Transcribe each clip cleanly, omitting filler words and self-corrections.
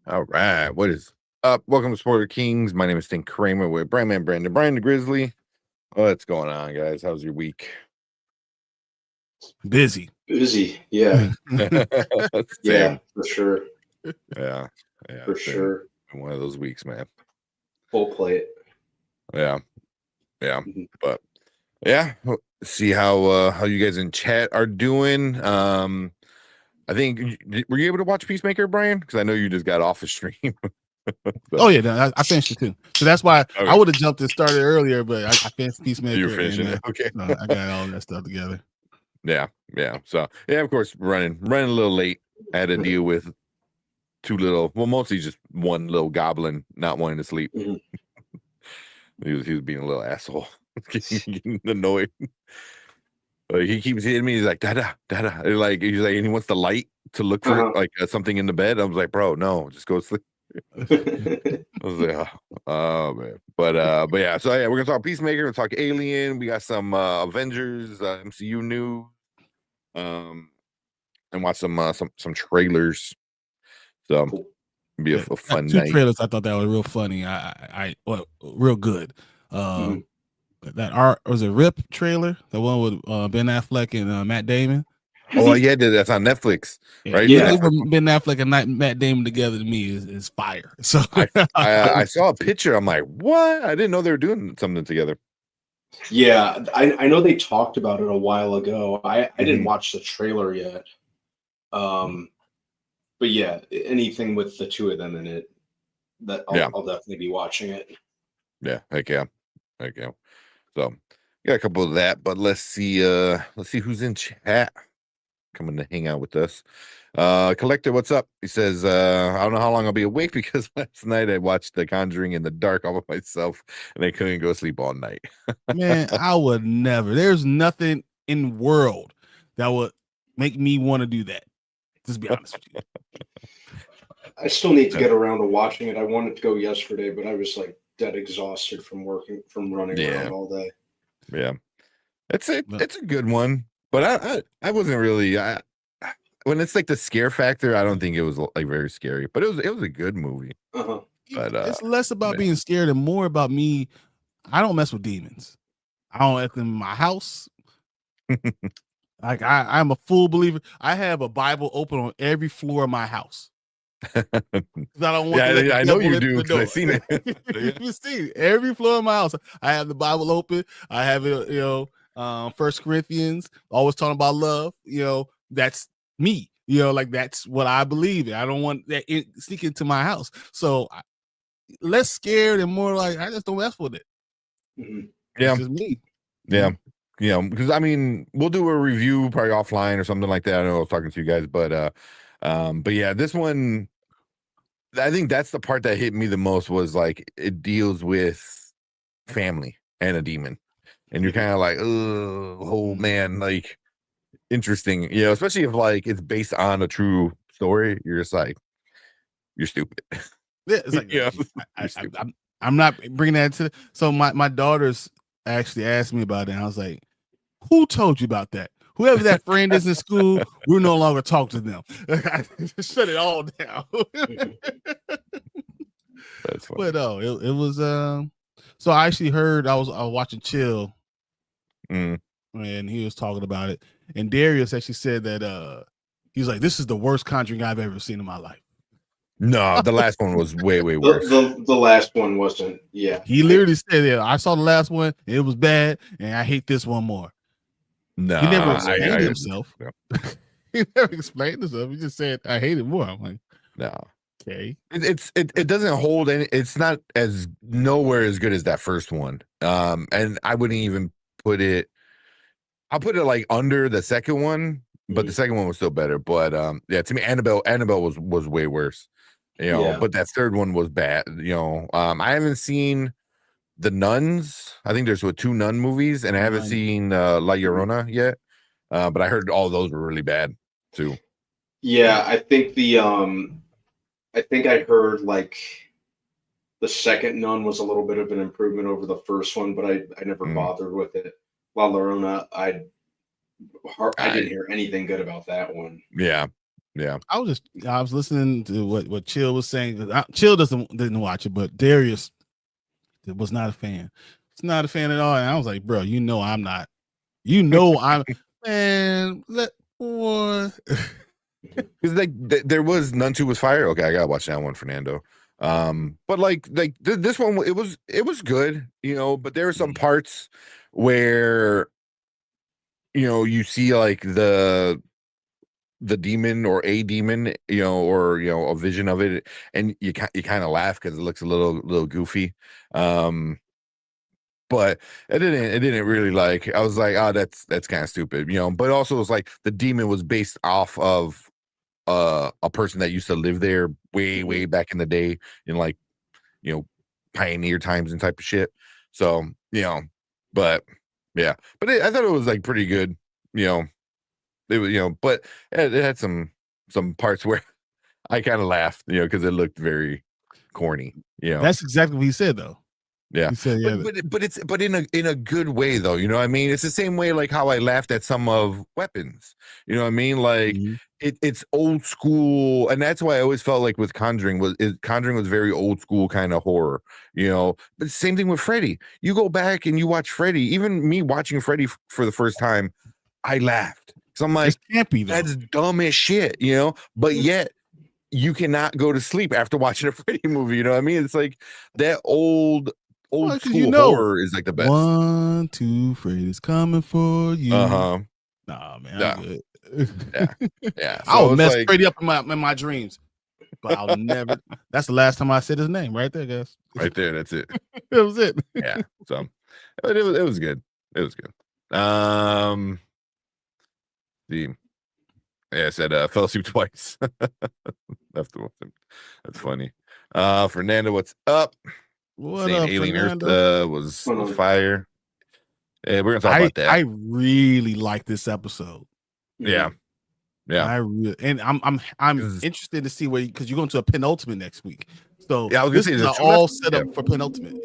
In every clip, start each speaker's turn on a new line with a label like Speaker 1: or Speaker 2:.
Speaker 1: All right. What is up? Welcome to Spoiler Kings. My name is Stink Kramer with Brandon Brian the Grizzly. What's going on, guys? How's your week?
Speaker 2: Busy.
Speaker 3: Busy, yeah,
Speaker 1: Same.
Speaker 3: for sure,
Speaker 1: Yeah.
Speaker 3: for
Speaker 1: Same.
Speaker 3: sure.
Speaker 1: One of those weeks, man.
Speaker 3: Full plate.
Speaker 1: Yeah.
Speaker 3: Mhm.
Speaker 1: But yeah, see how you guys in chat are doing. I think were you able to watch Peacemaker, Brian? Because I know you just got off the stream.
Speaker 2: Oh yeah, no, I finished it too. So that's why
Speaker 1: Okay.
Speaker 2: I would have jumped and started earlier, but I finished Peacemaker.
Speaker 1: You're finishing it. Okay.
Speaker 2: I got all that stuff together.
Speaker 1: Yeah. So yeah, of course, running a little late. I had to deal with mostly just one little goblin not wanting to sleep.
Speaker 3: Mhm.
Speaker 1: He was being a little asshole, getting annoyed. He keeps hitting me. He's like, "Dada, dada." Like he's like, and he wants the light to look for something in the bed. I was like, "Bro, no, just go to sleep." I was like, oh man, but yeah. So yeah, we're gonna talk Peacemaker. We're gonna talk Alien. We got some Avengers MCU news, and watch some trailers. So
Speaker 3: Cool.
Speaker 1: it'll be a fun
Speaker 2: Two
Speaker 1: night.
Speaker 2: trailers. I thought that was real funny. Real good. That art was a Rip trailer, the one with Ben Affleck and Matt Damon.
Speaker 1: Oh yeah, that's on Netflix, right?
Speaker 3: Yeah.
Speaker 2: Ben Affleck and Matt Damon together to me is fire. So
Speaker 1: I saw a picture. I'm like, what? I didn't know they were doing something together.
Speaker 3: Yeah, I know they talked about it a while ago. I didn't watch the trailer yet. But yeah, anything with the two of them in it, that I'll definitely be watching it.
Speaker 1: Yeah, heck yeah. So got a couple of that, but let's see who's in chat coming to hang out with us. Collector, what's up? He says, I don't know how long I'll be awake because last night I watched The Conjuring in the dark all by myself and I couldn't go sleep all night.
Speaker 2: Man, I would never. There's nothing in the world that would make me want to do that. Just be honest with you.
Speaker 3: I still need to get around to watching it. I wanted to go yesterday, but I was like dead exhausted from running around all day.
Speaker 1: Yeah. It's a good one, but I wasn't really when it's like the scare factor, I don't think it was like very scary, but it was a good movie.
Speaker 3: Uh-huh.
Speaker 1: But
Speaker 2: it's less about being scared and more about me. I don't mess with demons. I don't let them in my house. Like I'm a full believer. I have a Bible open on every floor of my house. I don't want.
Speaker 1: I know you do. I've seen it.
Speaker 2: You see every floor of my house. I have the Bible open. I have it. 1 Corinthians, always talking about love. That's me. Like that's what I believe in. I don't want that sneak into my house. So less scared and more like I just don't mess with it.
Speaker 3: Mm-hmm.
Speaker 2: Yeah, it's just me.
Speaker 1: Yeah. Because I mean, we'll do a review probably offline or something like that. I know I was talking to you guys, but yeah, this one, I think that's the part that hit me the most was like it deals with family and a demon, and you're kind of like, oh man, like interesting, especially if like it's based on a true story. You're just like, you're stupid.
Speaker 2: Yeah, it's like I'm not bringing that to. So my daughters actually asked me about it, and I was like, who told you about that? Whoever that friend is in school, we're no longer talk to them. Shut it all down.
Speaker 1: That's funny.
Speaker 2: But no, it was. So I actually heard I was watching Chill, and he was talking about it. And Darius actually said that he's like, this is the worst Conjuring I've ever seen in my life.
Speaker 1: No, the last one was way worse.
Speaker 3: The last one wasn't. Yeah,
Speaker 2: he literally said, "Yeah, I saw the last one. It was bad, and I hate this one more."
Speaker 1: No,
Speaker 2: he never explained himself. No. He never explained himself. He just said, "I hate it more." I'm like,
Speaker 1: no,
Speaker 2: okay.
Speaker 1: It doesn't hold any. It's not as nowhere as good as that first one. And I wouldn't even put it. I'll put it like under the second one, but the second one was still better. But yeah, to me, Annabelle was way worse. But that third one was bad. I haven't seen The Nuns. I think there's 2 nun movies, and I haven't seen La Llorona yet. But I heard all those were really bad too.
Speaker 3: Yeah, I think I heard like the second Nun was a little bit of an improvement over the first one, but I never bothered with it. La Llorona, I didn't hear anything good about that one.
Speaker 1: Yeah. Yeah.
Speaker 2: I was listening to what Chill was saying. Chill didn't watch it, but Darius was not a fan. It's not a fan at all. And I was like, bro, I'm not. I'm man. Boy.
Speaker 1: Because like there was None 2 was fire. Okay, I gotta watch that one, Fernando. But like this one, it was good, but there were some parts where you see like the demon or a demon, or a vision of it, and you kind of laugh because it looks a little goofy. But it didn't really, like, I was like, oh, that's kind of stupid, but also it's like the demon was based off of a person that used to live there way back in the day, in like pioneer times and type of shit. So but yeah, but I thought it was like pretty good. It was, but it had some parts where I kind of laughed, because it looked very corny.
Speaker 2: That's exactly what he said, though.
Speaker 1: Yeah,
Speaker 2: he said,
Speaker 1: but in a good way, though. You know what I mean? It's the same way like how I laughed at some of Weapons. You know what I mean? Like it's old school, and that's why I always felt like with Conjuring was very old school kind of horror. But same thing with Freddy. You go back and you watch Freddy. Even me watching Freddy for the first time, I laughed. So I'm like,
Speaker 2: campy,
Speaker 1: that's dumb as shit, but yet you cannot go to sleep after watching a Freddy movie. You know what I mean? It's like that old school horror is like the best.
Speaker 2: 1, 2, Freddy's coming for you.
Speaker 1: Nah,
Speaker 2: man, I'm good.
Speaker 1: Yeah. So
Speaker 2: I'll mess Freddy up in my dreams, but I'll never. That's the last time I said his name. Right there, guys.
Speaker 1: Right there. That's it.
Speaker 2: That was it.
Speaker 1: Yeah. So it was good. It was good. I said fell asleep twice. That's funny. Fernando, what's up?
Speaker 2: What
Speaker 1: Saying
Speaker 2: up,
Speaker 1: Alien
Speaker 2: Fernando?
Speaker 1: Earth was fire. Yeah, we're gonna talk about that.
Speaker 2: I really like this episode.
Speaker 1: Yeah.
Speaker 2: I'm interested to see because you're going to a penultimate next week. So
Speaker 1: yeah, I was
Speaker 2: gonna say all set up for penultimate.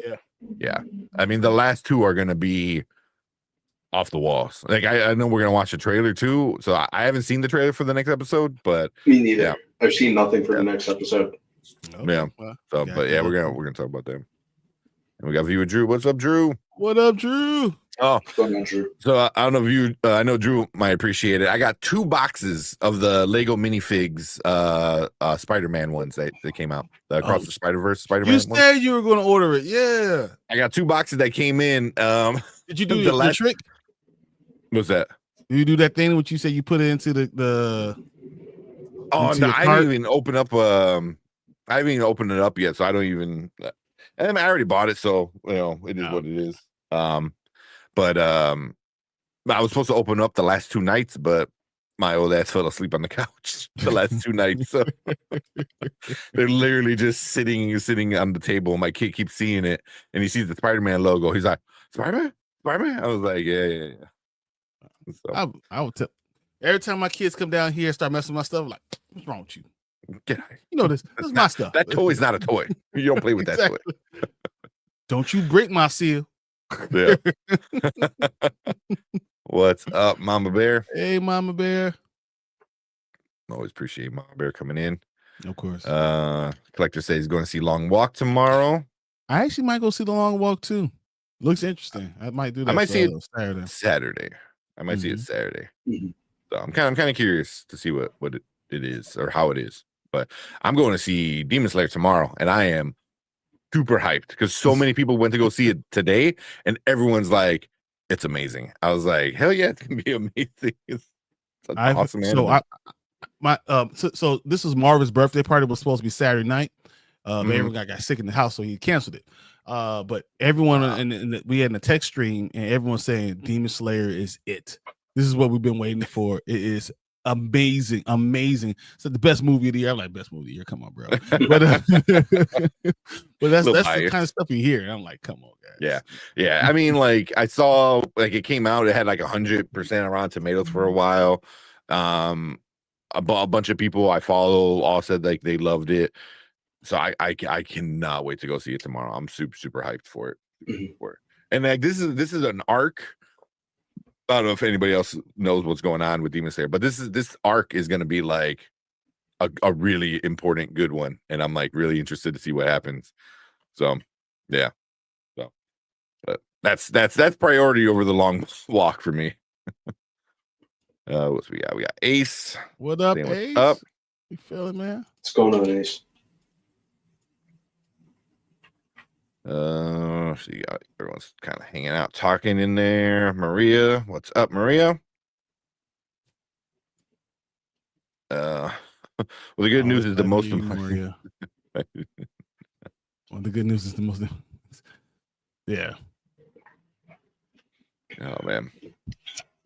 Speaker 1: Yeah. I mean, the last two are gonna be off the walls. Like I know we're gonna watch the trailer too. So I haven't seen the trailer for the next episode, but
Speaker 3: me neither. Yeah. I've seen nothing for the next episode.
Speaker 1: Okay. Yeah. So, but yeah, we're gonna talk about that. And we got viewer Drew. What's up, Drew?
Speaker 2: What up, Drew?
Speaker 1: Oh,
Speaker 3: Drew.
Speaker 1: So I don't know if you. I know Drew might appreciate it. I got 2 boxes of the Lego minifigs, Spider-Man ones that came out. The Across the Spider-Verse Spider-Man.
Speaker 2: You said you were going to order it. Yeah.
Speaker 1: I got 2 boxes that came in.
Speaker 2: Did you do the trick?
Speaker 1: What's that?
Speaker 2: Did you do that thing which you said you put it into the
Speaker 1: Oh no, I didn't even open up. I haven't even opened it up yet, so I don't even. And I already bought it, so it is what it is. But I was supposed to open up the last 2 nights, but my old ass fell asleep on the couch the last 2 nights. So they're literally just sitting on the table. My kid keeps seeing it, and he sees the Spider-Man logo. He's like, Spider-Man? I was like, yeah. So.
Speaker 2: I would tell every time my kids come down here and start messing with my stuff, like, what's wrong with you?
Speaker 1: Get out.
Speaker 2: This is my stuff.
Speaker 1: That toy is not a toy. You don't play with that toy.
Speaker 2: Don't you break my seal.
Speaker 1: Yeah. What's up, Mama Bear?
Speaker 2: Hey, Mama Bear.
Speaker 1: Always appreciate Mama Bear coming in.
Speaker 2: Of course.
Speaker 1: Collector says he's going to see Long Walk tomorrow.
Speaker 2: I actually might go see the Long Walk too. Looks interesting. I might do that.
Speaker 1: I might see it
Speaker 2: Saturday.
Speaker 1: I might see it Saturday.
Speaker 3: Mm-hmm.
Speaker 1: So I'm kind of curious to see what it is or how it is. But I'm going to see Demon Slayer tomorrow, and I am super hyped because so many people went to go see it today, and everyone's like, "It's amazing." I was like, "Hell yeah, it's gonna be amazing!" It's awesome.
Speaker 2: So this was Marvin's birthday party. It was supposed to be Saturday night. But everyone got sick in the house, so he canceled it. But everyone we had in the text stream, and everyone's saying Demon Slayer is it. This is what we've been waiting for. It is amazing. It's the best movie of the year. I'm like, best movie of the year. Come on, bro. But that's the kind of stuff you hear. And I'm like, come on, guys.
Speaker 1: Yeah. I mean, like I saw, like it came out. It had like 100% Rotten Tomatoes for a while. A bunch of people I follow all said like they loved it. So I cannot wait to go see it tomorrow. I'm super hyped for it.
Speaker 3: Mm-hmm.
Speaker 1: And like this is an arc. I don't know if anybody else knows what's going on with Demon Slayer, but this arc is going to be like a really important good one, and I'm like really interested to see what happens. So yeah, so but that's priority over the long walk for me. What we got? We got Ace.
Speaker 2: What up,
Speaker 1: Saying what's
Speaker 2: Ace?
Speaker 1: up?
Speaker 2: You feeling, man?
Speaker 3: What's going on, Ace?
Speaker 1: So you got everyone's kind of hanging out, talking in there. Maria, what's up, Maria? Well, the good news is the most
Speaker 2: Maria. Well, the good news is the most. Yeah.
Speaker 1: Oh man.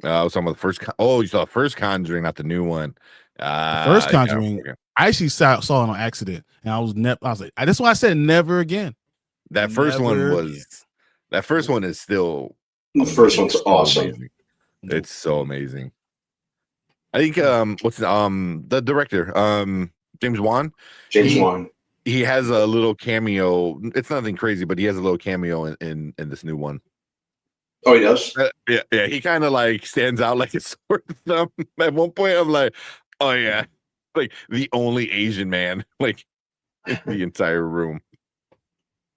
Speaker 1: I was talking about the first. You saw the first Conjuring, not the new one.
Speaker 2: The first Conjuring, I actually saw it on accident, and I was like, that's why I said never again.
Speaker 1: That first one was. That first one is still.
Speaker 3: The first one's awesome.
Speaker 1: Amazing. It's so amazing. I think what's the director James Wan.
Speaker 3: James Wan.
Speaker 1: He has a little cameo. It's nothing crazy, but he has a little cameo in this new one.
Speaker 3: Oh, he does?
Speaker 1: Yeah. He kind of like stands out like a sore thumb. At one point, I'm like, oh yeah, like the only Asian man like in the entire room.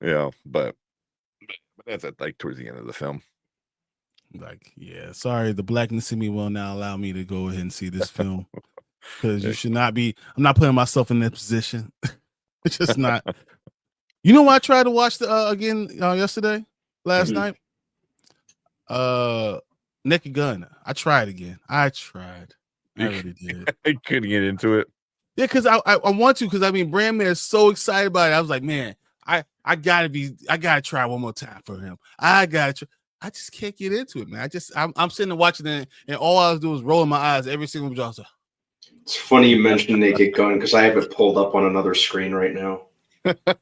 Speaker 1: Yeah, but that's like towards the end of the film.
Speaker 2: Like, yeah, sorry, the blackness in me will not allow me to go ahead and see this film because you should not be. I'm not putting myself in that position. It's just not. You know what? I tried to watch the again last night. Naked Gun. I tried again. I really did.
Speaker 1: I couldn't get into it.
Speaker 2: Yeah, because I want to, because I mean Brandman is so excited about it. I was like, man, I gotta try one more time for him. I just can't get into it, man. I'm sitting there watching it, and all I was doing was rolling my eyes every single job.
Speaker 3: It's funny you mentioned Naked Gun because I have it pulled up on another screen right now.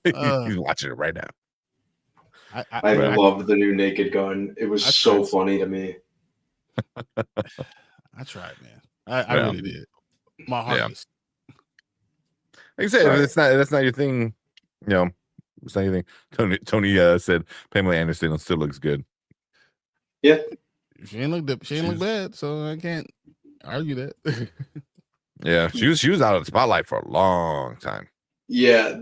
Speaker 1: He's watching it right now.
Speaker 3: I loved the new Naked Gun. It was so funny to me.
Speaker 2: I tried, man. I really did. My heart was.
Speaker 1: Like I said, that's not your thing. You know, it's not your thing. Tony said Pamela Anderson still looks good.
Speaker 3: Yeah,
Speaker 2: she ain't look bad, so I can't argue that.
Speaker 1: Yeah, she was out of the spotlight for a long time.
Speaker 3: Yeah,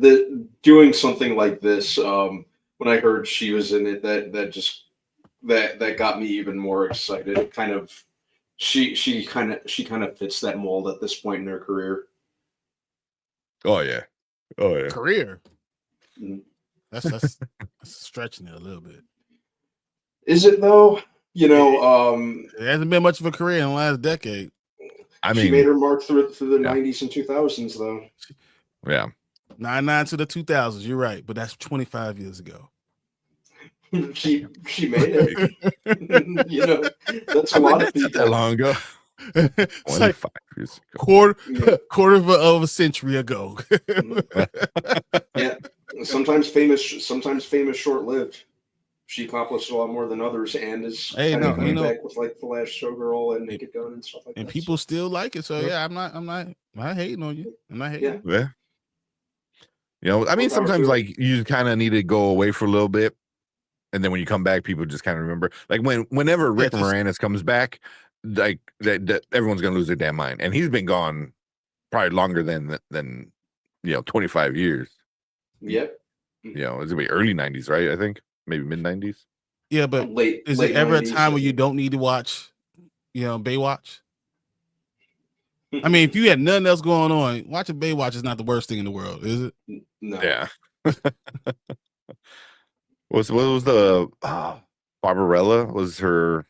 Speaker 3: doing something like this. When I heard she was in it, that got me even more excited. It kind of she kind of fits that mold at this point in her career.
Speaker 1: Oh yeah.
Speaker 2: Career. That's stretching it a little bit.
Speaker 3: Is it though? You know,
Speaker 2: it hasn't been much of a career in the last decade.
Speaker 1: I mean,
Speaker 3: she made her mark through the 90s and 2000s, though.
Speaker 1: Yeah.
Speaker 2: 99 to the 2000s. You're right, but that's 25 years ago.
Speaker 3: she made it. You know, that's a lot of people.
Speaker 1: That long ago.
Speaker 2: It's like 5 years ago. Quarter of a century ago.
Speaker 3: Yeah. Sometimes famous, short-lived. She accomplished a lot more than others, and is coming back with like The Last Showgirl and Naked Gun and stuff like that.
Speaker 2: And people still like it. So yeah, I'm not hating on you. I'm not hating.
Speaker 1: Yeah. You know, I mean, sometimes like you kind of need to go away for a little bit, and then when you come back, people just kind of remember. Like whenever Rick Moranis comes back, like that everyone's gonna lose their damn mind, and he's been gone probably longer than 25 years.
Speaker 3: Yep.
Speaker 1: You know, it's gonna be early 90s, right? I think maybe mid 90s.
Speaker 2: Yeah, but is it ever a time where you don't need to watch, Baywatch? I mean, if you had nothing else going on, watching Baywatch is not the worst thing in the world, is it?
Speaker 3: No.
Speaker 1: Yeah. What was the Barbarella was her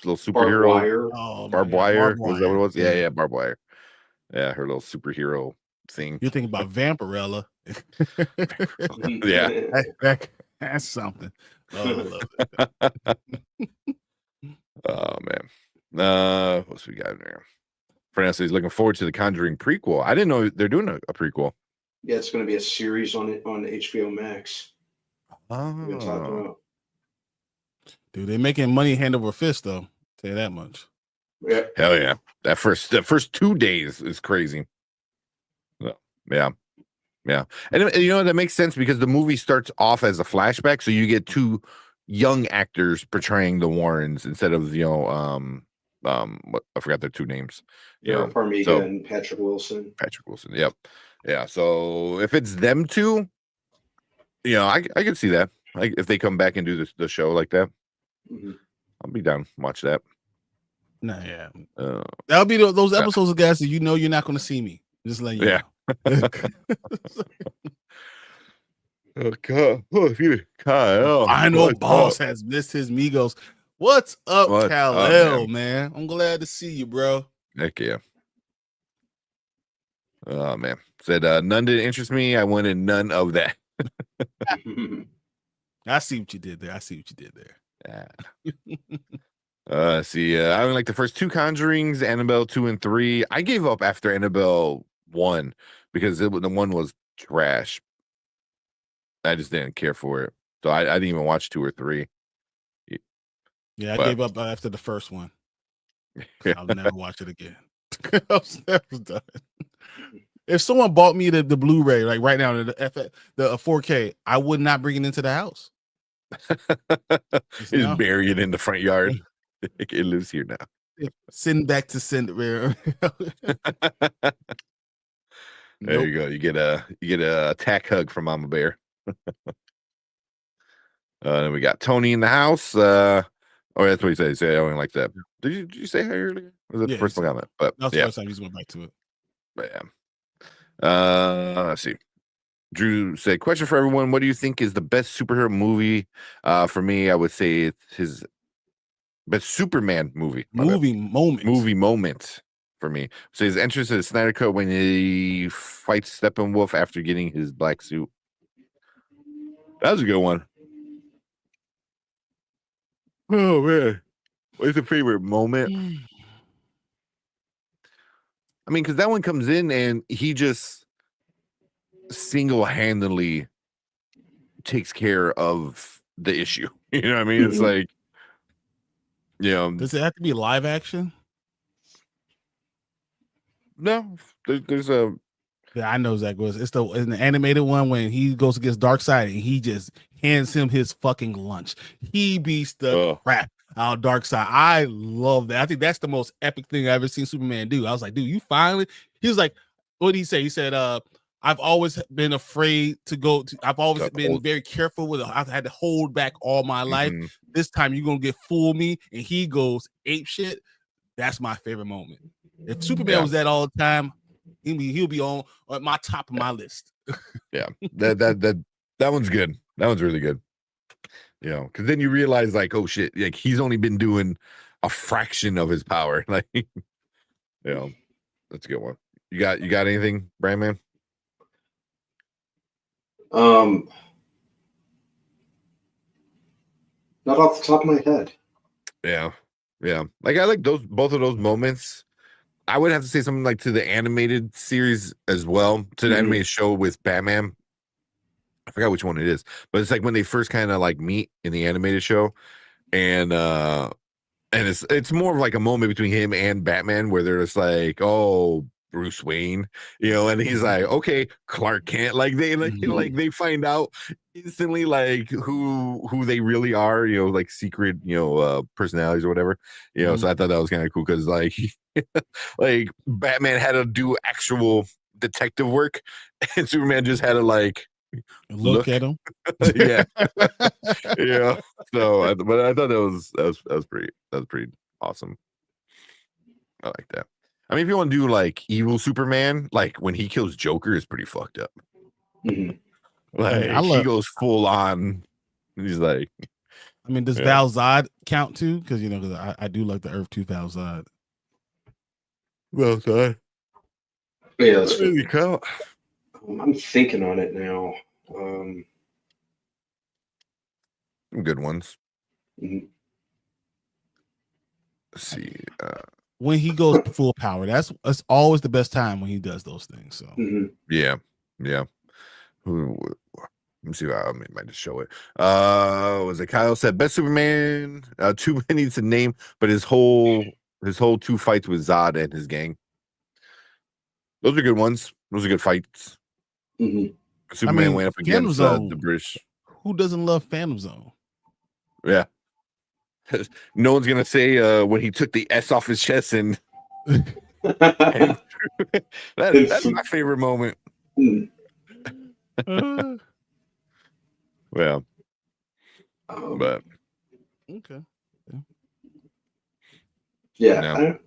Speaker 1: little superhero? Barbed Wire. Was that what it was? Yeah, Barbed Wire. Yeah, her little superhero thing.
Speaker 2: You're thinking about Vampirella.
Speaker 1: Yeah.
Speaker 2: That's something. Oh, I love it.
Speaker 1: Oh man. What's we got in there? Francis is looking forward to the Conjuring prequel. I didn't know they're doing a prequel.
Speaker 3: Yeah, it's going to be a series on HBO Max.
Speaker 1: Oh.
Speaker 2: Dude, they're making money hand over fist, though. Tell you that much.
Speaker 3: Yeah.
Speaker 1: Hell yeah. That first 2 days is crazy. Yeah. And that makes sense because the movie starts off as a flashback, so you get two young actors portraying the Warrens instead of I forgot their two names. You
Speaker 3: Eric
Speaker 1: know,
Speaker 3: Farmiga
Speaker 1: so
Speaker 3: and Patrick Wilson.
Speaker 1: Patrick Wilson. Yep. Yeah. So if it's them two, I can see that. Like if they come back and do the show like that,
Speaker 3: Mm-hmm.
Speaker 1: I'll be down. Watch that.
Speaker 2: No, yeah.
Speaker 1: Uh,
Speaker 2: That'll be those episodes of guys that you're not going to see me. Just letting you
Speaker 1: Yeah.
Speaker 2: know.
Speaker 1: Kyle.
Speaker 2: I know
Speaker 1: what's
Speaker 2: Boss
Speaker 1: up?
Speaker 2: has missed his Migos. What's up,
Speaker 1: What's
Speaker 2: Kal
Speaker 1: up,
Speaker 2: El, man? I'm glad to see you, bro.
Speaker 1: Heck yeah. Oh man. Said none didn't interest me. I wanted none of that.
Speaker 2: I see what you did there.
Speaker 1: Yeah. See, I only like the first two Conjurings, Annabelle 2 and 3. I gave up after Annabelle 1 because the one was trash. I just didn't care for it. So I didn't even watch 2 or 3.
Speaker 2: Yeah, I
Speaker 1: But-
Speaker 2: gave up after the first one.
Speaker 1: Yeah.
Speaker 2: I'll never watch it again. I was never done. If someone bought me the Blu-ray, like right now, the 4K, I would not bring it into the house.
Speaker 1: Just bury it in the front yard. It lives here now.
Speaker 2: Send back to Cinderella.
Speaker 1: There you go. You get a attack hug from Mama Bear. Then we got Tony in the house. Oh, that's what he said. He said I only like that. Did you say hi earlier? Was it the first comment? But
Speaker 2: That's the first time he's went back to it.
Speaker 1: But yeah. Let's see. Drew said, question for everyone. What do you think is the best superhero movie? For me, I would say it's his best Superman movie.
Speaker 2: Movie
Speaker 1: moment for me. So his entrance to the Snyder Cut when he fights Steppenwolf after getting his black suit. That was a good one. Oh man. What's your favorite moment? I mean, because that one comes in and he just single-handedly takes care of the issue. You know what I mean? It's like,
Speaker 2: does it have to be live action?
Speaker 1: No, there's a.
Speaker 2: Yeah, I know Zach was. It's the animated one when he goes against Darkseid and he just hands him his fucking lunch. He beats the crap out of Darkseid. I love that. I think that's the most epic thing I've ever seen Superman do. I was like, dude, you finally. He was like, what did he say? He said, I've always been afraid to go to. I've always been very careful with it. I've had to hold back all my life. This time you're gonna get fool me, and he goes ape shit. That's my favorite moment. If Superman was that all the time, he'll be on my top of my list.
Speaker 1: Yeah, that one's good. That one's really good. Because then you realize, like, oh shit, like he's only been doing a fraction of his power. Like, that's a good one. You got anything, Brandman?
Speaker 3: Not off the top of my head.
Speaker 1: Yeah. Like I like both of those moments. I would have to say something like to the animated series as well, to the animated show with Batman. I forgot which one it is, but it's like when they first kind of like meet in the animated show, and it's more of like a moment between him and Batman where they're just like, oh, Bruce Wayne, and he's like, okay, Clark Kent, like they find out instantly like who they really are, like secret, personalities or whatever, So I thought that was kind of cool because like like Batman had to do actual detective work and Superman just had to like
Speaker 2: look at him.
Speaker 1: Yeah. So but I thought that was pretty awesome. I like that. I mean, if you want to do like evil Superman, like when he kills Joker is pretty fucked up. Like he goes full on. He's like,
Speaker 2: I mean, does Val Zod count too? Because because I do like the Earth 2 Val Zod.
Speaker 1: Well, Zod.
Speaker 3: Yeah, that's
Speaker 1: really count.
Speaker 3: I'm thinking on it now.
Speaker 1: Some good ones. Let's see.
Speaker 2: When he goes full power, that's always the best time when he does those things. So
Speaker 1: yeah. Let me see. I might just show it. Was it Kyle said best Superman? Too many to name, but his whole two fights with Zod and his gang. Those are good ones. Those are good fights. Superman went up against the British.
Speaker 2: Who doesn't love Phantom Zone?
Speaker 1: Yeah. no one's gonna say when he took the S off his chest and that's my favorite moment. Well, but
Speaker 2: okay.
Speaker 3: Yeah,
Speaker 1: no.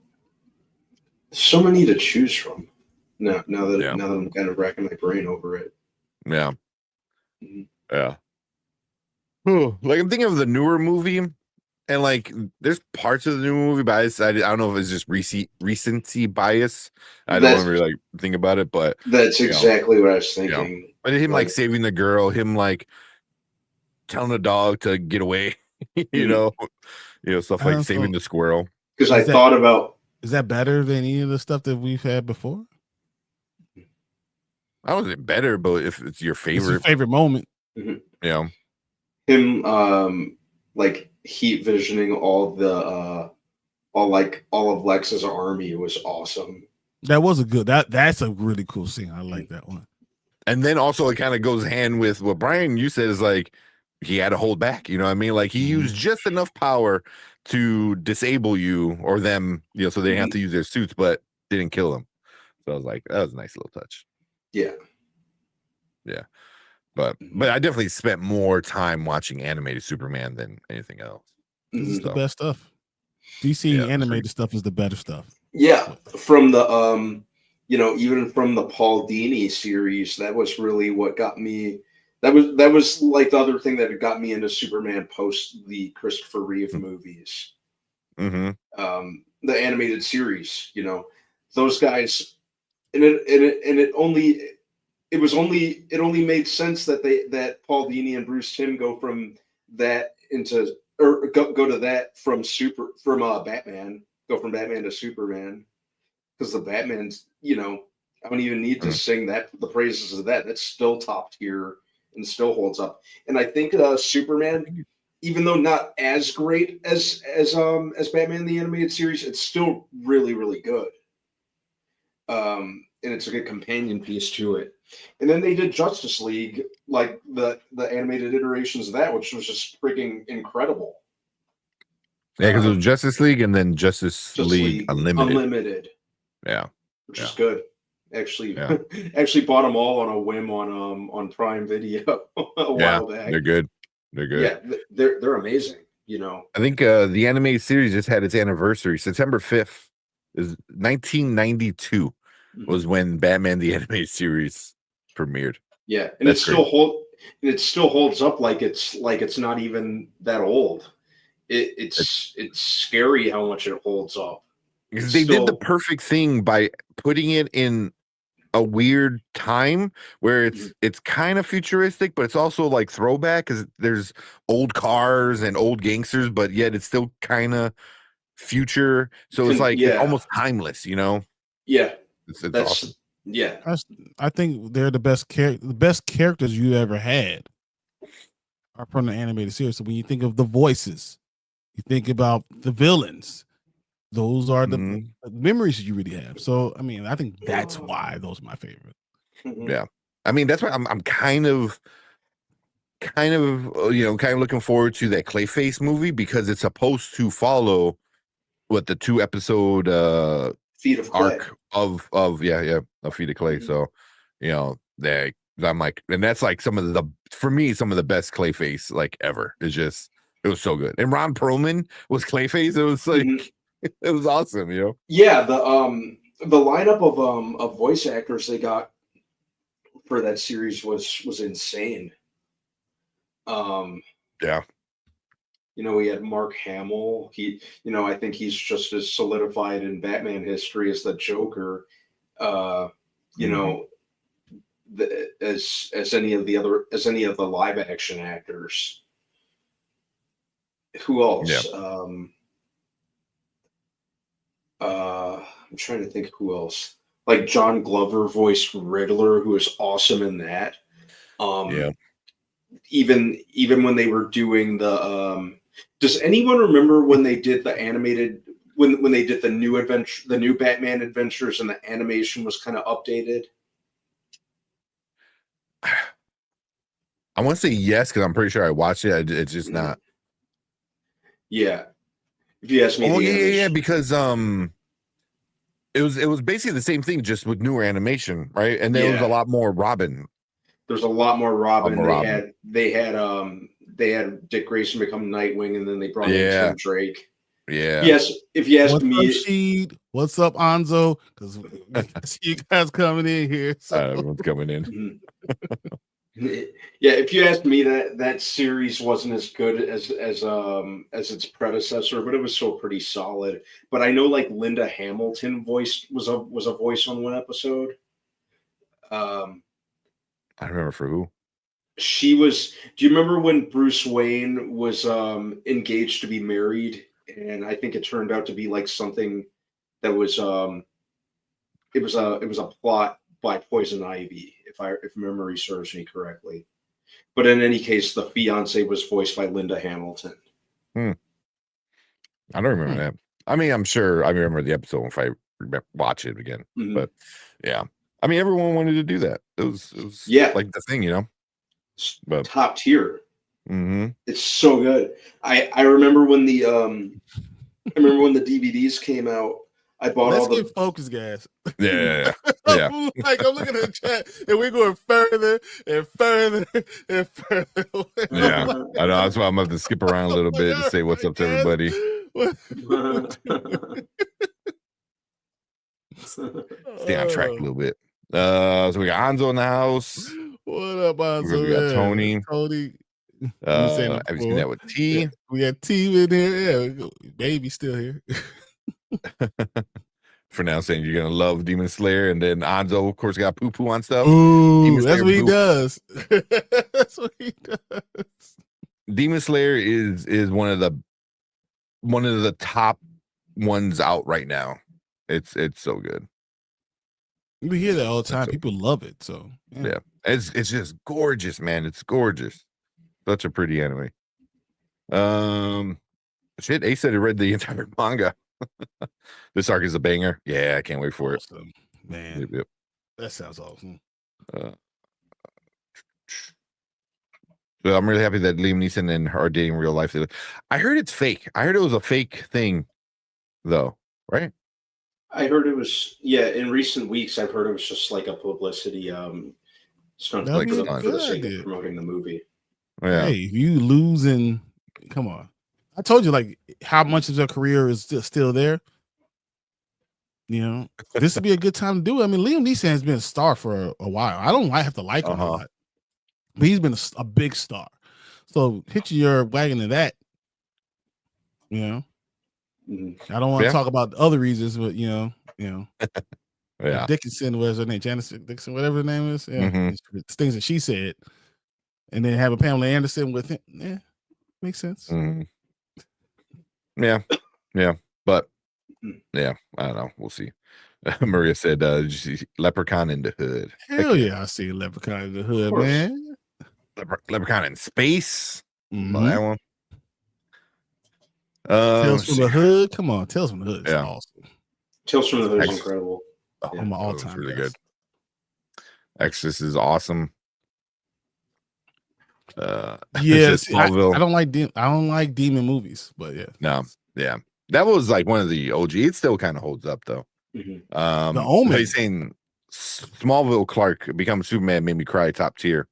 Speaker 3: So many to choose from. Now that
Speaker 1: Yeah.
Speaker 3: now that I'm kind of racking my brain over it.
Speaker 1: Yeah.
Speaker 3: Mhm.
Speaker 1: Yeah. Oh, like I'm thinking of the newer movie, and like there's parts of the new movie, but I don't know if it's just recency bias. I don't
Speaker 3: That's
Speaker 1: want to really like think about it, but
Speaker 3: that's
Speaker 1: you know,
Speaker 3: exactly what I was
Speaker 1: you know.
Speaker 3: thinking.
Speaker 1: But him like saving the girl, him like telling the dog to get away, you know, stuff like saving the squirrel.
Speaker 3: Because I thought about,
Speaker 2: is that better than any of the stuff that we've had before?
Speaker 1: I don't think better, but if it's your
Speaker 2: It's
Speaker 1: favorite,
Speaker 2: your favorite moment.
Speaker 3: Mhm.
Speaker 1: you know,
Speaker 3: him like heat visioning all of Lex's army was awesome.
Speaker 2: That was a good that's a really cool scene. I like that one.
Speaker 1: and then also it kind of goes hand with what Brian you said is like he had to hold back, you know what I mean? Like he used just enough power to disable you or them, so they have to use their suits, but didn't kill them. So I was like, that was a nice little touch.
Speaker 3: Yeah.
Speaker 1: But I definitely spent more time watching animated Superman than anything else.
Speaker 2: This is the best stuff. DC animated stuff is the better stuff.
Speaker 3: Yeah, from the even from the Paul Dini series, that was really what got me. That was like the other thing that had got me into Superman post the Christopher Reeve movies.
Speaker 1: Mm-hmm.
Speaker 3: The animated series, those guys, and it only made sense that Paul Dini and Bruce Timm go from that into or go to that from Batman, go from Batman to Superman, because the Batman's, I don't even need to sing the praises of that. That's still top tier and still holds up. And I think Superman, even though not as great as Batman the animated series, it's still really, really good. And it's a good companion piece to it. And then they did Justice League, like the animated iterations of that, which was just freaking incredible.
Speaker 1: Yeah, because it was Justice League and then Justice League Unlimited. Yeah,
Speaker 3: which is good. Actually, actually bought them all on a whim on Prime Video a while back.
Speaker 1: They're good. They're good.
Speaker 3: Yeah, they're amazing.
Speaker 1: I think the animated series just had its anniversary. September 5th is 1992 was when Batman the animated series premiered.
Speaker 3: Yeah, and it still holds up like it's not even that old. It's scary how much it holds up.
Speaker 1: Because they did the perfect thing by putting it in a weird time where it's kind of futuristic, but it's also like throwback because there's old cars and old gangsters, but yet it's still kind of future. So it's like it's almost timeless,
Speaker 3: Yeah,
Speaker 1: it's awesome.
Speaker 3: Yeah,
Speaker 2: I think they're the best characters you ever had are from the animated series. So when you think of the voices, you think about the villains. Those are the memories you really have. So, I mean, I think that's why those are my favorite.
Speaker 1: Yeah. I mean, that's why I'm kind of looking forward to that Clayface movie because it's supposed to follow what the 2-episode
Speaker 3: Feet of Clay
Speaker 1: arc of Feet of Clay. So, I'm like, and that's like some of the best Clayface like ever. It was so good. And Ron Perlman was Clayface. It was like it was awesome,
Speaker 3: Yeah, the lineup of voice actors they got for that series was insane.
Speaker 1: Yeah.
Speaker 3: We had Mark Hamill. I think he's just as solidified in Batman history as the Joker. As any of the live action actors. Who else?
Speaker 1: Yeah.
Speaker 3: I'm trying to think who else. Like John Glover voiced Riddler, who is awesome in that. Even when they were doing the does anyone remember when they did the animated when they did the new Batman adventures and the animation was kind of updated?
Speaker 1: I want to say yes because I'm pretty sure I watched it. It's just not.
Speaker 3: Yeah, If you ask me,
Speaker 1: Oh
Speaker 3: the
Speaker 1: yeah,
Speaker 3: animation.
Speaker 1: because it was basically the same thing, just with newer animation, right? And there was a
Speaker 3: Yeah.
Speaker 1: lot more Robin.
Speaker 3: There's a lot more Robin.
Speaker 1: More Robin.
Speaker 3: They had Dick Grayson become Nightwing, and then they brought in
Speaker 1: Yeah.
Speaker 3: Tim Drake.
Speaker 1: Yeah.
Speaker 3: Yes, if you ask
Speaker 2: What's
Speaker 3: me,
Speaker 2: up, Sheed? What's up, Anzo? Because you guys coming in here. So.
Speaker 1: Everyone's coming in.
Speaker 3: Yeah, if you ask me, that series wasn't as good as its predecessor, but it was still pretty solid. But I know like Linda Hamilton was a voice on one episode.
Speaker 1: I remember for who.
Speaker 3: She was. Do you remember when Bruce Wayne was engaged to be married, and I think it turned out to be like something that was it was a plot by Poison Ivy, if memory serves me correctly. But in any case, the fiance was voiced by Linda Hamilton.
Speaker 1: I don't remember that. I mean, I'm sure I remember the episode if I watch it again.
Speaker 3: Mm-hmm.
Speaker 1: But yeah, I mean, everyone wanted to do that. It was like the thing, you know. But
Speaker 3: top tier.
Speaker 1: Mm-hmm.
Speaker 3: It's so good. I remember when the DVDs came out. I bought
Speaker 2: Let's
Speaker 3: all the
Speaker 2: get focus, guys.
Speaker 1: Yeah.
Speaker 2: Like I'm looking at the chat, and we're going further and further and further.
Speaker 1: Yeah, I know. That's why I'm going to skip around a little bit to say what's up to everybody. Stay on track a little bit. So we got Anzo in the house.
Speaker 2: What up, Anzo?
Speaker 1: We got Tony.
Speaker 2: Tony.
Speaker 1: Have you seen that with T?
Speaker 2: Yeah, we got T in here. Yeah, baby still here.
Speaker 1: For now, saying you're gonna love Demon Slayer, and then Anzo, of course, got poo poo on stuff.
Speaker 2: Ooh, that's what he does. That's what he does.
Speaker 1: Demon Slayer is one of the top ones out right now. It's so good.
Speaker 2: We hear that all the time. People love it. So
Speaker 1: yeah. It's just gorgeous, man. It's gorgeous. Such a pretty anime. Shit, Ace said he read the entire manga. This arc is a banger. Yeah, I can't wait for it.
Speaker 2: Man, yep. That sounds awesome.
Speaker 1: So I'm really happy that Liam Neeson and her are dating in real life. I heard it's fake. I heard it was a fake thing, though, right?
Speaker 3: I heard it was, yeah, in recent weeks, I've heard it was just like a publicity stunt for the sake of promoting the movie.
Speaker 1: Yeah.
Speaker 2: Hey, you losing, come on. I told you, like, how much of their career is still there. You know, this would be a good time to do it. I mean, Liam Neeson has been a star for a while. I don't have to like him a lot, but he's been a big star. So hit your wagon to that. You know, I don't want to talk about the other reasons, but you know.
Speaker 1: Yeah.
Speaker 2: Dickinson, what's her name? Janice Dickinson, whatever her name is. Yeah, things that she said, and then have a Pamela Anderson with him. Yeah, makes sense.
Speaker 1: Yeah, but yeah, I don't know. We'll see. Maria said, "Did you see Leprechaun in the Hood?"
Speaker 2: Hell yeah, I see Leprechaun in the Hood, man.
Speaker 1: Leprechaun in Space. That one.
Speaker 2: Tales from the Hood. Come on, Tales from the Hood is awesome.
Speaker 3: Tales from the Hood is incredible.
Speaker 2: Oh, my all-time
Speaker 1: really good. Exorcist is awesome.
Speaker 2: Yes, I don't like demon movies, but yeah.
Speaker 1: No, yeah. That was like one of the OG. It still kind of holds up though.
Speaker 2: The Omen.
Speaker 1: He's saying Smallville Clark becomes Superman made me cry, top tier.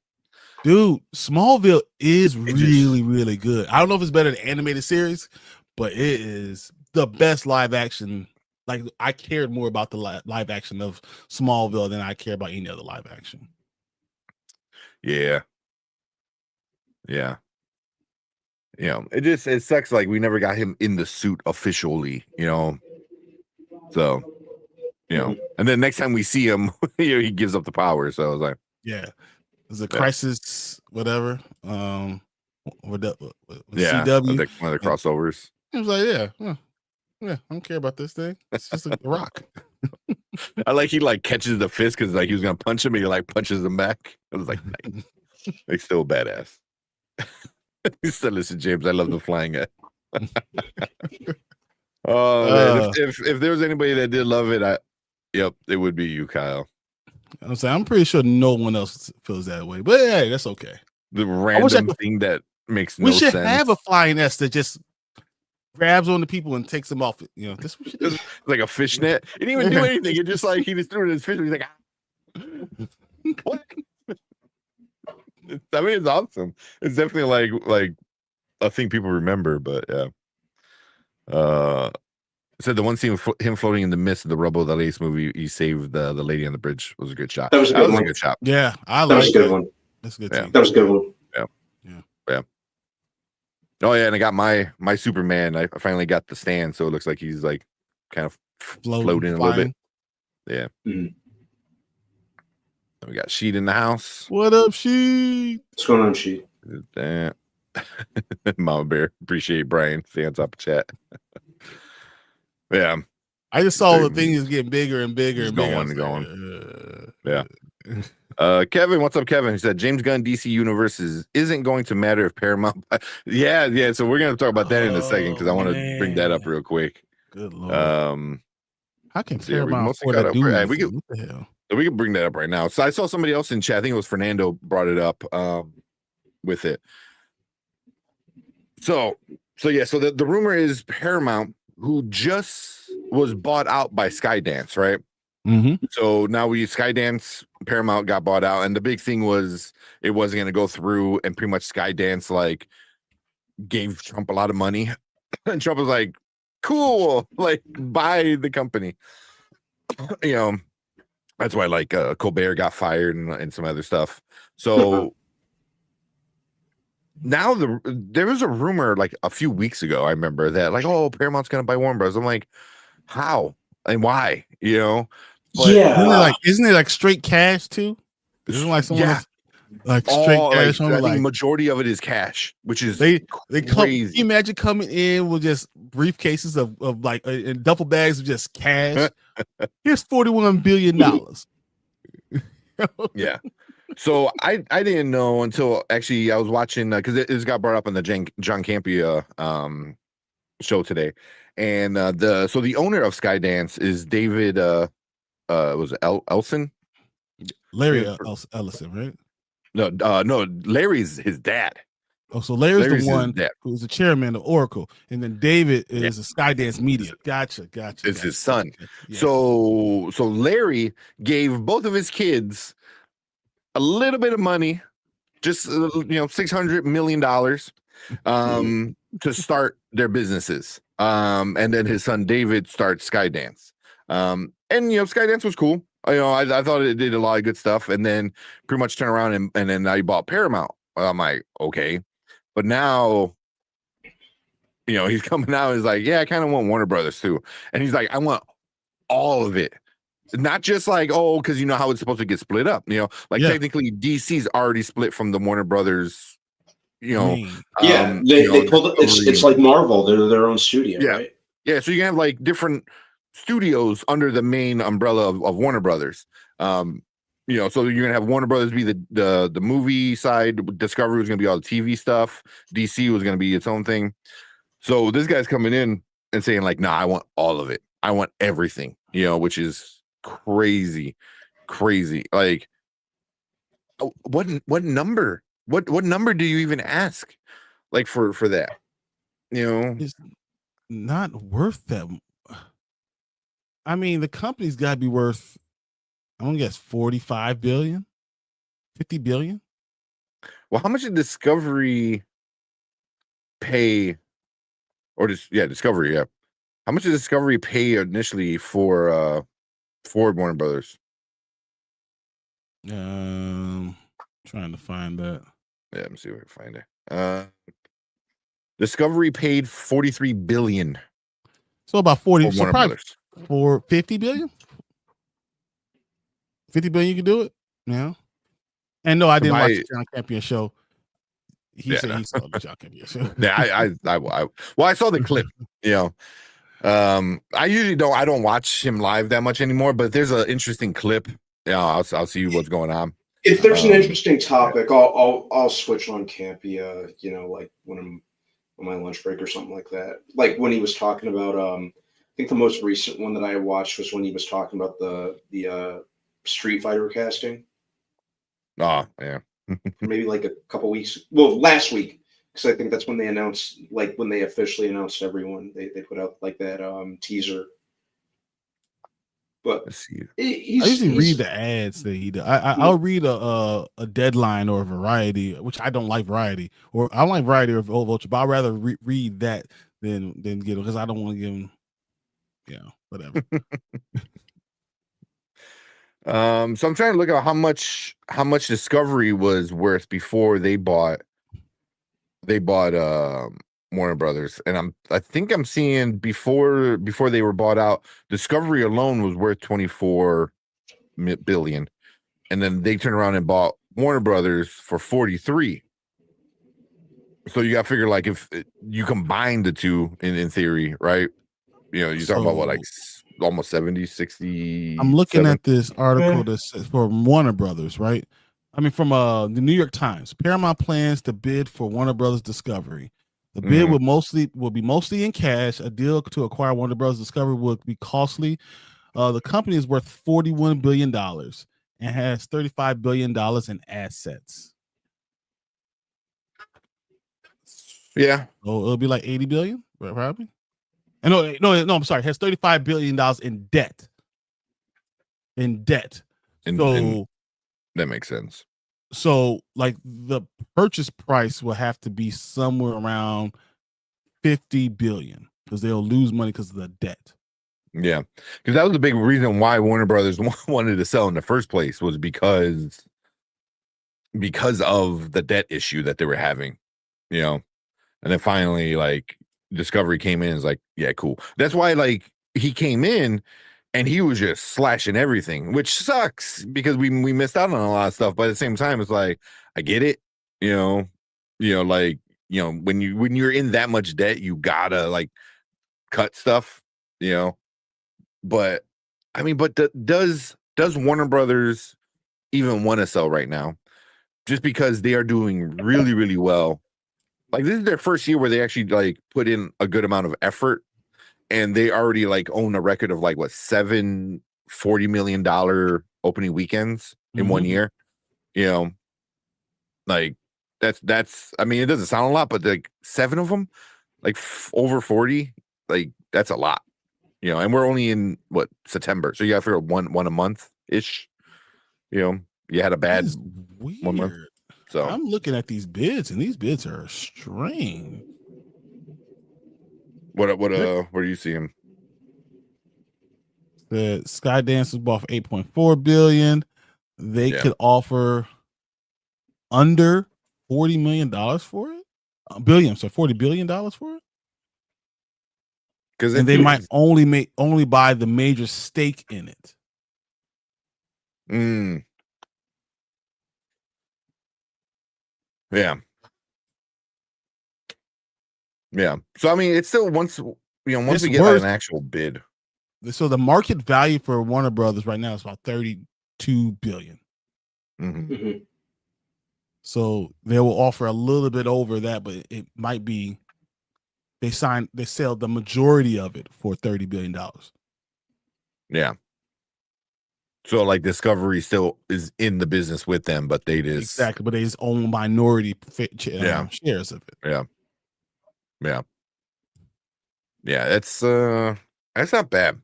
Speaker 2: Dude, Smallville is really, really good. I don't know if it's better than animated series, but it is the best live action. Like, I cared more about the live action of Smallville than I care about any other live action.
Speaker 1: Yeah. You know, it sucks. Like, we never got him in the suit officially, you know. So, you know, and then next time we see him, you know, he gives up the power. So I was like,
Speaker 2: yeah, it's a crisis, whatever. With
Speaker 1: CW, one of the crossovers.
Speaker 2: He was like, yeah, I don't care about this thing. It's just a rock.
Speaker 1: I like he like catches the fist because like he was gonna punch him, and he like punches him back. I was like, nice. Like still badass. He said, "Listen, James, I love the flying guy." Man, if there was anybody that did love it, it would be you, Kyle.
Speaker 2: I'm saying I'm pretty sure no one else feels that way, but hey, that's okay.
Speaker 1: The random thing that makes no sense.
Speaker 2: We should have a flying S that just grabs on the people and takes them off it. You know, this
Speaker 1: It's like a fishnet. He didn't even do anything. It just like he just threw it in his fish. He's like, what? I mean, it's awesome. It's definitely like a thing people remember. But yeah. Said the one scene with him floating in the mist of the rubble of the latest movie, he saved the lady on the bridge. Was a good shot.
Speaker 3: That was a good,
Speaker 1: good shot.
Speaker 2: Yeah, I
Speaker 3: that was
Speaker 2: like
Speaker 3: a good one.
Speaker 2: That's good.
Speaker 1: Yeah.
Speaker 2: Too.
Speaker 3: That was a good one.
Speaker 1: Oh yeah, and I got my Superman. I finally got the stand, so it looks like he's like kind of floating a little bit. Yeah.
Speaker 3: Mhm.
Speaker 1: We got Sheet in the house.
Speaker 2: What up, Sheet?
Speaker 3: What's going on, Sheet?
Speaker 1: That Mama Bear. Appreciate Brian. Stay on top of chat. Yeah.
Speaker 2: I just saw the thing is getting bigger and bigger and bigger.
Speaker 1: Going. Yeah. Kevin, what's up, Kevin? He said James Gunn DC Universe isn't going to matter if Paramount. Yeah. So we're gonna talk about that in a second because I want to bring that up real quick.
Speaker 2: Good Lord. How can
Speaker 1: so yeah,
Speaker 2: Paramount afford to do
Speaker 1: we
Speaker 2: anything? What the hell?
Speaker 1: we can bring that up right now. So I saw somebody else in chat. I think it was Fernando brought it up with it. So yeah. So the rumor is Paramount, who just was bought out by Skydance, right?
Speaker 2: Mm-hmm.
Speaker 1: So now Skydance, Paramount got bought out, and the big thing was it wasn't going to go through, and pretty much Skydance like gave Trump a lot of money, and Trump was like, "Cool, like buy the company." You know, that's why like Colbert got fired and some other stuff. So now there was a rumor like a few weeks ago. I remember that like, oh, Paramount's going to buy Warner Bros. I'm like, how and why? You know.
Speaker 2: But isn't it like straight cash too? Isn't like someone like straight cash?
Speaker 1: I think majority of it is cash, which is
Speaker 2: they
Speaker 1: crazy.
Speaker 2: Can you imagine coming in with just briefcases of like and duffel bags of just cash. Here's $41 billion.
Speaker 1: Yeah. So I didn't know until actually I was watching because it got brought up on the John Campea show today, and the owner of Skydance is David. Was it Ellison?
Speaker 2: Larry Ellison, right?
Speaker 1: No, Larry's his dad.
Speaker 2: Oh, so Larry's the one who's the chairman of Oracle, and then David is a Skydance Media. Gotcha.
Speaker 1: It's his son.
Speaker 2: Yeah.
Speaker 1: So Larry gave both of his kids a little bit of money, just $600 million, to start their businesses. And then his son David starts Skydance. And Skydance was cool. I thought it did a lot of good stuff, and then pretty much turn around and then now you bought Paramount. I'm like, okay, but now, he's coming out. He's like, yeah, I kind of want Warner Brothers too, and he's like, I want all of it, not just like because you know how it's supposed to get split up. Technically DC's already split from the Warner Brothers.
Speaker 3: They pulled it. It's like Marvel. They're their own studio, right?
Speaker 1: Yeah, so you can have like different studios under the main umbrella of Warner Brothers. So you're gonna have Warner Brothers be the movie side, Discovery was gonna be all the TV stuff, DC was gonna be its own thing. So this guy's coming in and saying like, nah, I want all of it, I want everything, which is crazy. Like, what number do you even ask like for that?
Speaker 2: It's not worth that. I mean, the company's got to be worth, I'm gonna guess 45 billion, 50 billion.
Speaker 1: Well, how much did Discovery pay, or Discovery? Yeah, how much did Discovery pay initially for Warner Brothers?
Speaker 2: Trying to find that.
Speaker 1: Yeah, let me see if I can find it. Discovery paid 43 billion.
Speaker 2: So about 40. So
Speaker 1: Warner
Speaker 2: probably
Speaker 1: Brothers.
Speaker 2: For 50 billion. 50 billion, you can do it. Yeah. And no, I didn't watch the John Campion show. He said he saw the John Campion show.
Speaker 1: Yeah, I saw the clip. I usually don't watch him live that much anymore, but if there's an interesting clip, I'll see what's going on.
Speaker 3: If there's an interesting topic, I'll switch on Campea, like when I'm on my lunch break or something like that. Like when he was talking about I think the most recent one that I watched was when he was talking about the Street Fighter casting.
Speaker 1: Oh, yeah.
Speaker 3: Maybe like a couple weeks. Well, last week because I think that's when they announced, like when they officially announced everyone, they put out like that teaser. But
Speaker 1: Let's see.
Speaker 2: I usually read the ads that he does. I'll read a Deadline or a Variety, which I don't like Variety, or I don't like Variety or Vulture, but I'd rather read that than get him because I don't want to give him, whatever.
Speaker 1: So I'm trying to look at how much Discovery was worth before they bought Warner Brothers, and I think I'm seeing before they were bought out, Discovery alone was worth 24 billion, and then they turned around and bought Warner Brothers for 43. So you got to figure, like, if you combine the two in theory, right? You're talking about what, like almost 70, 60.
Speaker 2: I'm looking at this article that says for Warner Brothers, right? I mean, from the New York Times. Paramount plans to bid for Warner Brothers Discovery. The bid will be mostly in cash. A deal to acquire Warner Brothers Discovery would be costly. The company is worth $41 billion and has $35 billion in assets.
Speaker 1: Yeah.
Speaker 2: So it'll be like 80 billion, probably. No, I'm sorry. It has $35 billion in debt. So
Speaker 1: that makes sense.
Speaker 2: So, like, the purchase price will have to be somewhere around 50 billion because they'll lose money because of the debt.
Speaker 1: Yeah, because that was the big reason why Warner Brothers wanted to sell in the first place, was because of the debt issue that they were having, and then finally, like, Discovery came in and was like, yeah, cool. That's why, like, he came in and he was just slashing everything, which sucks because we missed out on a lot of stuff. But at the same time, it's like, I get it, when you're in that much debt, you gotta, like, cut stuff, But I mean, does Warner Brothers even want to sell right now? Just because they are doing really, really well. Like, this is their first year where they actually, like, put in a good amount of effort. And they already, like, own a record of, like, what, $40 million opening weekends in 1 year. Like, that's I mean, it doesn't sound a lot, but, like, 7 of them, like, over 40, like, that's a lot. And we're only in what, September, so you got to figure one a month ish. You had a bad 1 month. So
Speaker 2: I'm looking at these bids, and these bids are strange.
Speaker 1: What do you see him?
Speaker 2: The Skydance was bought for $8.4 billion. They could offer under $40 million for it. $40 billion for it.
Speaker 1: Because
Speaker 2: they might only buy the major stake in it.
Speaker 1: Yeah. So I mean, it's still once we get like an actual bid.
Speaker 2: So the market value for Warner Brothers right now is about $32 billion. So they will offer a little bit over that, but it might be they sell the majority of it for $30 billion.
Speaker 1: Yeah. So, like, Discovery still is in the business with them, but they just
Speaker 2: but they just own minority shares of it.
Speaker 1: Yeah. That's not bad,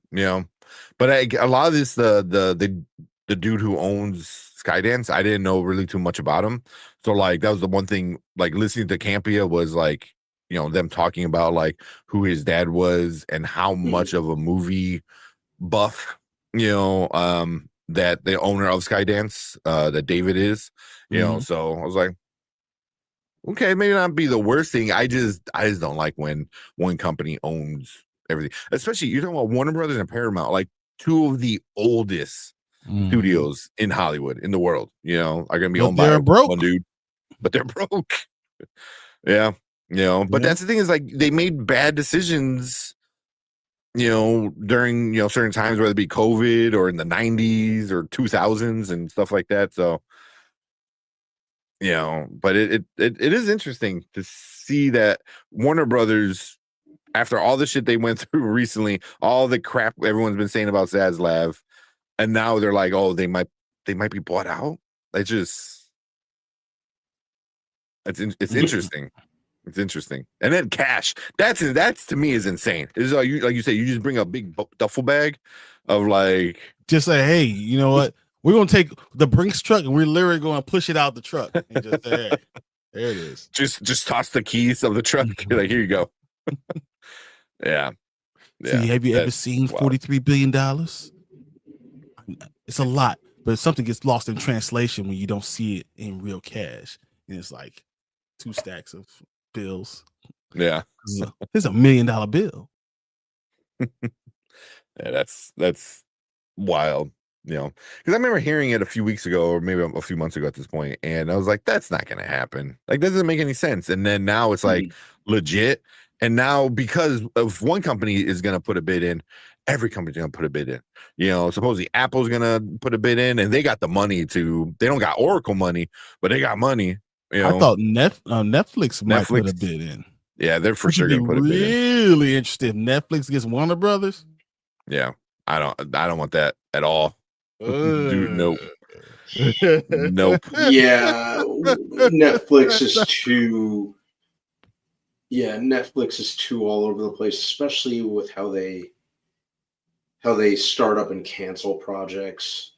Speaker 1: But a lot of this, the dude who owns Skydance, I didn't know really too much about him. So, like, that was the one thing, like, listening to Campea was like, them talking about, like, who his dad was and how much of a movie buff, that the owner of Skydance, that David is, so I was like, okay, maybe not be the worst thing. I just don't like when one company owns everything, especially you're talking about Warner Brothers and Paramount, like, two of the oldest studios in Hollywood, in the world, are going to be owned by one dude, but they're broke. But that's the thing, is, like, they made bad decisions, during, certain times, whether it be COVID or in the 90s or 2000s and stuff like that. So, but it is interesting to see that Warner Brothers, after all the shit they went through recently, all the crap everyone's been saying about Zaslav, and now they're like, oh, they might be bought out. It's interesting. It's interesting. And then cash. That's to me is insane. It's like you say, you just bring a big duffel bag of like,
Speaker 2: just say, hey, you know what? We're gonna take the Brinks truck and we're literally going to push it out the truck and just say, hey, there it is.
Speaker 1: Just toss the keys of the truck. You're like, here you go. Yeah.
Speaker 2: See, have you ever seen $43 billion? It's a lot, but something gets lost in translation when you don't see it in real cash. And it's like 2 stacks of bills.
Speaker 1: Yeah.
Speaker 2: It's $1 million bill.
Speaker 1: Yeah, that's wild, you know, because I remember hearing it a few weeks ago, or maybe a few months ago at this point, and I was like, that's not gonna happen. Like, that doesn't make any sense. And then now it's like legit. And now, because of one company is gonna put a bid in, every company's gonna put a bid in. You know, supposedly Apple's gonna put a bid in, and they got the money to. They don't got Oracle money, but they got money. You know?
Speaker 2: I thought Netflix might put a bid in.
Speaker 1: Yeah, they're for sure gonna put a bid in.
Speaker 2: Really interested if Netflix gets Warner Brothers.
Speaker 1: Yeah, I don't want that at all. Dude, nope. Nope.
Speaker 3: Yeah, Netflix is too. Yeah, Netflix is too all over the place, especially with how they start up and cancel projects.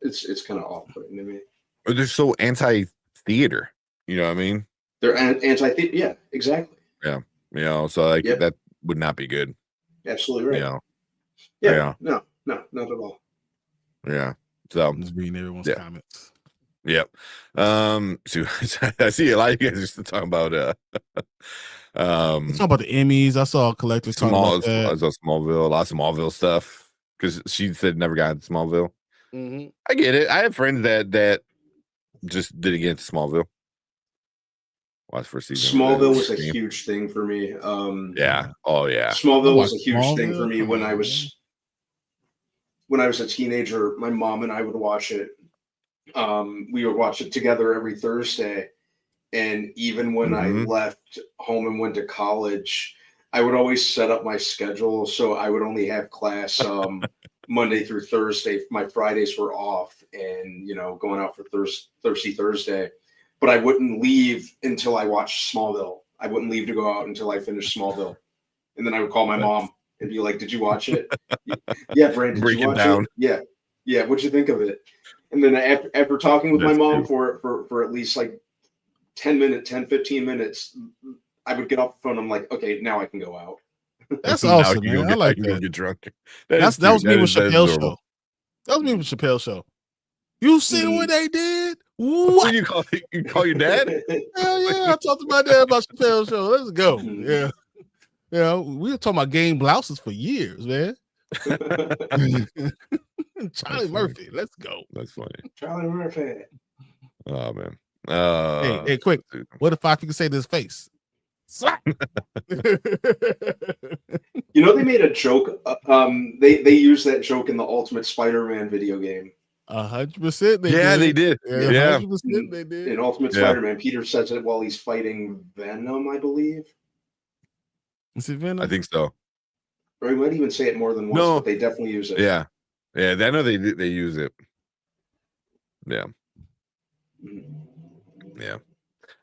Speaker 3: It's kind of off-putting to me.
Speaker 1: They're so anti-theater. You know what I mean?
Speaker 3: They're anti-theater. Yeah, exactly.
Speaker 1: Yeah, you know, so like that would not be good.
Speaker 3: Absolutely right.
Speaker 1: You know?
Speaker 3: Yeah. No, not at all.
Speaker 1: Yeah. So
Speaker 2: I'm just reading everyone's comments.
Speaker 1: Yep. So I see a lot of you guys are still talking about
Speaker 2: talking about the Emmys. I saw a collector talking about that.
Speaker 1: I saw Smallville, a lot of Smallville stuff, because she said never got into Smallville.
Speaker 2: Mm-hmm.
Speaker 1: I get it. I have friends that just didn't get into Smallville. Watch first season.
Speaker 3: Smallville was a huge thing for me.
Speaker 1: Yeah. Oh yeah.
Speaker 3: Smallville was a huge thing for me when I was a teenager. My mom and I would watch it. We would watch it together every Thursday. And even when I left home and went to college, I would always set up my schedule so I would only have class Monday through Thursday. My Fridays were off, and going out for Thirsty Thursday. But I wouldn't leave until I watched Smallville. I wouldn't leave to go out until I finished Smallville. And then I would call my mom and be like, "Did you watch it?" Yeah, Brandon, did you watch it? Yeah. What'd you think of it? And then after talking with my mom for at least like 15 minutes, I would get off the phone. I'm like, okay, now I can go out.
Speaker 2: That's awesome, man. I like that.
Speaker 1: Get drunk.
Speaker 2: That was me with Chappelle's show. That was me with Chappelle's show. You see what they did? What?
Speaker 1: You call your dad?
Speaker 2: Hell yeah! I talked to my dad about Chappelle's show. Let's go. Yeah. We were talking about game blouses for years, man. Charlie Murphy, let's go.
Speaker 1: That's funny.
Speaker 3: Charlie Murphy.
Speaker 1: Oh man.
Speaker 2: Hey, quick. What if I could say to his face? Slap.
Speaker 3: They made a joke. They used that joke in the Ultimate Spider-Man video game.
Speaker 2: 100%.
Speaker 1: They did. Yeah,
Speaker 2: 100% they did.
Speaker 3: In Ultimate Spider-Man, Peter says it while he's fighting Venom, I believe.
Speaker 2: Is it Venom?
Speaker 1: I think so.
Speaker 3: Or he might even say it more than once, but they definitely use it.
Speaker 1: Yeah. I know they use it. Yeah. Yeah.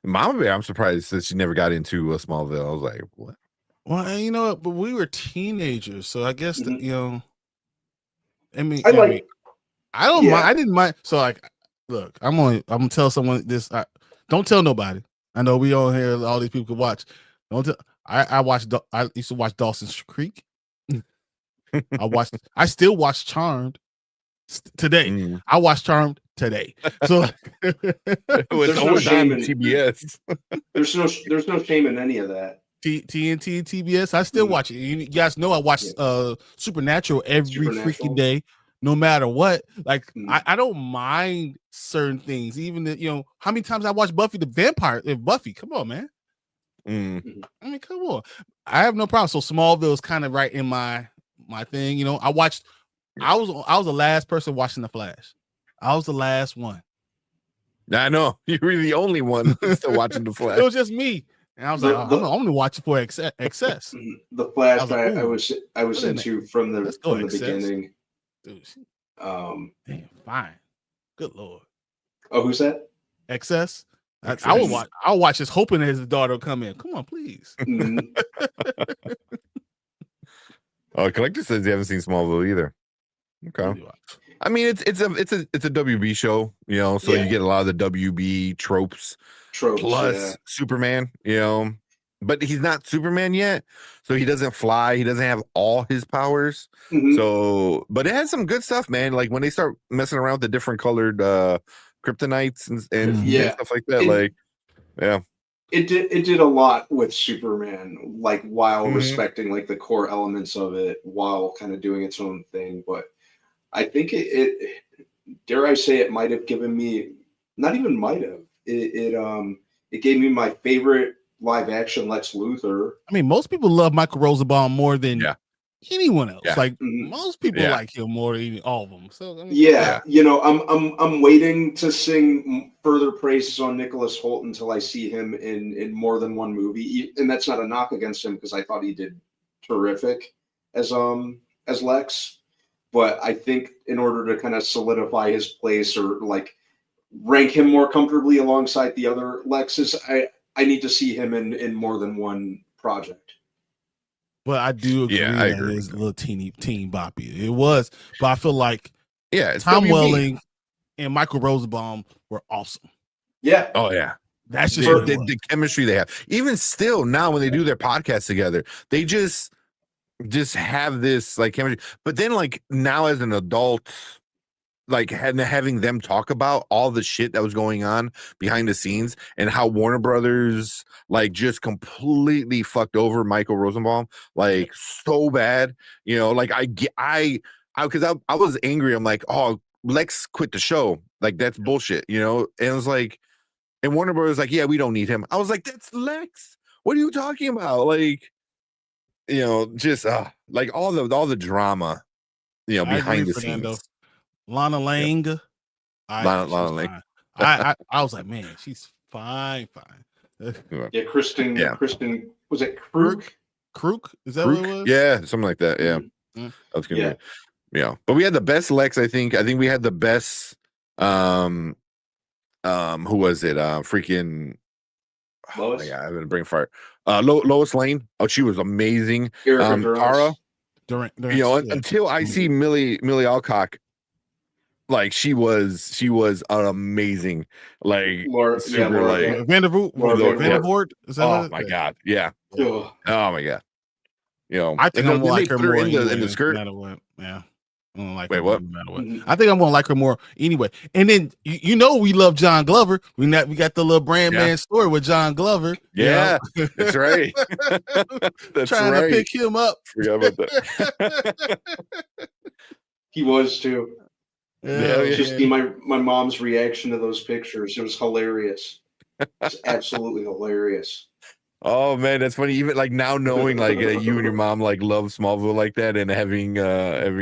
Speaker 1: Mama Bear, I'm surprised that she never got into Smallville. I was like, what?
Speaker 2: Well, but we were teenagers, so I guess that, I mean, I don't mind. I didn't mind. So like, look, I'm gonna tell someone this. Don't tell nobody. I know we on here. All these people could watch. Don't tell. I used to watch Dawson's Creek. I still watch Charmed today. I watched Charmed today. So
Speaker 3: there's no shame in TBS. there's no shame in any of that.
Speaker 2: TNT, TBS. I still watch it. You guys know I watch Supernatural every freaking day, no matter what. Like I don't mind certain things, even how many times I watch Buffy the Vampire. Buffy, come on, man. I mean, come on. I have no problem. So Smallville is kind of right in my thing. I watched. I was the last person watching The Flash. I was the last one.
Speaker 1: I know you were the only one still watching The Flash.
Speaker 2: It was just me, and I was like, I'm gonna watch it for excess.
Speaker 3: The Flash, I was into from the beginning.
Speaker 2: Dude, damn, fine. Good Lord.
Speaker 3: Oh, who's that?
Speaker 2: Excess. I would watch. I'll watch this, hoping that his daughter will come in. Come on, please.
Speaker 3: Mhm.
Speaker 1: Collector says you haven't seen Smallville either. Okay. I mean, it's a WB show, you know, so you get a lot of the WB tropes plus Superman, you know, but he's not Superman yet, so he doesn't fly, he doesn't have all his powers. So, but it has some good stuff, man. Like when they start messing around with the different colored kryptonites and stuff like that,
Speaker 3: it did a lot with Superman, like while respecting like the core elements of it, while kind of doing its own thing. But I think it dare I say, it might have given me, not even might have, it gave me my favorite live action Lex Luthor.
Speaker 2: I mean, most people love Michael Rosenbaum more than anyone else. Like most people like him more than all of them. So I mean,
Speaker 3: you know, I'm waiting to sing further praises on Nicholas Hoult until I see him in more than one movie, and that's not a knock against him because I thought he did terrific as Lex. But I think in order to kind of solidify his place or like rank him more comfortably alongside the other Lexes, I need to see him in more than one project.
Speaker 2: But I do agree that it's a little teeny boppy. It was, but I feel like
Speaker 1: it's
Speaker 2: Tom Welling and Michael Rosenbaum were awesome.
Speaker 3: Yeah.
Speaker 1: Oh yeah.
Speaker 2: That's just
Speaker 1: the chemistry they have. Even still now when they do their podcast together, they just have this like chemistry. But then like now as an adult, like having them talk about all the shit that was going on behind the scenes and how Warner Brothers like just completely fucked over Michael Rosenbaum like so bad, you know, like I was angry. I'm like, oh, Lex quit the show, like that's bullshit, you know. And it was like, and Warner Brothers like, yeah, we don't need him. I was like, that's Lex. What are you talking about? Like, you know, just like all the drama, you know, behind the scenes.
Speaker 2: Lana Lang,
Speaker 1: Lana Lang.
Speaker 2: I was like, man, she's fine.
Speaker 3: Yeah, Kristen. Was it Krug?
Speaker 2: Krug? Is that what it was?
Speaker 1: Yeah, something like that. Yeah, that's gonna be. Yeah, but we had the best Lex. I think we had the best. Who was it? Freaking
Speaker 3: Lois.
Speaker 1: Oh my God, I'm gonna bring fire. Lois Lane. Oh, she was amazing. Tara.
Speaker 2: Durant,
Speaker 1: you know, until I see Millie Alcock. Like she was amazing. Like
Speaker 3: Laura
Speaker 2: Vandervoort.
Speaker 1: Oh my God, yeah. Oh my God. You know,
Speaker 2: I think I'm gonna like her more
Speaker 1: in the skirt.
Speaker 2: Yeah. I don't like
Speaker 1: Wait,
Speaker 2: her
Speaker 1: what?
Speaker 2: no matter what. I think I'm gonna like her more anyway. And then you know we love John Glover. We got the little brand man story with John Glover.
Speaker 1: Yeah, that's right. That's
Speaker 2: trying to pick him up.
Speaker 1: Forgot about that.
Speaker 3: He was too.
Speaker 2: Yeah,
Speaker 3: just see my mom's reaction to those pictures. It was hilarious. It's absolutely hilarious.
Speaker 1: Oh man, that's funny. Even like now knowing like you and your mom like love Smallville like that, and having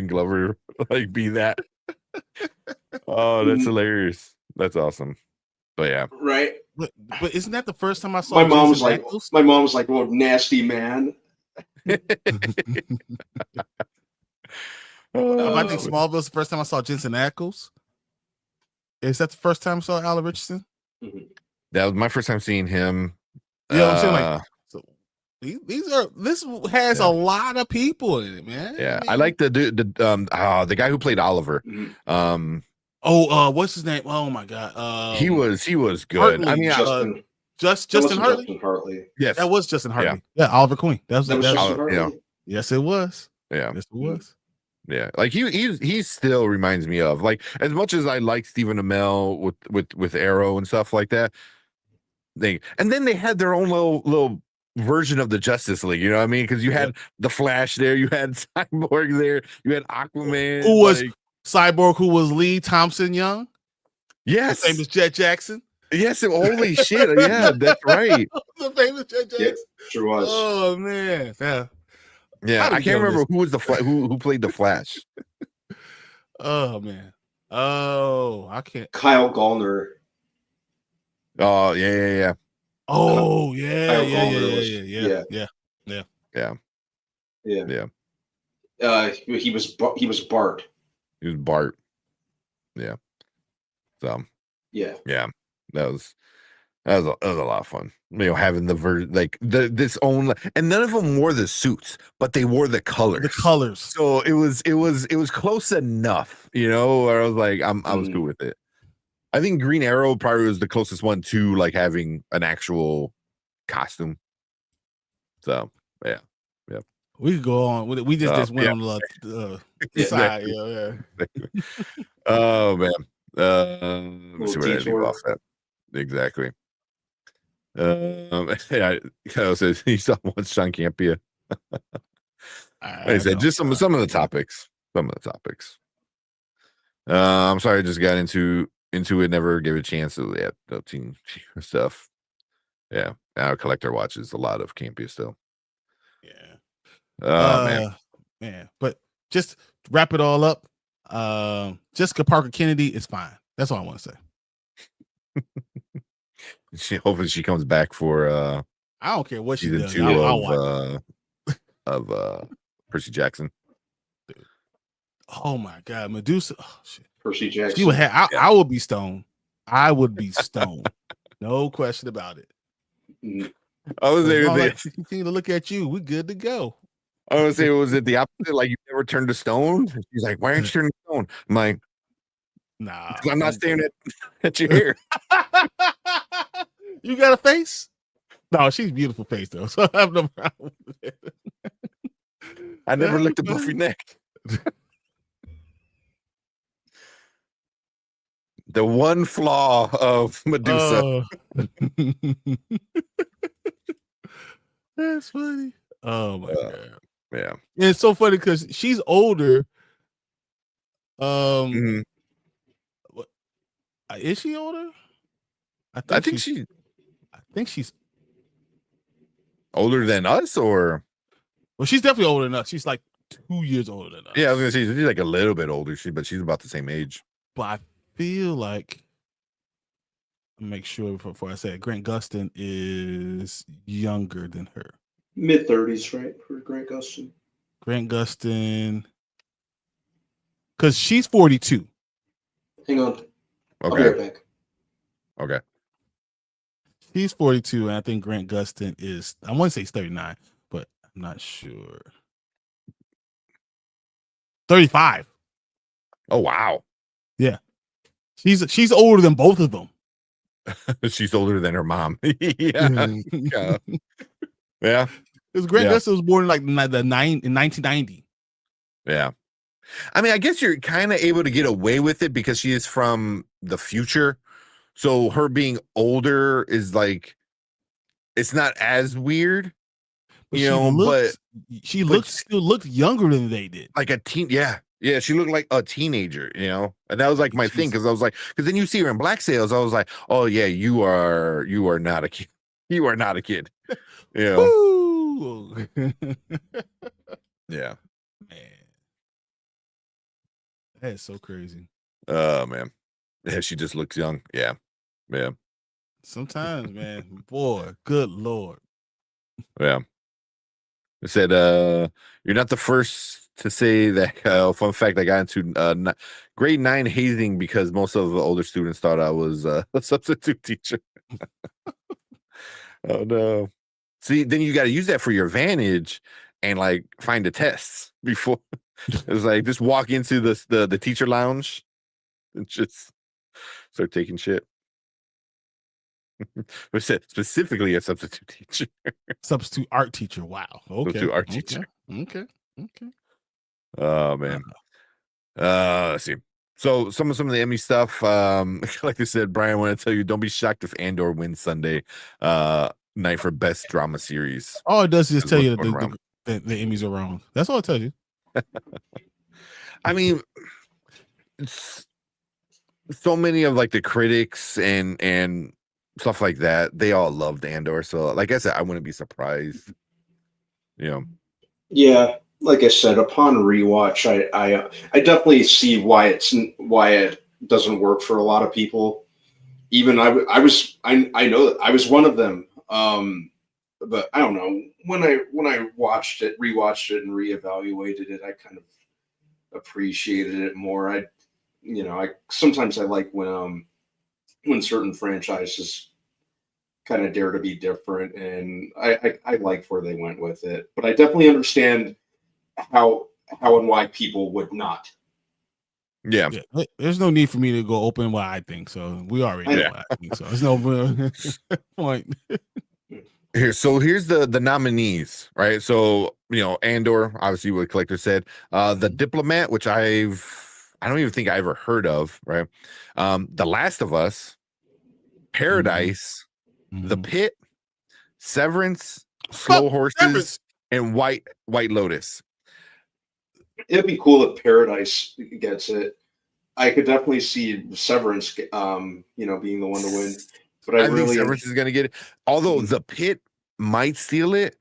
Speaker 1: Glover like be that. Oh, that's hilarious. That's awesome. But yeah,
Speaker 2: right. But isn't that the first time I saw
Speaker 3: my mom was like, "Well, nasty man."
Speaker 2: I think Smallville's the first time I saw Jensen Ackles. Is that the first time I saw Alan Richardson?
Speaker 1: That was my first time seeing him.
Speaker 2: You know what I'm saying? Like, so this has a lot of people in it, man.
Speaker 1: Yeah, I like the guy who played Oliver.
Speaker 2: What's his name? Oh my God,
Speaker 1: he was good.
Speaker 2: Hartley,
Speaker 1: I mean,
Speaker 2: Justin Hartley.
Speaker 3: Yes,
Speaker 2: that was Justin Hartley. Yeah, Oliver Queen. That was
Speaker 3: Justin Hartley.
Speaker 2: Yeah. Yes, it was.
Speaker 1: Yeah,
Speaker 2: yes, it was.
Speaker 1: Yeah, like he still reminds me of, like, as much as I like Stephen Amell with Arrow and stuff like that. And then they had their own little version of the Justice League, you know what I mean? Because you had the Flash there, you had Cyborg there, you had Aquaman,
Speaker 2: who was Cyborg, who was Lee Thompson Young.
Speaker 1: Yes,
Speaker 2: the famous Jet Jackson.
Speaker 1: Yes, holy shit! Yeah, that's right.
Speaker 2: The famous Jet Jackson.
Speaker 3: Yeah, sure was.
Speaker 2: Oh man,
Speaker 1: yeah. I can't remember who was who played the Flash.
Speaker 2: Oh man. Oh, I can't.
Speaker 3: Kyle Gallner.
Speaker 1: Oh yeah.
Speaker 2: Oh yeah.
Speaker 3: He was Bart.
Speaker 1: He was Bart. Yeah. So.
Speaker 3: Yeah.
Speaker 1: That was That was a lot of fun. Having this own, and none of them wore the suits, but they wore the colors.
Speaker 2: The colors.
Speaker 1: So it was close enough, where I was like, I was cool with it. I think Green Arrow probably was the closest one to like having an actual costume. So yeah.
Speaker 2: We could go on. We just went on the side. Yeah.
Speaker 1: Oh man. Let me see where I leave off at. Exactly. Yeah, Kyle says he saw once Sean Campia. Like I said, just some of the topics. Some of the topics. I'm sorry, I just got into it, never gave a chance to teen stuff. Yeah. Our collector watches a lot of Campia still.
Speaker 2: Yeah. Man. But just wrap it all up. Jessica Parker Kennedy is fine. That's all I want to say.
Speaker 1: Hopefully she comes back for
Speaker 2: I don't care what she does.
Speaker 1: of Percy Jackson.
Speaker 2: Dude. Oh my God, Medusa. Oh, shit.
Speaker 3: Percy Jackson.
Speaker 2: She would have. I would be stoned. I would be stoned. No question about it.
Speaker 1: I was there.
Speaker 2: She continue to look at you. We're good to go.
Speaker 1: I was say, was it the opposite? Like you never turned to stone? She's like, why aren't you turning to stone? I'm like,
Speaker 2: nah,
Speaker 1: I'm not staring at your hair.
Speaker 2: You got a face? No, she's beautiful face though, so I have no problem with it.
Speaker 1: I never looked above your neck. The one flaw of Medusa.
Speaker 2: That's funny. Oh my God.
Speaker 1: Yeah.
Speaker 2: And it's so funny because she's older. Is she older?
Speaker 1: I think she's older than us, or
Speaker 2: well, she's definitely older than us. She's like 2 years older than us.
Speaker 1: Yeah, I was gonna say she's like a little bit older, but she's about the same age.
Speaker 2: But I feel like, make sure before I say it, Grant Gustin is younger than her.
Speaker 3: Mid-30s, right, for Grant Gustin.
Speaker 2: Grant Gustin, because she's 42.
Speaker 3: Hang on. Okay. I'll be right back.
Speaker 1: Okay.
Speaker 2: He's 42, and I think Grant Gustin is, I want to say he's 39, but I'm not sure. 35.
Speaker 1: Oh, wow.
Speaker 2: Yeah. She's older than both of them.
Speaker 1: She's older than her mom. Yeah. Yeah.
Speaker 2: Because Grant Gustin was born in 1990.
Speaker 1: Yeah. I mean, I guess you're kind of able to get away with it because she is from the future. So her being older is like, it's not as weird,
Speaker 2: still looked younger than they did.
Speaker 1: Like a teen. Yeah. Yeah. She looked like a teenager, and that was like my thing. Cause I was like, because then you see her in Black Sails. I was like, oh yeah, you are not a kid. You are not a kid.
Speaker 2: Woo!
Speaker 1: Yeah.
Speaker 2: Man. That is so crazy.
Speaker 1: Oh man. Yeah, she just looks young. Yeah. Yeah.
Speaker 2: Sometimes, man. Boy, good Lord.
Speaker 1: Yeah. It said, you're not the first to say that. Fun fact, I got into grade 9 hazing because most of the older students thought I was a substitute teacher. Oh no. See, then you got to use that for your advantage and like find the tests before. It's like just walk into the teacher lounge and just start taking shit. But said specifically a substitute teacher.
Speaker 2: Substitute art teacher. Wow. Okay.
Speaker 1: Substitute art teacher.
Speaker 2: Okay.
Speaker 1: Oh man. Let's see. So some of the Emmy stuff, like I said, Brian, I want to tell you, don't be shocked if Andor wins Sunday night for best drama series.
Speaker 2: All it does is tell you that the Emmys are wrong. That's all it tells you.
Speaker 1: I mean, so many of like the critics and stuff like that, they all loved Andor. So like I said, I wouldn't be surprised.
Speaker 3: Yeah, like I said, upon rewatch, I definitely see why it doesn't work for a lot of people. Even I know that I was one of them. But I don't know, when I rewatched it and reevaluated it, I kind of appreciated it more. I sometimes I like when certain franchises kind of dare to be different, and I like where they went with it. But I definitely understand how and why people would not.
Speaker 1: Yeah.
Speaker 2: There's no need for me to go open what I think. So we already know what I think. So there's no point.
Speaker 1: Here's the nominees, right? So Andor, obviously what Collector said, the Diplomat, which I don't even think I ever heard of, right? The Last of Us, Paradise, The Pit, Severance, Slow Horses, and White Lotus.
Speaker 3: It'd be cool if Paradise gets it. I could definitely see Severance, being the one to win. But I really
Speaker 1: think Severance is gonna get it. Although The Pit might steal it,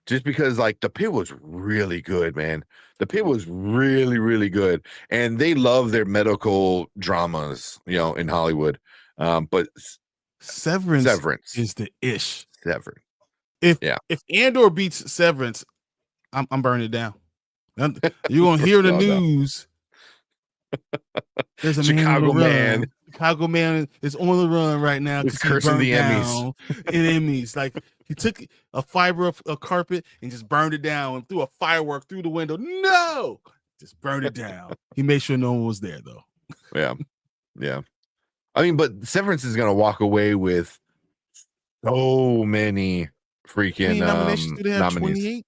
Speaker 1: just because like The Pit was really good, man. The Pit was really, really good, and they love their medical dramas, in Hollywood. But
Speaker 2: Severance is the ish.
Speaker 1: Severance.
Speaker 2: If Andor beats Severance, I'm burning it down. You're gonna hear the news. There's a Chicago man. Chicago man is on the run right now.
Speaker 1: He's cursing the Emmys.
Speaker 2: Emmys, like he took a fiber of a carpet and just burned it down and threw a firework through the window. No, just burned it down. He made sure no one was there though.
Speaker 1: Yeah. I mean, but Severance is gonna walk away with so many freaking
Speaker 2: nominations. Do they have
Speaker 1: nominees.
Speaker 2: 28?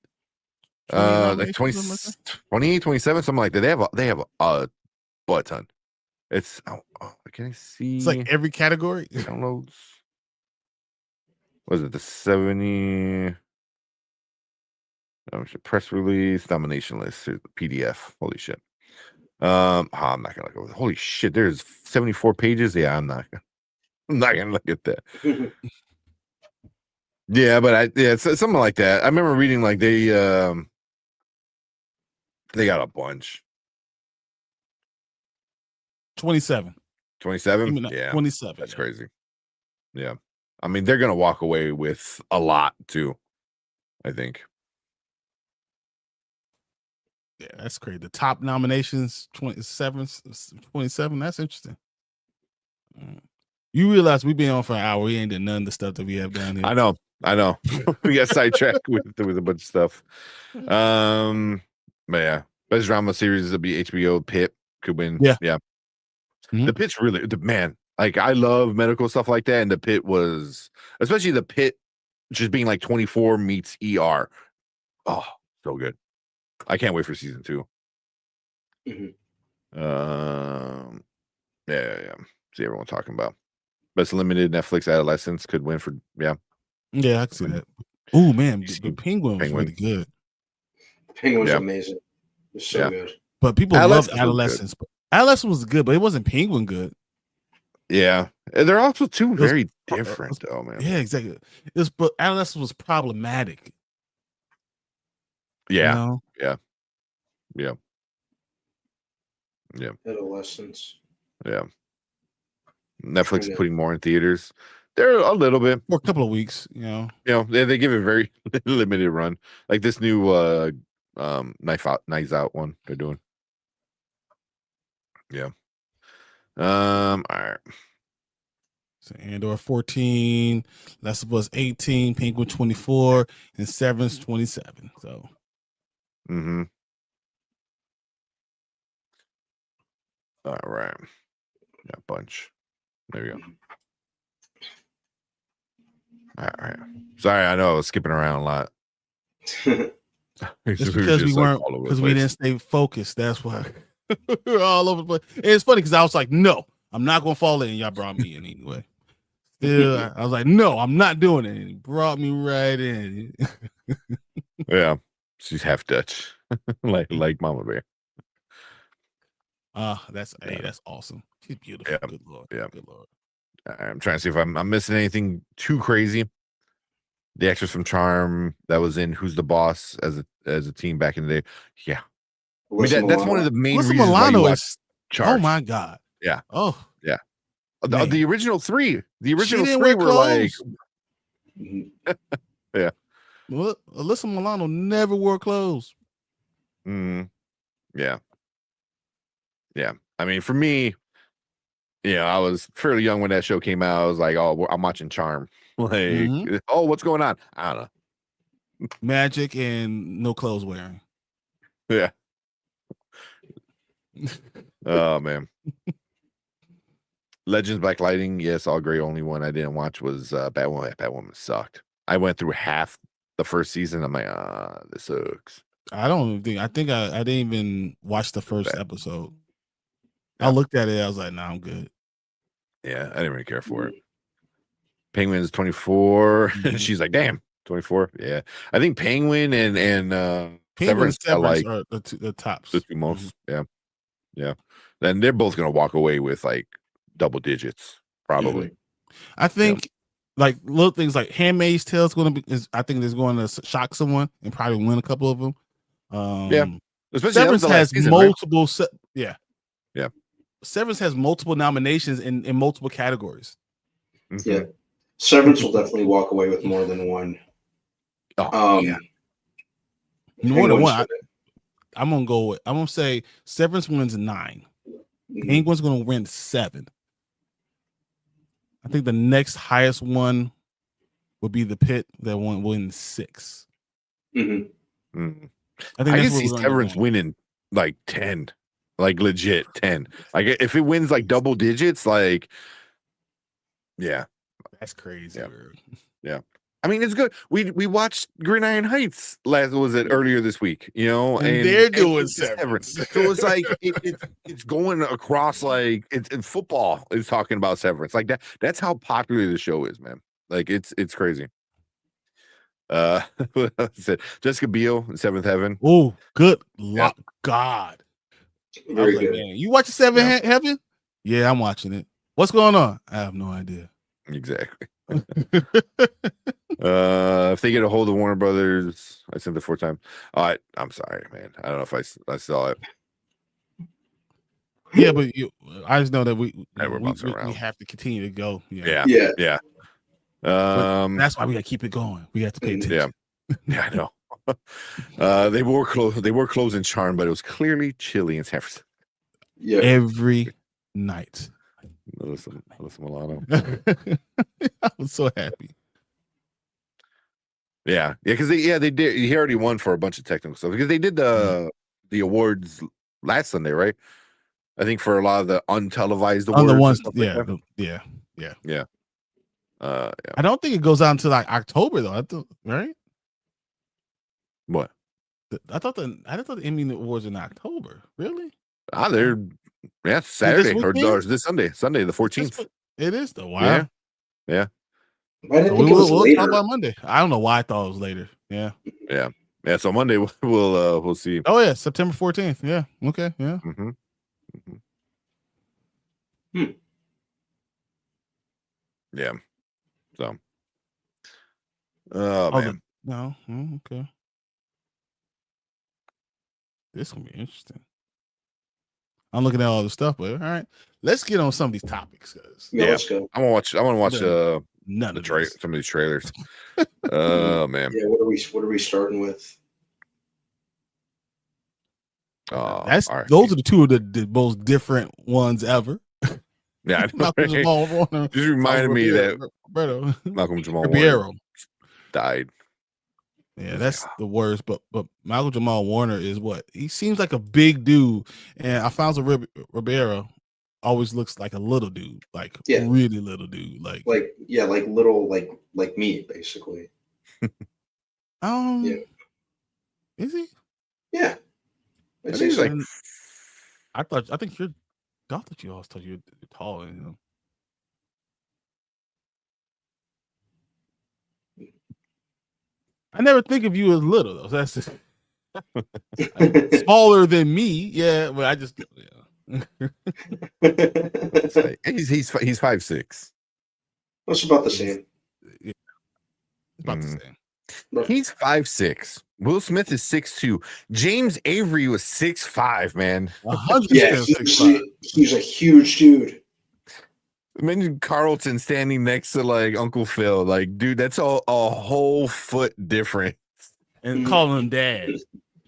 Speaker 1: Like 28, 27, something like that. They have a butt ton. It's can I see?
Speaker 2: It's like every category.
Speaker 1: Downloads. Was it the 70? Press release, nomination list, PDF. Holy shit. I'm not gonna look over. Holy shit, there's 74 pages. Yeah, I'm not gonna look at that. Yeah, but it's something like that. I remember reading like they got a bunch.
Speaker 2: 27.
Speaker 1: 27?
Speaker 2: Yeah. 27.
Speaker 1: That's crazy. Yeah. I mean, they're going to walk away with a lot too, I think.
Speaker 2: Yeah, that's crazy. The top nominations, 27. That's interesting. You realize we've been on for an hour. We ain't done none of the stuff that we have down here.
Speaker 1: I know. We got sidetracked with a bunch of stuff. But yeah, best drama series will be HBO. Pit could win. Yeah. Mm-hmm. The Pit's really man. Like I love medical stuff like that, and The Pit was, especially The Pit, just being like 24 meets ER. Oh, so good. I can't wait for season 2.
Speaker 3: Mm-hmm.
Speaker 1: Yeah. See everyone talking about best limited Netflix adolescence could win for
Speaker 2: I can see that. Oh man, the Penguin was really good.
Speaker 3: Penguin was amazing. It was so good.
Speaker 2: But people loved Adolescence. Adolescence was good, but it wasn't Penguin good.
Speaker 1: Yeah, and they're also two very different, though, man.
Speaker 2: Yeah, exactly. But Adolescence was problematic.
Speaker 1: Yeah, yeah.
Speaker 3: Adolescence.
Speaker 1: Yeah. Netflix is putting more in theaters. They're a little bit
Speaker 2: for a couple of weeks,
Speaker 1: they give it a very limited run. Like this new Knives Out one they're doing. Yeah. All right.
Speaker 2: So Andor 14, Last of Us 18, Penguin 24, and Severance 27. So
Speaker 1: all right. Yeah, a bunch. There you go. All right. Sorry, I know I was skipping around a lot.
Speaker 2: It's because we didn't stay focused. That's why we're all over the place. And it's funny because I was like, no, I'm not gonna fall in. Y'all brought me in anyway. Still, I was like, no, I'm not doing it. And he brought me right in.
Speaker 1: Yeah, she's half Dutch, like Mama Bear.
Speaker 2: That's awesome. She's beautiful.
Speaker 1: Yeah.
Speaker 2: Good Lord.
Speaker 1: Yeah.
Speaker 2: Good Lord.
Speaker 1: I'm trying to see if I'm missing anything too crazy. The actress from Charm that was in Who's the Boss as a team back in the day. Yeah. I mean, that's one of the main reasons why you watch Charm.
Speaker 2: Oh my God.
Speaker 1: Yeah.
Speaker 2: Oh.
Speaker 1: Yeah. The original three. The original
Speaker 2: three
Speaker 1: were like yeah.
Speaker 2: Well, Alyssa Milano never wore clothes.
Speaker 1: Yeah. Yeah. I mean, for me, I was fairly young when that show came out. I was like, oh, I'm watching Charm.
Speaker 2: Mhm.
Speaker 1: oh, what's going on? I don't know.
Speaker 2: Magic and no clothes wearing.
Speaker 1: Yeah. Oh man. Legends Black Lightning, yes, all great. Only one I didn't watch was Batwoman. Batwoman sucked. I went through half the first season. I'm like, this sucks.
Speaker 2: I think I didn't even watch the first episode.
Speaker 1: Yeah.
Speaker 2: I looked at it, I was like, nah, I'm good.
Speaker 1: Yeah, I didn't really care for it. Penguin's 24.
Speaker 2: Mhm.
Speaker 1: She's like, damn, 24. Yeah. I think Penguin and
Speaker 2: Penguin and
Speaker 1: Severance are like
Speaker 2: are the tops.
Speaker 1: the two most. Yeah. Yeah. Then they're both gonna walk away with like double digits, probably.
Speaker 2: I think like little things like Handmaid's Tale I think is going to shock someone and probably win a couple of them.
Speaker 1: Especially
Speaker 2: Severance has multiple
Speaker 1: Yeah.
Speaker 2: Severance has multiple nominations in multiple categories.
Speaker 3: Yeah. Severance will definitely walk away with more than one.
Speaker 2: More than one. I'm gonna say Severance wins 9. Penguin's gonna win 7. I think the next highest one would be The Pit that win 6.
Speaker 1: I think I
Speaker 2: that's
Speaker 1: can see Severance winning like 10, like legit 10. Like if it wins like double digits, like
Speaker 2: that's crazy.
Speaker 1: Yeah. I mean, it's good. We watched Green Iron Heights earlier this week, and
Speaker 2: they're doing Severance.
Speaker 1: So it's like it's going across like it's football is talking about Severance like that. That's how popular the show is, man. Like it's crazy. What else is it? Jessica Biel in Seventh Heaven.
Speaker 2: Oh, good luck, God.
Speaker 3: Very good.
Speaker 2: Man, you watching Seventh Heaven? Yeah, I'm watching it. What's going on? I have no idea.
Speaker 1: Exactly. If they get a hold of Warner Brothers, I sent it 4 times. I'm sorry, man. I don't know if I saw it.
Speaker 2: Yeah, but I just know that we have to continue to go.
Speaker 1: Yeah.
Speaker 2: That's why we gotta keep it going. We have to pay attention.
Speaker 1: Yeah, I know. They were closed in Charm, but it was clearly chilly in San Francisco.
Speaker 3: Yeah,
Speaker 2: every night.
Speaker 1: Alyssa Milano.
Speaker 2: I was so happy.
Speaker 1: Yeah, because they did. He already won for a bunch of technical stuff because they did the awards last Sunday, right? I think for a lot of the untelevised awards.
Speaker 2: On the ones,
Speaker 1: yeah.
Speaker 2: I don't think it goes out until like October though. Right?
Speaker 1: What?
Speaker 2: I thought the Emmy Awards in October. Really?
Speaker 1: They're Saturday or this Sunday the 14th.
Speaker 2: It is though. Wow.
Speaker 1: Yeah.
Speaker 3: Why did
Speaker 2: We'll talk about Monday. I don't know why I thought it was later. Yeah.
Speaker 1: So Monday we'll see.
Speaker 2: Oh yeah, September 14th. Yeah. Okay. Yeah.
Speaker 1: Yeah. So. Oh man.
Speaker 2: No. Okay. This will be interesting. I'm looking at all the stuff, but all right, let's get on some of these topics.
Speaker 3: Let's go.
Speaker 1: I want to watch
Speaker 2: some of
Speaker 1: these trailers. Oh man.
Speaker 3: Yeah. What are we starting with?
Speaker 2: Those are the two of the most different ones ever.
Speaker 1: Yeah,
Speaker 2: Malcolm Jamal Warner.
Speaker 1: Just reminded me that Malcolm Jamal Warner died.
Speaker 2: Yeah, that's the worst. But Malcolm Jamal Warner is what he seems like a big dude, and Alfonso Ribeiro always looks like a little dude, like really little dude, like
Speaker 3: little, like me, basically.
Speaker 2: Is he?
Speaker 3: Yeah,
Speaker 1: I think he's like.
Speaker 2: I think you always thought you were tall, I never think of you as little though. That's just smaller than me. Yeah, but I just
Speaker 1: he's 5'6".
Speaker 3: That's about the same.
Speaker 2: Yeah, about the same.
Speaker 1: He's 5'6". Will Smith is 6'2". James Avery was 6'5", man.
Speaker 2: 100%.
Speaker 3: Yeah, he's a huge dude.
Speaker 1: Imagine Carlton standing next to like Uncle Phil. Like, dude, that's a whole foot difference.
Speaker 2: And calling him dad.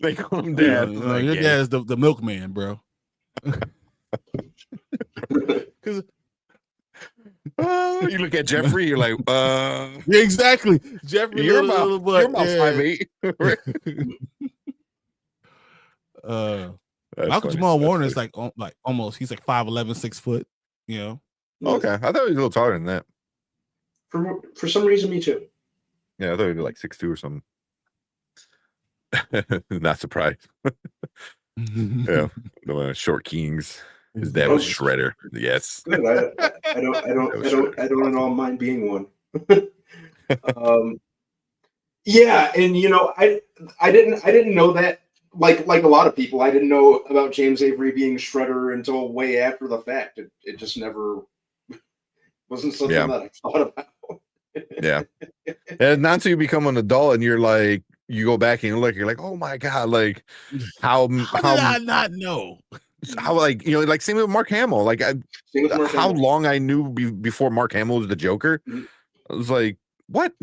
Speaker 1: They call him dad.
Speaker 2: Your dad is the milkman, bro.
Speaker 1: You look at Jeffrey, you're like,
Speaker 2: Yeah, exactly. Jeffrey,
Speaker 1: you're
Speaker 2: little
Speaker 1: about,
Speaker 2: butt.
Speaker 1: you're about
Speaker 2: Yeah.
Speaker 1: 5'8". That's
Speaker 2: Malcolm
Speaker 1: funny.
Speaker 2: Jamal
Speaker 1: That's
Speaker 2: Warner is
Speaker 1: funny.
Speaker 2: like almost. He's like 5'11", 6 foot. You know.
Speaker 1: Okay, I thought he was a little taller than that.
Speaker 3: For some reason, me too.
Speaker 1: Yeah, I thought he'd be like 6'2" or something. Not surprised. Yeah, the short Kings. His dad was Shredder. Yes.
Speaker 3: Good. I don't at all mind being one. Yeah, and I didn't know that. Like a lot of people, I didn't know about James Avery being Shredder until way after the fact. It just never wasn't something that I thought about.
Speaker 1: Yeah. And not until you become an adult and you're like, you go back and you look, you're like, oh my God, like how
Speaker 2: did I not know?
Speaker 1: How, like, like same with Mark Hamill. Like how long I knew before Mark Hamill was the Joker.
Speaker 3: Mm-hmm.
Speaker 1: I was like, what?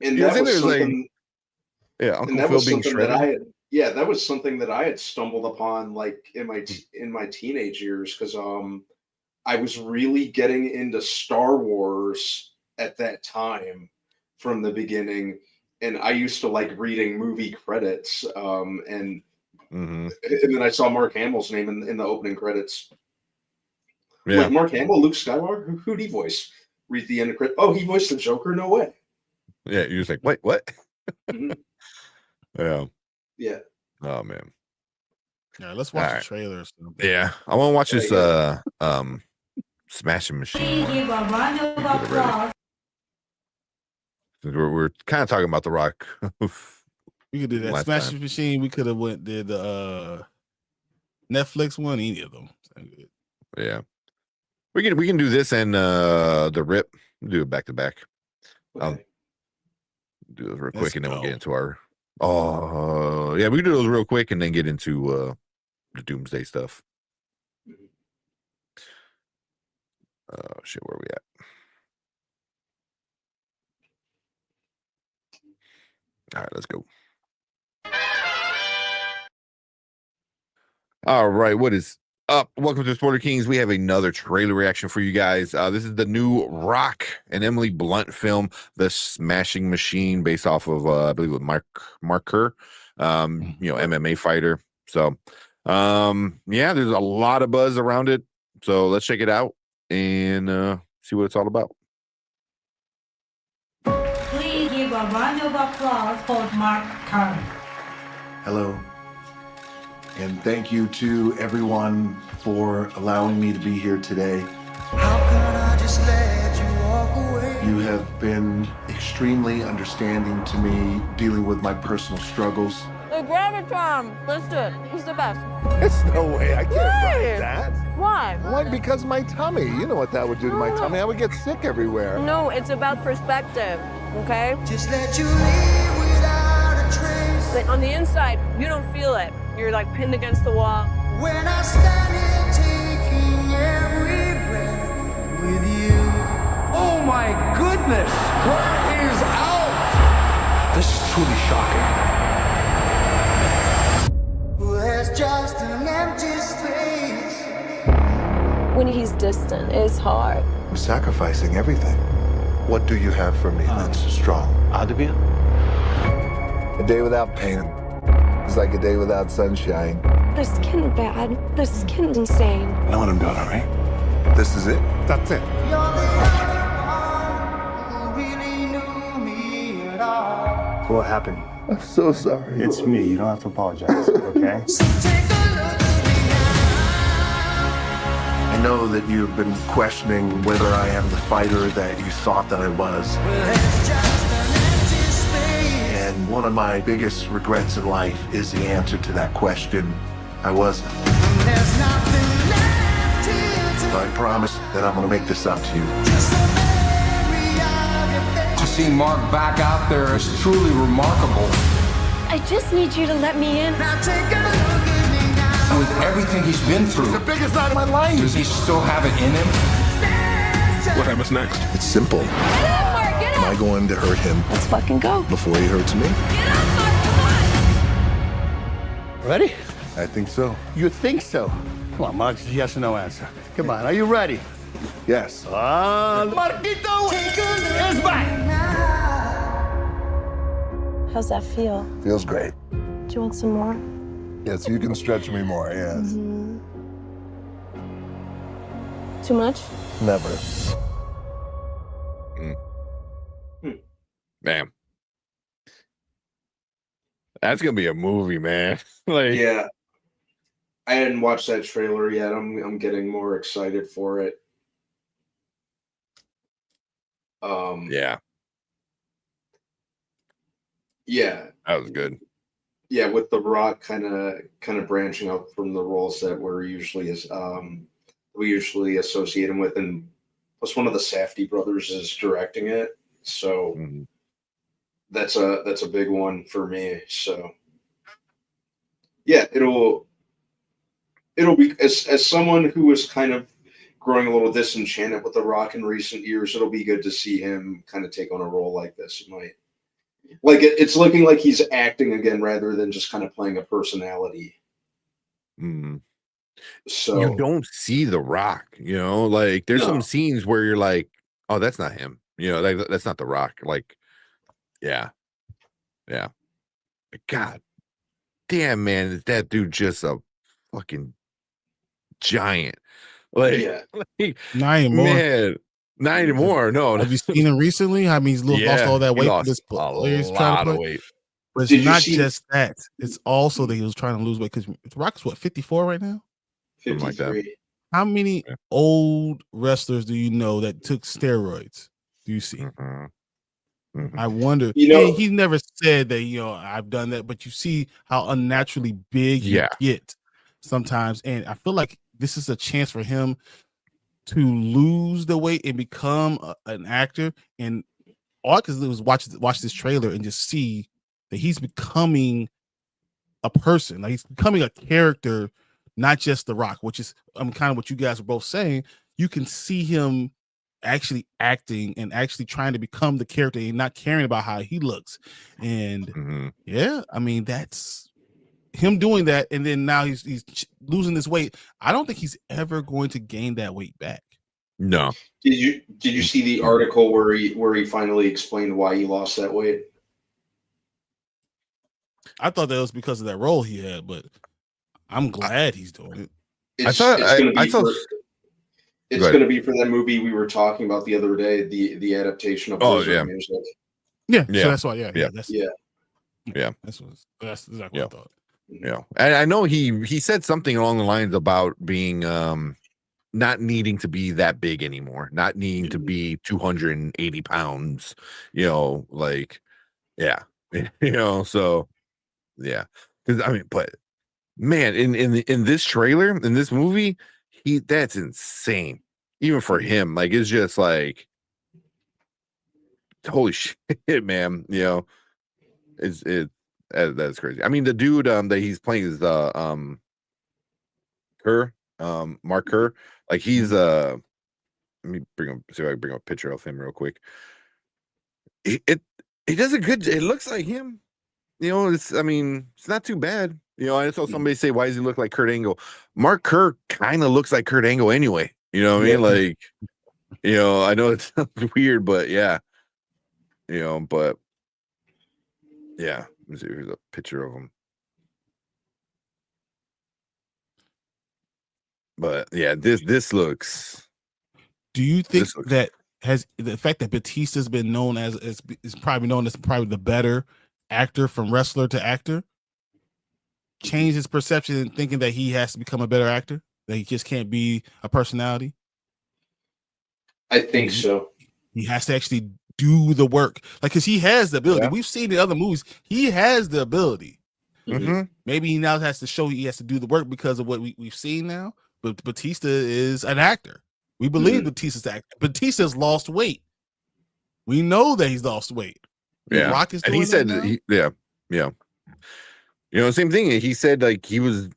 Speaker 3: And that was something.
Speaker 1: Uncle Phil being Shredder.
Speaker 3: That was something that I had stumbled upon like in my teenage years because I was really getting into Star Wars at that time from the beginning, and I used to like reading movie credits and then I saw Mark Hamill's name in the opening credits. Yeah. Like Mark Hamill, Luke Skywalker, who'd he voice? Read the end of credit. Oh, he voiced the Joker? No way.
Speaker 1: Yeah, you're just like, wait, what? Yeah.
Speaker 3: Yeah.
Speaker 1: Oh man.
Speaker 2: Yeah, let's watch the trailers.
Speaker 1: Yeah, I want to watch this Smashing Machine. We're kind of talking about The Rock.
Speaker 2: We could do that. Smashing Machine. We could have did the Netflix one. Any of them.
Speaker 1: Yeah, we can do this and The Rip. We'll do it back to back.
Speaker 3: Okay.
Speaker 1: Do those real quick, and then we'll get into our. Oh yeah, we can do those real quick, and then get into the Doomsday stuff. Oh shit, where are we at? All right, let's go. All right, what is up? Welcome to Spoiler Kings. We have another trailer reaction for you guys. This is the new Rock and Emily Blunt film, The Smashing Machine, based off of I believe with Mark Kerr, MMA fighter. So yeah, there's a lot of buzz around it. So let's check it out and see what it's all about.
Speaker 4: Please give a round of applause for Mark Kerr.
Speaker 5: Hello. And thank you to everyone for allowing me to be here today. How can I just let you walk away? You have been extremely understanding to me, dealing with my personal struggles.
Speaker 6: The Graviton, let's do it. It's the best.
Speaker 7: There's no way I can't write that.
Speaker 6: Why?
Speaker 7: Why? Because my tummy. You know what that would do to my tummy. I would get sick everywhere.
Speaker 6: No, it's about perspective, okay?
Speaker 8: Just let you leave without a trace.
Speaker 6: Like on the inside, you don't feel it. You're like pinned against the wall.
Speaker 8: When I stand here taking every breath with you.
Speaker 9: Oh my goodness! What is out? This is truly shocking.
Speaker 8: There's just an empty space.
Speaker 6: When he's distant, it's hard.
Speaker 5: I'm sacrificing everything. What do you have for me that's strong?
Speaker 9: Adabia?
Speaker 7: A day without pain is like a day without sunshine.
Speaker 10: The skin bad. The skin's insane.
Speaker 9: I know what I'm doing, all right?
Speaker 5: This is it?
Speaker 9: That's it.
Speaker 8: You're the only one who really knew me at all.
Speaker 9: So what happened?
Speaker 7: I'm so sorry.
Speaker 9: It's me. You don't have to apologize, okay?
Speaker 8: So take a look at me now.
Speaker 5: I know that you've been questioning whether I am the fighter that you thought that I was.
Speaker 8: There's just an empty space.
Speaker 5: And one of my biggest regrets in life is the answer to that question. I wasn't.
Speaker 8: There's nothing left here to
Speaker 5: I promise that I'm going to make this up to you.
Speaker 8: just a memory of your face.
Speaker 9: To see Mark back out there is truly remarkable.
Speaker 10: I just need you to let me in.
Speaker 8: Now take a look at me now.
Speaker 9: With everything he's been through,
Speaker 7: The biggest night of my life.
Speaker 9: does he still have it in him?
Speaker 7: What happens next?
Speaker 5: It's simple.
Speaker 10: Get up, Mark! Get
Speaker 5: Am
Speaker 10: up!
Speaker 5: I going to hurt him
Speaker 10: Let's fucking go.
Speaker 5: before he hurts me?
Speaker 10: Get up, Mark! Come on!
Speaker 7: Ready?
Speaker 5: I think so.
Speaker 7: You think so? Come on, Mark. It's a yes or no answer. Come on. Are you ready?
Speaker 5: Yes.
Speaker 9: Marquito is back.
Speaker 6: How's that feel?
Speaker 5: Feels great.
Speaker 6: Do you want some more?
Speaker 5: Yes, you can stretch me more. Yes.
Speaker 6: Too much?
Speaker 5: Never.
Speaker 1: Man, that's gonna be a movie, man. Like,
Speaker 3: Yeah, I hadn't watched that trailer yet. I'm getting more excited for it.
Speaker 1: yeah,
Speaker 3: Yeah,
Speaker 1: that was good.
Speaker 3: yeah, with The Rock kind of branching out from the roles that we usually associate him with, and plus one of the Safdie brothers is directing it, so
Speaker 1: Mhm.
Speaker 3: that's a big one for me. So yeah, it'll be, as someone who was kind of growing a little disenchanted with The Rock in recent years, it'll be good to see him kind of take on a role like this. It might, like, it's looking like he's acting again rather than just kind of playing a personality.
Speaker 1: Mhm.
Speaker 3: So
Speaker 1: You don't see The Rock, like there's some
Speaker 3: No.
Speaker 1: scenes where you're like, oh, that's not him, like, that's not The Rock. Like, yeah, But God damn, man, is that dude just a fucking giant? Like,
Speaker 3: yeah,
Speaker 2: Not anymore.
Speaker 1: man, not anymore. No,
Speaker 2: Have you seen him recently? I mean, he's lost all that
Speaker 1: he
Speaker 2: weight for
Speaker 1: lost
Speaker 2: this
Speaker 1: a
Speaker 2: player he's trying to
Speaker 1: lot of
Speaker 2: play.
Speaker 1: weight.
Speaker 2: But it's
Speaker 3: Did you
Speaker 2: not
Speaker 3: see-
Speaker 2: just that. It's also that he was trying to lose weight because The Rock's what, 54 right now?
Speaker 1: Something like that.
Speaker 3: 53.
Speaker 2: How many
Speaker 1: Yeah.
Speaker 2: old wrestlers do you know that took steroids? Do you see?
Speaker 1: Mhm. Mhm.
Speaker 2: I wonder.
Speaker 3: You know-
Speaker 2: and he never said that, I've done that, but you see how unnaturally big
Speaker 1: Yeah.
Speaker 2: you get sometimes. And I feel like this is a chance for him to lose the weight and become an actor. And all I could do was watch this trailer and just see that he's becoming a person. Like, he's becoming a character, not just The Rock, which is kind of what you guys are both saying. You can see him actually acting and actually trying to become the character and not caring about how he looks. And
Speaker 1: Mhm.
Speaker 2: yeah, I mean, that's him doing that. And then now he's losing this weight. I don't think he's ever going to gain that weight back.
Speaker 1: No.
Speaker 3: Did you see the article where he finally explained why he lost that weight?
Speaker 2: I thought that was because of that role he had, but I'm glad he's doing it.
Speaker 3: It's
Speaker 1: thought-
Speaker 3: going to
Speaker 1: I
Speaker 3: be
Speaker 1: thought-
Speaker 3: for, it's
Speaker 1: Go ahead.
Speaker 3: going to be for that movie we were talking about the other day, the adaptation of
Speaker 1: Oh,
Speaker 3: Wizard
Speaker 1: yeah.
Speaker 3: Music.
Speaker 2: Yeah,
Speaker 1: Yeah.
Speaker 2: so that's why. Yeah,
Speaker 1: Yeah.
Speaker 2: that's
Speaker 3: Yeah.
Speaker 2: that's exactly
Speaker 1: Yeah.
Speaker 2: what I thought.
Speaker 1: Yeah, I know he said something along the lines about being not needing to be that big anymore, not needing to be 280 pounds, like, yeah, so yeah, because I mean, but man, in this trailer, in this movie, that's insane, even for him. Like, it's just like, holy shit, man, that's crazy. I mean, the dude that he's playing is Kerr, Mark Kerr. Like, he's let me see if I can bring up a picture of him real quick. He does a good. It looks like him. It's not too bad. I saw somebody say, why does he look like Kurt Angle? Mark Kerr kind of looks like Kurt Angle anyway. You know what I mean? Like, I know it's weird, but yeah. But yeah. Let me see. Here's a picture of him. But yeah, this looks.
Speaker 2: Do you think
Speaker 1: This looks-
Speaker 2: that has the fact that Batista's been known as is probably known as probably the better actor from wrestler to actor change his perception and thinking that he has to become a better actor, that he just can't be a personality?
Speaker 3: I think so.
Speaker 2: He has to actually do the work, like, because he has the ability.
Speaker 1: Yeah.
Speaker 2: We've seen in other movies he has the ability.
Speaker 1: Mhm.
Speaker 2: Maybe he now has to show he has to do the work because of what we've seen now. But Batista is an actor. We believe Batista's actor. Batista's lost weight. We know that he's lost weight.
Speaker 1: Yeah.
Speaker 2: Rock is
Speaker 1: And
Speaker 2: doing
Speaker 1: he said
Speaker 2: that
Speaker 1: that
Speaker 2: now?
Speaker 1: yeah. Same thing. He said, like, he was,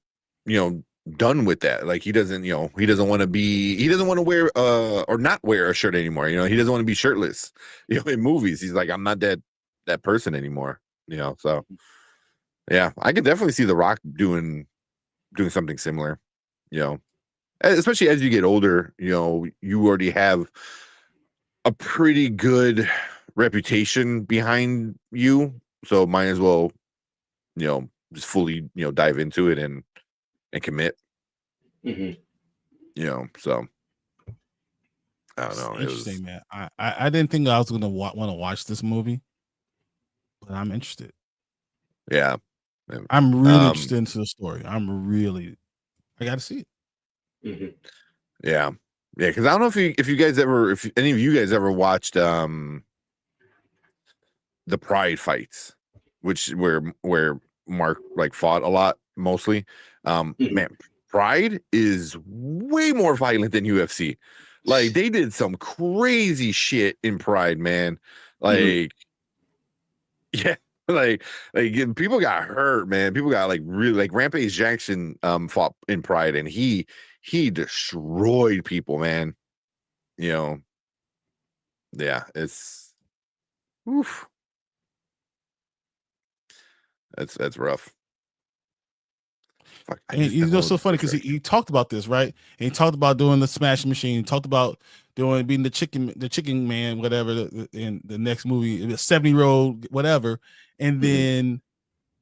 Speaker 1: done with that. Like, he doesn't want to wear or not wear a shirt anymore. He doesn't want to be shirtless, in movies. He's like, I'm not that person anymore. So yeah, I could definitely see The Rock doing something similar. especially as you get older, you know, you already have a pretty good reputation behind you, so might as well, you know, just fully, you know, dive into it and commit.
Speaker 3: Mhm.
Speaker 1: You know, so I don't know. It was,
Speaker 2: Interesting, man. I didn't think I was gonna want to watch this movie, but I'm interested.
Speaker 1: yeah.
Speaker 2: I'm really interested into the story. I got to see it.
Speaker 3: Mhm.
Speaker 1: Yeah, yeah. Because I don't know if you guys ever, if any of you guys ever watched the Pride fights, which where Mark like fought a lot mostly.
Speaker 3: Mhm.
Speaker 1: Man, Pride is way more violent than UFC. Like they did some crazy shit in Pride, man. Like, yeah, like people got hurt, man. People got like really like Rampage Jackson fought in Pride and he destroyed people, man. You know, yeah, it's oof. That's rough. Fuck, I
Speaker 2: And
Speaker 1: just
Speaker 2: you know,
Speaker 1: downloaded
Speaker 2: so
Speaker 1: the
Speaker 2: funny because
Speaker 1: picture.
Speaker 2: he talked about this, right? And he talked about doing the Smash Machine. He talked about being the chicken man, whatever. In the next movie, the 70-year-old, whatever. And then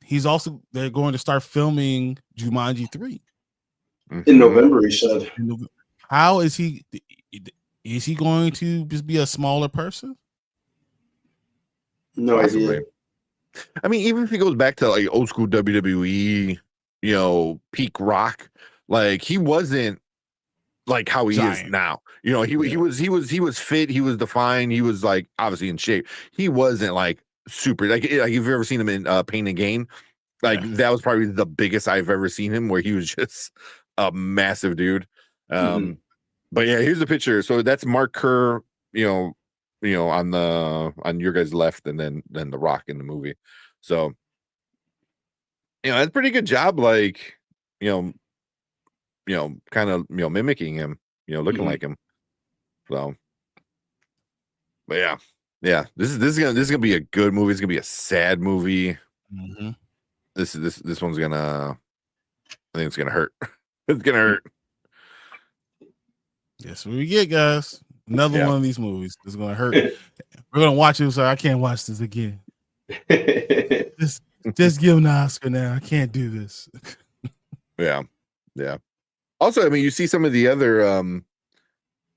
Speaker 2: they're going to start filming Jumanji 3
Speaker 3: In November, he said.
Speaker 2: How is he? Is he going to just be a smaller person?
Speaker 3: No
Speaker 1: Possibly.
Speaker 3: idea.
Speaker 1: I mean, even if he goes back to like old school WWE, you know, peak Rock, like he wasn't like how he is now. You know, he was fit, he was defined, he was like obviously in shape. He wasn't like super like if you've ever seen him in Pain and Gain, like that was probably the biggest I've ever seen him, where he was just a massive dude. But yeah, here's the picture. So that's Mark Kerr, you know, on your guys' left, and then the Rock in the movie. So, you know, that's a pretty good job, like, you know, kind of, you know, mimicking him, you know, looking like him. So, but yeah, this is gonna be a good movie. It's gonna be a sad movie. This one's gonna, I think it's gonna hurt. It's gonna hurt.
Speaker 2: Yes, what we get, guys. Another one of these movies is going to hurt. We're going to watch it, so I can't watch this again. just give him the Oscar now. I can't do this.
Speaker 1: Yeah. Also, I mean, you see some of the other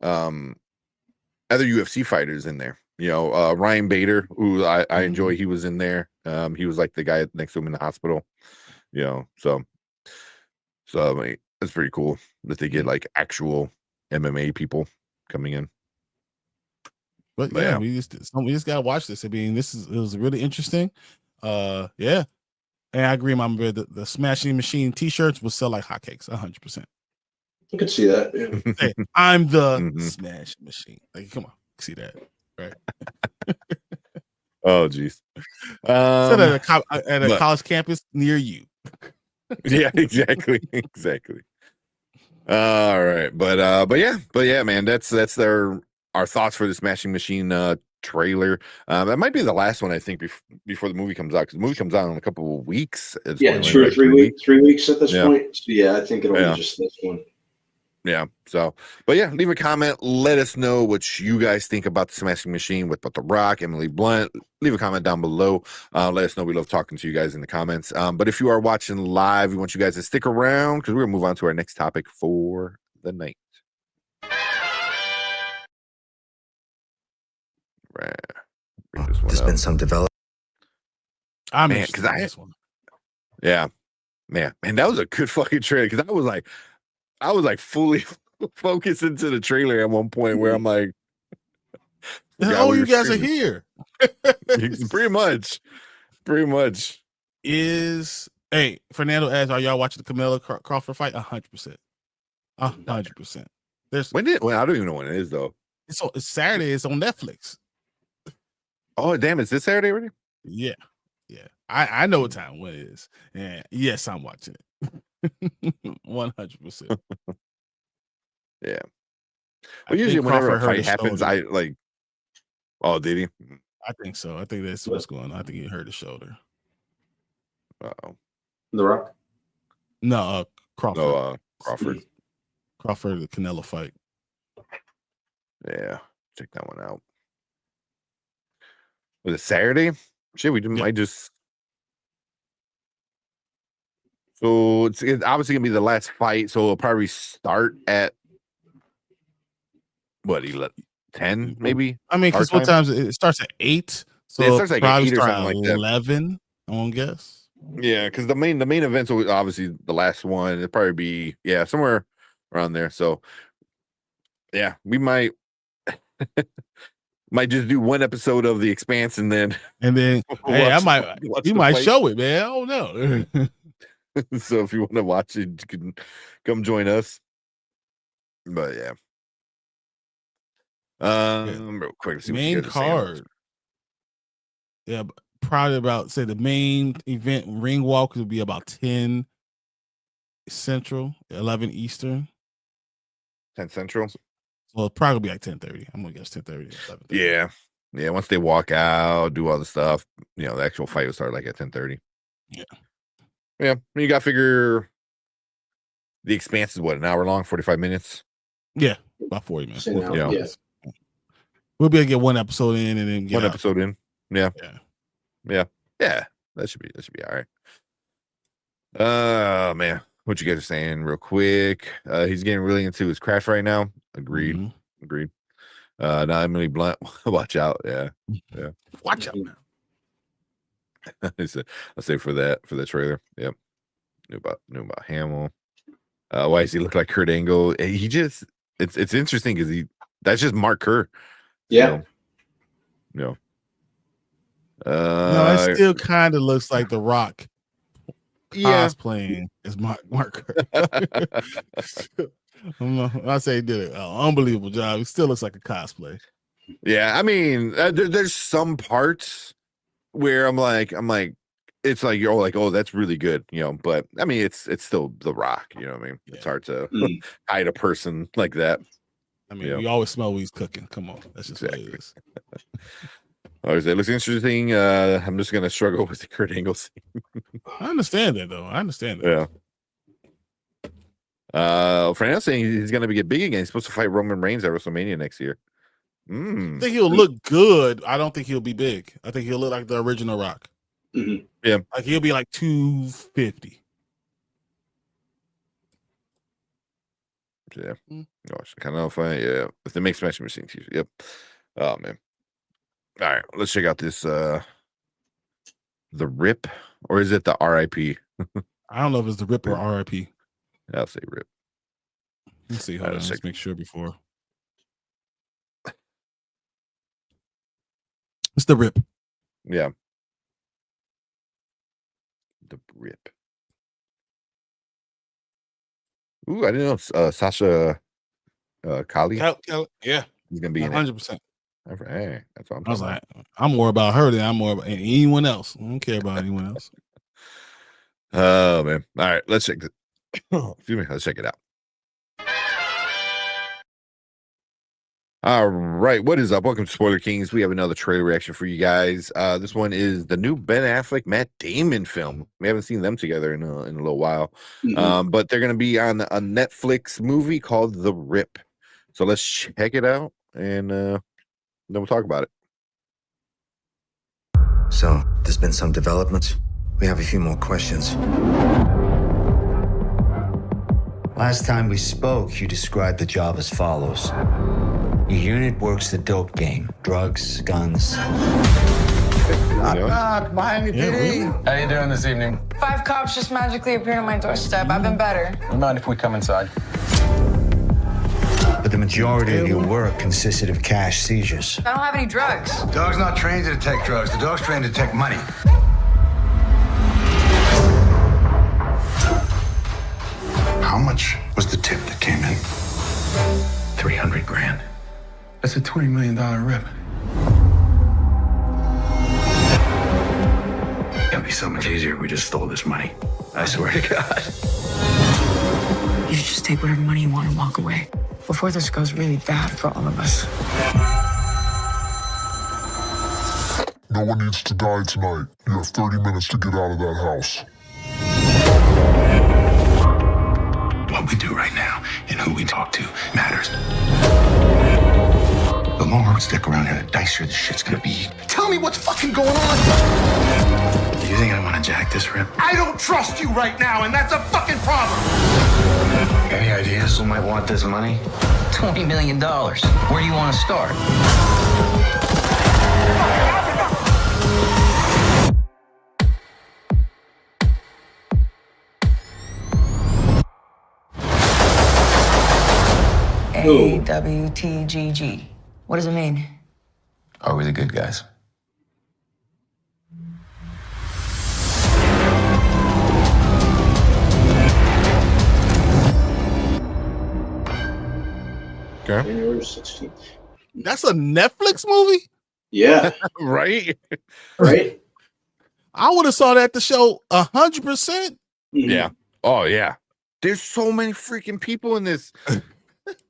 Speaker 1: other UFC fighters in there. You know, Ryan Bader, who I enjoy. He was in there. He was like the guy next to him in the hospital. You know, so I mean, it's pretty cool that they get like actual MMA people coming in.
Speaker 2: But yeah, we just gotta watch this. I mean, it was really interesting. Yeah, and I agree, my man. The Smashing Machine T-shirts will sell like hotcakes, 100%.
Speaker 3: You could see that. Yeah.
Speaker 2: Hey, I'm the Smash Machine. Like, come on, see that, right?
Speaker 1: Oh, geez.
Speaker 2: Set at a college campus near you.
Speaker 1: Yeah, exactly. All right, but yeah, man, that's our thoughts for the Smashing Machine trailer. That might be the last one, I think, before the movie comes out, because the movie comes out in a couple of weeks.
Speaker 3: Yeah, 2 or 3 weeks. 3 weeks at this point. So yeah, I think it'll be just this one.
Speaker 1: Yeah. So, but yeah, leave a comment. Let us know what you guys think about the Smashing Machine with The Rock, Emily Blunt. Leave a comment down below. Let us know. We love talking to you guys in the comments. But if you are watching live, we want you guys to stick around, because we're gonna move on to our next topic for the night. Right.
Speaker 7: There's been some development.
Speaker 2: I'm
Speaker 1: man,
Speaker 2: because this one.
Speaker 1: Yeah, man, that was a good fucking trailer, because I was like fully focused into the trailer at one point where I'm like,
Speaker 2: oh, you guys are here.
Speaker 1: pretty much.
Speaker 2: Hey, Fernando asks, are y'all watching the Camilla Crawford fight? 100%. 100%.
Speaker 1: I don't even know when it is, though.
Speaker 2: It's Saturday. It's on Netflix.
Speaker 1: Oh, damn, is this Saturday already?
Speaker 2: Yeah. I know what time when it is. And yes, I'm watching it. 100%.
Speaker 1: Yeah. Well, usually whenever a fight happens, I like. Oh, did he?
Speaker 2: I think so. I think that's what's going on. I think he hurt his shoulder.
Speaker 3: The Rock?
Speaker 2: No, Crawford.
Speaker 1: No, Crawford.
Speaker 2: Crawford and Canelo fight.
Speaker 1: Yeah, check that one out. Was it Saturday? Shit, we might just. So it's obviously gonna be the last fight. So it'll probably start at what 10 maybe.
Speaker 2: I mean, because what times it starts at 8, so
Speaker 1: Yeah, it starts like
Speaker 2: probably
Speaker 1: 8 or
Speaker 2: start
Speaker 1: something
Speaker 2: at
Speaker 1: like that.
Speaker 2: 11. I won't guess.
Speaker 1: Yeah, because the main events will obviously the last one. It'll probably be somewhere around there. So yeah, we might just do one episode of The Expanse and then
Speaker 2: hey, I might
Speaker 1: watch
Speaker 2: you
Speaker 1: the
Speaker 2: might
Speaker 1: fight.
Speaker 2: show it, man. I don't know.
Speaker 1: So if you want to watch it, you can come join us. But yeah. Real quick, see what you
Speaker 2: Main
Speaker 1: guys are saying.
Speaker 2: card. Yeah, probably about say the main event ring walk will be about 10 Central, 11 Eastern.
Speaker 1: 10 Central.
Speaker 2: So it'll probably be like 10:30. I'm gonna guess 10:30.
Speaker 1: 11:30. Yeah. Once they walk out, do all the stuff, the actual fight will start like at 10:30. Yeah. You got to figure The Expanse is what, an hour long, 45 minutes.
Speaker 2: Yeah, about 40 minutes.
Speaker 3: Same
Speaker 2: 45
Speaker 3: now,
Speaker 2: minutes. We'll be able to get one episode in and then get
Speaker 1: One
Speaker 2: out.
Speaker 1: episode in. Yeah. That should be all right. Man, what you guys are saying real quick? He's getting really into his craft right now. Agreed. Now Emily Blunt, watch out. Yeah.
Speaker 2: Watch out now.
Speaker 1: I'll say for that trailer. Yep. Knew about Hamill. Why does he look like Kurt Angle? He just it's interesting because that's just Mark Kerr.
Speaker 3: Yeah.
Speaker 1: No,
Speaker 2: it still kind of looks like The Rock cosplaying as Mark Kerr. I say he did an unbelievable job. He still looks like a cosplay.
Speaker 1: Yeah, I mean, there's some parts where I'm like, it's like you're like, oh, that's really good, But I mean, it's still The Rock, you know what I mean? It's hard to hide a person like that.
Speaker 2: I mean, you always smell what he's cooking. Come on, that's just what it is.
Speaker 1: It looks interesting. I'm just gonna struggle with the Kurt Angle scene.
Speaker 2: I understand that though. I understand that.
Speaker 1: Yeah. Fernando's saying he's gonna get big again. He's supposed to fight Roman Reigns at WrestleMania next year.
Speaker 2: I think he'll look good. I don't think he'll be big. I think he'll look like the original Rock.
Speaker 3: Mm-hmm.
Speaker 1: Yeah,
Speaker 2: like he'll be like 250.
Speaker 1: Yeah. Gosh, kind of fun. Yeah. If they make Smash Machine t-shirt. Yep. Oh man. All right. Let's check out this the RIP, or is it the RIP?
Speaker 2: I don't know if it's the RIP or RIP.
Speaker 1: I'll say RIP.
Speaker 2: Let's see. Hold on. Let's make sure before. It's the RIP.
Speaker 1: Yeah. The RIP. Ooh, I didn't know Sasha Kali.
Speaker 2: Yeah.
Speaker 1: He's gonna be in
Speaker 2: 100%.
Speaker 1: Hey, that's what
Speaker 2: I was like, I'm more about her than I'm more about anyone else. I don't care about anyone else.
Speaker 1: Oh man. All right, let's check it. Excuse me, let's check it out. All right, what is up? Welcome to Spoiler Kings. We have another trailer reaction for you guys. This one is the new Ben Affleck, Matt Damon film. We haven't seen them together in a little while, but they're going to be on a Netflix movie called The Rip. So let's check it out, and then we'll talk about it.
Speaker 11: So, there's been some developments. We have a few more questions. Last time we spoke, you described the job as follows. Your unit works the dope game. Drugs, guns.
Speaker 9: Knock, Miami PD.
Speaker 12: How you doing this evening?
Speaker 6: 5 cops just magically appeared on my doorstep. I've been better.
Speaker 12: You mind if we come inside?
Speaker 11: But the majority of your work consisted of cash seizures.
Speaker 6: I don't have any drugs.
Speaker 9: The dog's not trained to detect drugs. The dog's trained to detect money. How much was the tip that came in? 300 grand. That's a $20 million rip. It'd be so much easier if we just stole this money. I swear to God.
Speaker 13: You should just take whatever money you want and walk away before this goes really bad for all of us.
Speaker 14: No one needs to die tonight. You have 30 minutes to get out of that house.
Speaker 9: What What we do right now and who we talk to matters. The longer we stick around here, the dicier this shit's gonna be. Tell me what's fucking going on. Do you think I want to jack this, Rip? I don't trust you right now, and that's a fucking problem. Any ideas?
Speaker 11: Who might want this money? $20 million. Where do you want to start?
Speaker 13: AWTGG. What does it mean?
Speaker 12: Are we the good guys?
Speaker 1: Okay.
Speaker 3: January 16th.
Speaker 2: That's a Netflix movie?
Speaker 3: Yeah.
Speaker 1: Right?
Speaker 3: Right?
Speaker 2: I would have saw that the show 100%.
Speaker 1: Yeah. Oh yeah. There's so many freaking people in this.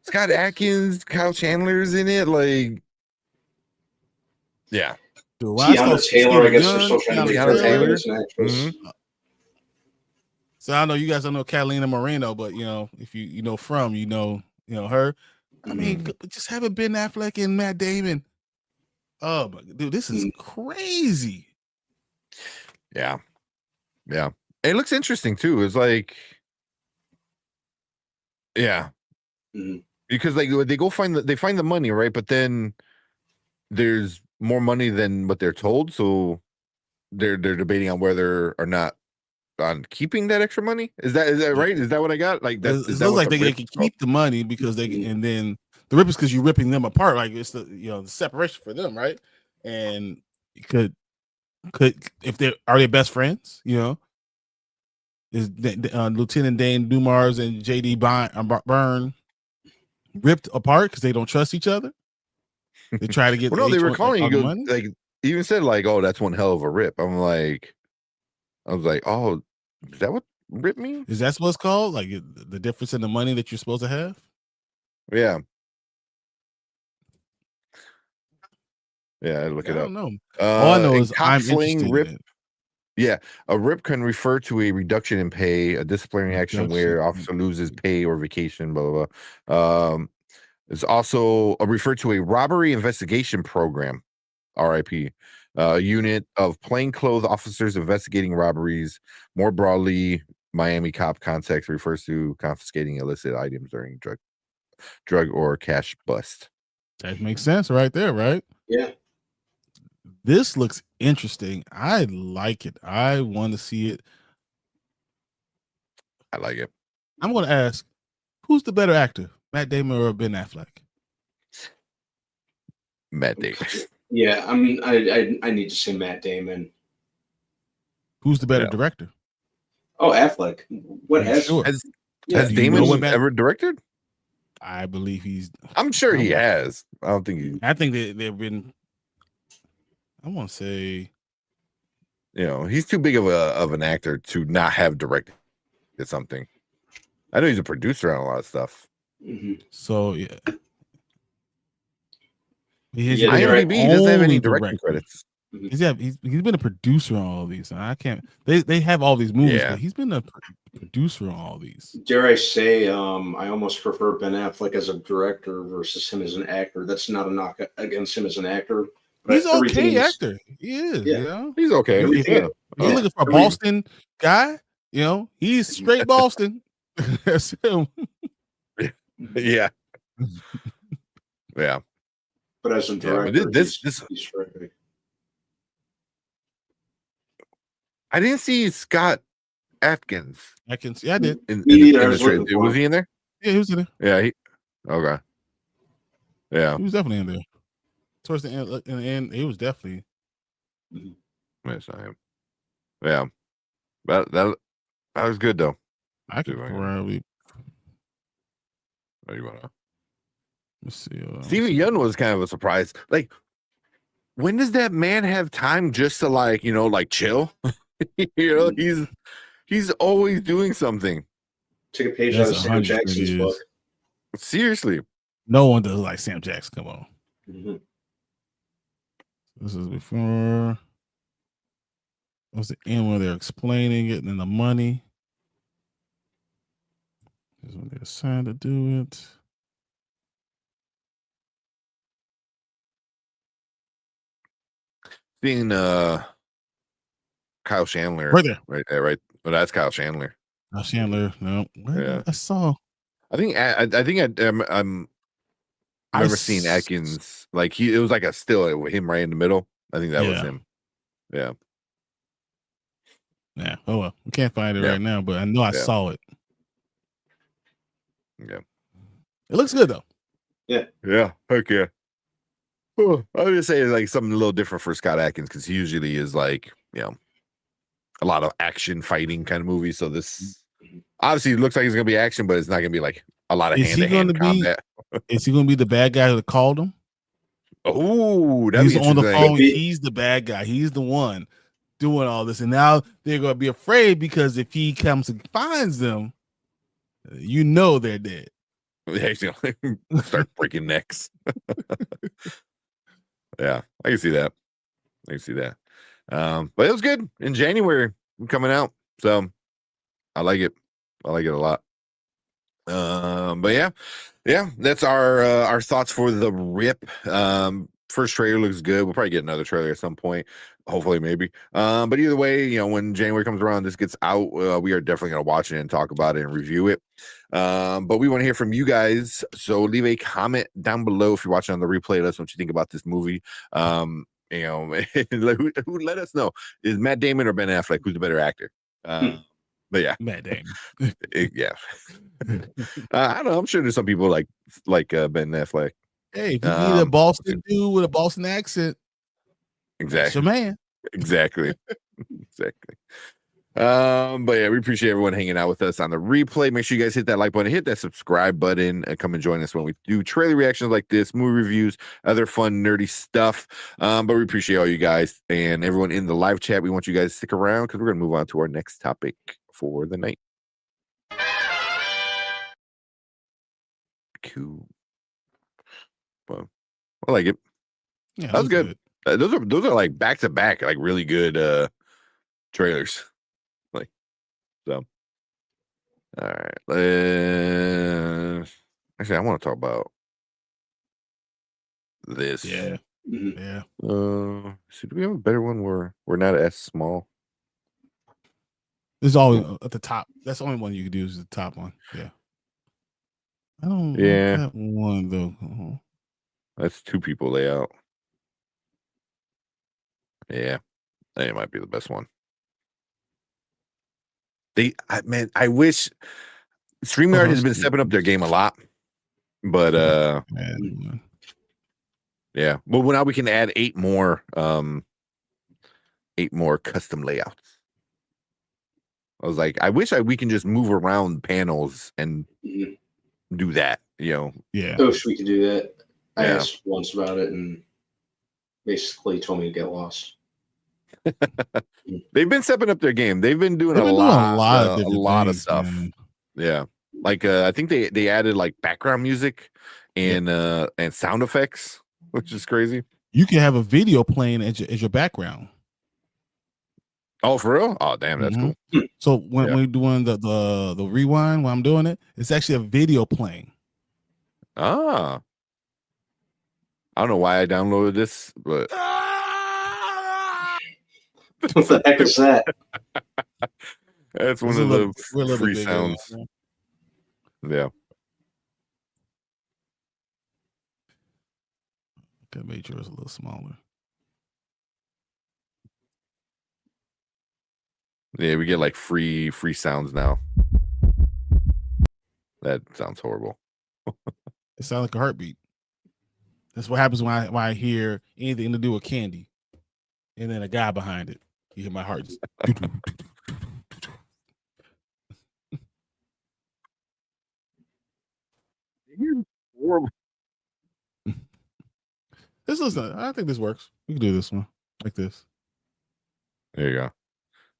Speaker 1: Scott Adkins, Kyle Chandler's in it. Like, yeah.
Speaker 2: Dude,
Speaker 3: Tiana Taylor, I guess they're still trying to make her
Speaker 1: Taylor.
Speaker 3: as an actress.
Speaker 2: So I know you guys don't know Catalina Moreno, but if you know from, you know her. I mean, just having Ben Affleck and Matt Damon. Oh my dude, this is crazy.
Speaker 1: Yeah. Yeah. It looks interesting too. It's like, yeah. Because like they go find they find the money, right? But then there's more money than what they're told. So they're debating on whether or not on keeping that extra money. Is that right? Is that what I got? Like that
Speaker 2: It looks like they can keep the money because they and then the rip is because you're ripping them apart. Like it's the the separation for them, right? And could if are they best friends? Is Lieutenant Dane Dumars and JD Byrne ripped apart because they don't trust each other? They try to get.
Speaker 1: Well, no, they were
Speaker 2: H1
Speaker 1: calling
Speaker 2: all the
Speaker 1: you
Speaker 2: money?
Speaker 1: like even said like, oh, that's one hell of a rip. I was like, oh, is that what rip means?
Speaker 2: Is that what it's called? Like the difference in the money that you're supposed to have?
Speaker 1: Yeah. Yeah, look it
Speaker 2: I
Speaker 1: up.
Speaker 2: don't know. All I know
Speaker 1: in
Speaker 2: is I'm
Speaker 1: counseling,
Speaker 2: interested
Speaker 1: rip.
Speaker 2: in it.
Speaker 1: Yeah, a rip can refer to a reduction in pay, a disciplinary action where
Speaker 2: Reduction.
Speaker 1: officer loses pay or vacation, blah blah blah. It's also referred to a robbery investigation program, RIP, unit of plainclothes officers investigating robberies. More broadly, Miami cop context refers to confiscating illicit items during drug or cash bust.
Speaker 2: That makes sense right there, right?
Speaker 3: Yeah.
Speaker 2: This looks interesting. I like it. I want to see it.
Speaker 1: I like it.
Speaker 2: I'm going to ask, who's the better actor, Matt Damon or Ben Affleck?
Speaker 1: Matt Damon.
Speaker 3: Yeah, I mean, I need to say Matt Damon.
Speaker 2: Who's the better director?
Speaker 3: Oh, Affleck. What has
Speaker 2: Sure.
Speaker 1: Has
Speaker 2: Do you
Speaker 1: Damon
Speaker 2: know what Matt-
Speaker 1: ever directed?
Speaker 2: I believe he's.
Speaker 1: I'm sure he has. I don't think he.
Speaker 2: I think they've been. I want to say.
Speaker 1: He's too big of an actor to not have directed something. I know he's a producer on a lot of stuff.
Speaker 2: So yeah.
Speaker 1: IMDb doesn't have any directing credits.
Speaker 2: He's been a producer on all these. I can't. They have all these movies,
Speaker 1: Yeah.
Speaker 2: but he's been a producer on all these.
Speaker 3: Dare I say, I almost prefer Ben Affleck as a director versus him as an actor. That's not a knock against him as an actor. But
Speaker 2: He's
Speaker 3: everything
Speaker 2: okay actor. He is.
Speaker 3: Yeah.
Speaker 1: He's okay.
Speaker 2: If
Speaker 1: Yeah.
Speaker 2: you're looking for a Boston guy, he's straight Boston. That's him.
Speaker 1: Yeah. Yeah.
Speaker 3: But as a
Speaker 1: Yeah,
Speaker 3: director,
Speaker 1: but this
Speaker 3: he's terrific.
Speaker 1: I didn't see Scott Atkins.
Speaker 2: Yeah, I did.
Speaker 3: Me neither. I was looking for
Speaker 1: Was
Speaker 3: him.
Speaker 1: he in there?
Speaker 2: Yeah, he was in there.
Speaker 1: Yeah. Okay. Yeah.
Speaker 2: He was definitely in there. Towards the end, in the end, he was definitely.
Speaker 1: It's not him. Yeah. That was good though.
Speaker 2: I could probably.
Speaker 1: Oh, you wanna?
Speaker 2: Let's see.
Speaker 1: Stevie Young was kind of a surprise. Like, when does that man have time just to like chill? He's always doing something.
Speaker 3: Take a page
Speaker 2: That's
Speaker 3: out of Sam
Speaker 2: 100
Speaker 3: Jackson's
Speaker 2: years.
Speaker 3: book.
Speaker 1: Seriously.
Speaker 2: No one does like Sam Jackson. Come on.
Speaker 3: Mhm.
Speaker 2: This is before. What's the end where they're explaining it and then the money? Is when they decide to do it.
Speaker 1: Seeing Kyle Chandler
Speaker 2: Right there.
Speaker 1: right there, right. Well, that's Kyle Chandler.
Speaker 2: Kyle Chandler. No,
Speaker 1: Yeah.
Speaker 2: I saw.
Speaker 1: I think I remember seeing Atkins like it was like a still with him right in the middle. I think that was him. Yeah.
Speaker 2: Yeah. Oh well, we can't find it
Speaker 1: Yeah.
Speaker 2: right now, but I know I
Speaker 1: Yeah.
Speaker 2: saw it.
Speaker 1: Yeah.
Speaker 2: It looks good though.
Speaker 3: Yeah.
Speaker 1: Yeah. Heck yeah. Oh, I would just say like something a little different for Scott Atkins because he usually is like, you know, a lot of action fighting kind of movies. So this obviously it looks like it's gonna be action, but it's not gonna be like a lot of
Speaker 2: Is he
Speaker 1: hand-to-hand
Speaker 2: going to be?
Speaker 1: combat.
Speaker 2: Is he going to be the bad guy that called him?
Speaker 1: Oh, that'd
Speaker 2: He's
Speaker 1: be
Speaker 2: on the
Speaker 1: interesting.
Speaker 2: phone. He's the bad guy. He's the one doing all this, and now they're going to be afraid because if he comes and finds them, you know they're dead.
Speaker 1: Yeah, he's gonna start breaking necks. Yeah, I can see that. But it was good in January coming out, so I like it. I like it a lot. But yeah, that's our thoughts for the Rip. First trailer looks good. We'll probably get another trailer at some point, hopefully, maybe. But either way, you know, when January comes around, this gets out, we are definitely gonna watch it and talk about it and review it. But we want to hear from you guys, so leave a comment down below if you're watching on the replay. Let us know what you think about this movie. You know, who let us know, is Matt Damon or Ben Affleck, who's the better actor? But yeah,
Speaker 2: Matt Damon.
Speaker 1: Yeah. I don't know. I'm sure there's some people like Ben Affleck.
Speaker 2: Hey, if you need a Boston dude with a Boston accent, that's
Speaker 1: Exactly.
Speaker 2: your man.
Speaker 1: Exactly. Exactly. But yeah, we appreciate everyone hanging out with us on the replay. Make sure you guys hit that like button, hit that subscribe button, and come and join us when we do trailer reactions like this, movie reviews, other fun nerdy stuff. But we appreciate all you guys and everyone in the live chat. We want you guys to stick around because we're gonna move on to our next topic for the night. Cool. Well, I like it.
Speaker 2: Yeah,
Speaker 1: That was good. Those are like back to back, like really good trailers. Like so. All right. Actually, I want to talk about this.
Speaker 2: Yeah. Yeah.
Speaker 1: So do we have a better one where we're not as small?
Speaker 2: There's always at the top. That's the only one you can do is the top one. Yeah. I don't like that one though.
Speaker 1: That's two people layout. Yeah, that might be the best one. I wish StreamYard has been stepping up their game a lot, but yeah. Well, now we can add 8 more custom layouts. I was like, I wish we can just move around panels and do that. You know?
Speaker 2: Yeah.
Speaker 3: I wish we could do that. I
Speaker 1: Yeah.
Speaker 3: asked once about it and basically told me to get lost.
Speaker 1: They've been stepping up their game. They've been doing
Speaker 2: They've
Speaker 1: a
Speaker 2: been
Speaker 1: lot
Speaker 2: doing
Speaker 1: of
Speaker 2: things,
Speaker 1: stuff.
Speaker 2: man.
Speaker 1: Yeah. Like I think they added like background music and sound effects, which is crazy.
Speaker 2: You can have a video playing as your background.
Speaker 1: Oh, for real? Oh, damn, that's cool.
Speaker 2: So when we're doing the rewind, while I'm doing it, it's actually a video playing.
Speaker 1: Ah. I don't know why I downloaded this, but
Speaker 3: What the heck is that?
Speaker 1: that's one
Speaker 2: It's
Speaker 1: of
Speaker 2: we're a
Speaker 1: the
Speaker 2: little
Speaker 1: free
Speaker 2: bit bigger,
Speaker 1: sounds. Yeah.
Speaker 2: Gotta make sure it's a little smaller.
Speaker 1: Yeah, we get like free sounds now. That sounds horrible.
Speaker 2: It sounds like a heartbeat. That's what happens when I hear anything to do with candy, and then a guy behind it. You hear my heart just.
Speaker 1: Horrible.
Speaker 2: This is. I think this works. We can do this one like this.
Speaker 1: There you go.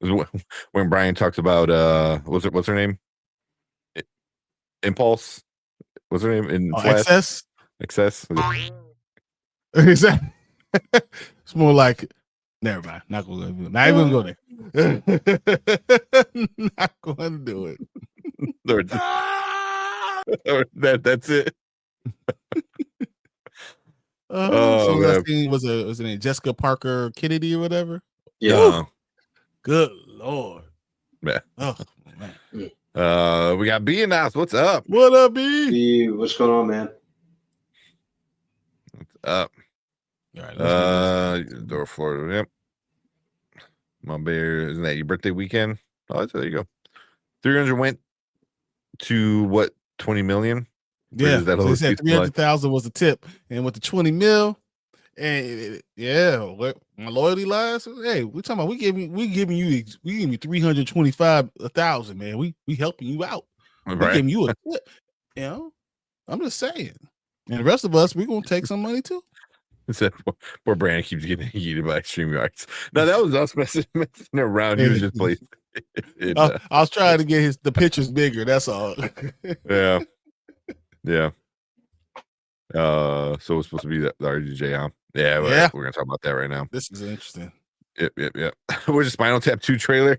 Speaker 1: This is when Brian talks about what's her name? Impulse. What's her name? In Flash?
Speaker 2: Excess.
Speaker 1: Excess.
Speaker 2: Is that? It's more like. Never mind. Not even gonna go there. Not going to do it.
Speaker 1: That's it.
Speaker 2: So
Speaker 1: man.
Speaker 2: I seen was it named Jessica Parker Kennedy or whatever?
Speaker 3: Yeah.
Speaker 2: Good Lord.
Speaker 1: Man.
Speaker 2: Oh man.
Speaker 1: We got B in the house. What's up?
Speaker 2: What up, B?
Speaker 3: B, what's going on, man?
Speaker 1: What's up?
Speaker 2: All right,
Speaker 1: Door Florida. Yep. My bear, isn't that your birthday weekend? Oh, there you go. 300 went to what, 20 million?
Speaker 2: yeah,
Speaker 1: that
Speaker 2: so they
Speaker 1: whole
Speaker 2: said
Speaker 1: season
Speaker 2: 300,000 was the tip, and with the 20 mil, and what my loyalty lies. Hey, we talking about we giving you 325,000, man. We helping you out. We
Speaker 1: Right.
Speaker 2: giving you a tip. You know, I'm just saying. And the rest of us, we're gonna take some money too.
Speaker 1: Said poor Brandon keeps getting heated by StreamYards. No, that was us messing around. He was just playing.
Speaker 2: I was trying to get the pictures bigger. That's all.
Speaker 1: Yeah. So it's supposed to be the RDJ, huh? Yeah,
Speaker 2: Yeah.
Speaker 1: We're gonna talk about that right now.
Speaker 2: This is interesting.
Speaker 1: Yep. We're just Spinal Tap 2 trailer.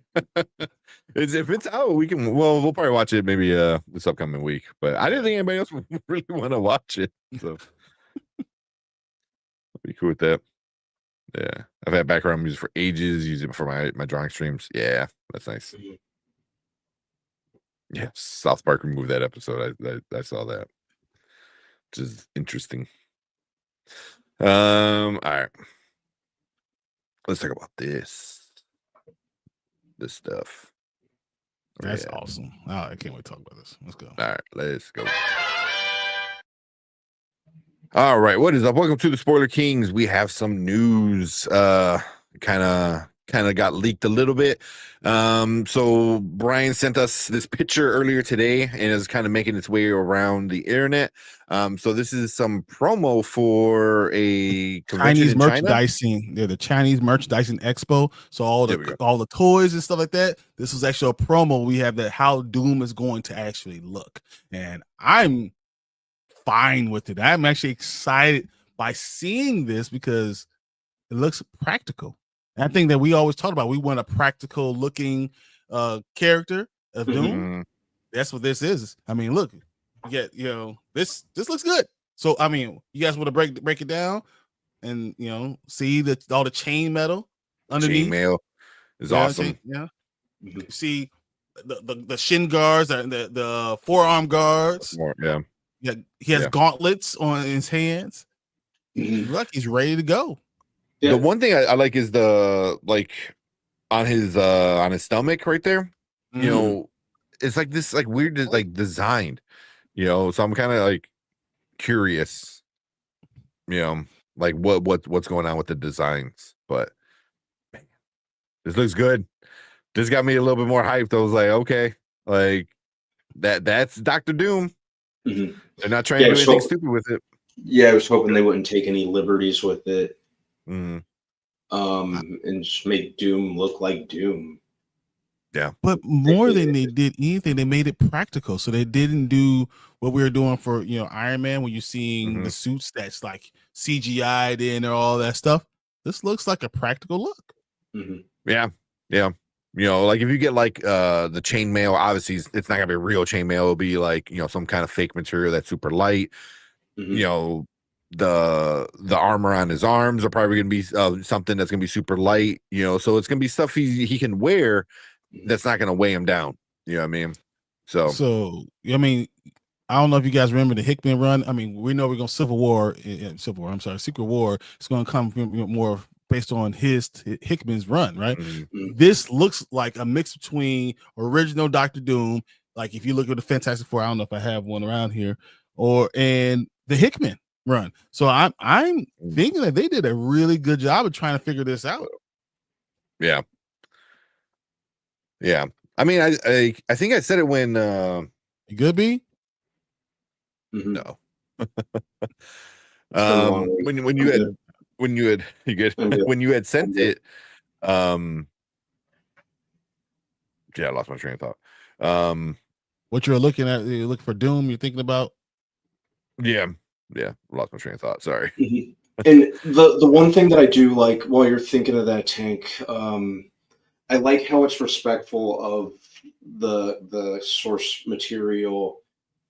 Speaker 1: If it's out, we'll probably watch it maybe this upcoming week. But I didn't think anybody else would really want to watch it. So be cool with that. Yeah. I've had background music for ages, use it for my drawing streams. Yeah, that's nice. Yeah, South Park removed that episode. I saw that. Which is interesting. All right. Let's talk about this stuff.
Speaker 2: That's awesome. Oh, I can't wait to talk about this. Let's go.
Speaker 1: All right, let's go. All right, what is up? Welcome to the Spoiler Kings. We have some news. Kind of got leaked a little bit. So Brian sent us this picture earlier today, and is kind of making its way around the internet. So this is some promo for a
Speaker 2: Chinese
Speaker 1: in China.
Speaker 2: merchandising. They're the Chinese merchandising expo. So all the toys and stuff like that. This was actually a promo. We have that how Doom is going to actually look, and I'm fine with it. I'm actually excited by seeing this because it looks practical. And I think that we always talk about we want a practical looking character of Doom.
Speaker 1: Mm-hmm.
Speaker 2: That's what this is. I mean, look, this looks good. So I mean, you guys want to break it down and see all the chain metal underneath.
Speaker 1: Chainmail is awesome.
Speaker 2: See the shin guards and the forearm guards.
Speaker 1: Yeah.
Speaker 2: He has gauntlets on his hands. Look, he's ready to go.
Speaker 3: Yeah.
Speaker 1: The one thing I like is the on his stomach right there. You know, it's like this weird designed. So I'm kind of curious. What's going on with the designs, but man, this looks good. This got me a little bit more hyped. I was like, okay, that's Dr. Doom.
Speaker 3: Mm-hmm.
Speaker 1: They're not trying to do anything stupid with it.
Speaker 3: Yeah, I was hoping they wouldn't take any liberties with it.
Speaker 1: Mm-hmm.
Speaker 3: And just make Doom look like Doom.
Speaker 1: Yeah.
Speaker 2: But more than they did anything, they made it practical. So they didn't do what we were doing for Iron Man when you're seeing the suits that's like CGI'd in and all that stuff. This looks like a practical look.
Speaker 1: Yeah. If you get the chainmail, obviously it's not gonna be real chainmail. It'll be some kind of fake material that's super light. The armor on his arms are probably gonna be something that's gonna be super light. So it's gonna be stuff he can wear that's not gonna weigh him down. You know what I mean? So
Speaker 2: I mean, I don't know if you guys remember the Hickman run. I mean, we know we're going Secret War. It's going to come more based on Hickman's run, right? This looks like a mix between original Doctor Doom, like if you look at the Fantastic Four, I don't know if I have one around here, and the Hickman run. So I'm thinking that they did a really good job of trying to figure this out.
Speaker 1: Yeah. I mean, I think I said it when
Speaker 2: you good, B?
Speaker 1: No. When you had sent it, I lost my train of thought.
Speaker 2: What you're looking at, you're looking for Doom, you're thinking about?
Speaker 1: Yeah, lost my train of thought. Sorry.
Speaker 3: And the one thing that I do like while you're thinking of that, Tank, I like how it's respectful of the source material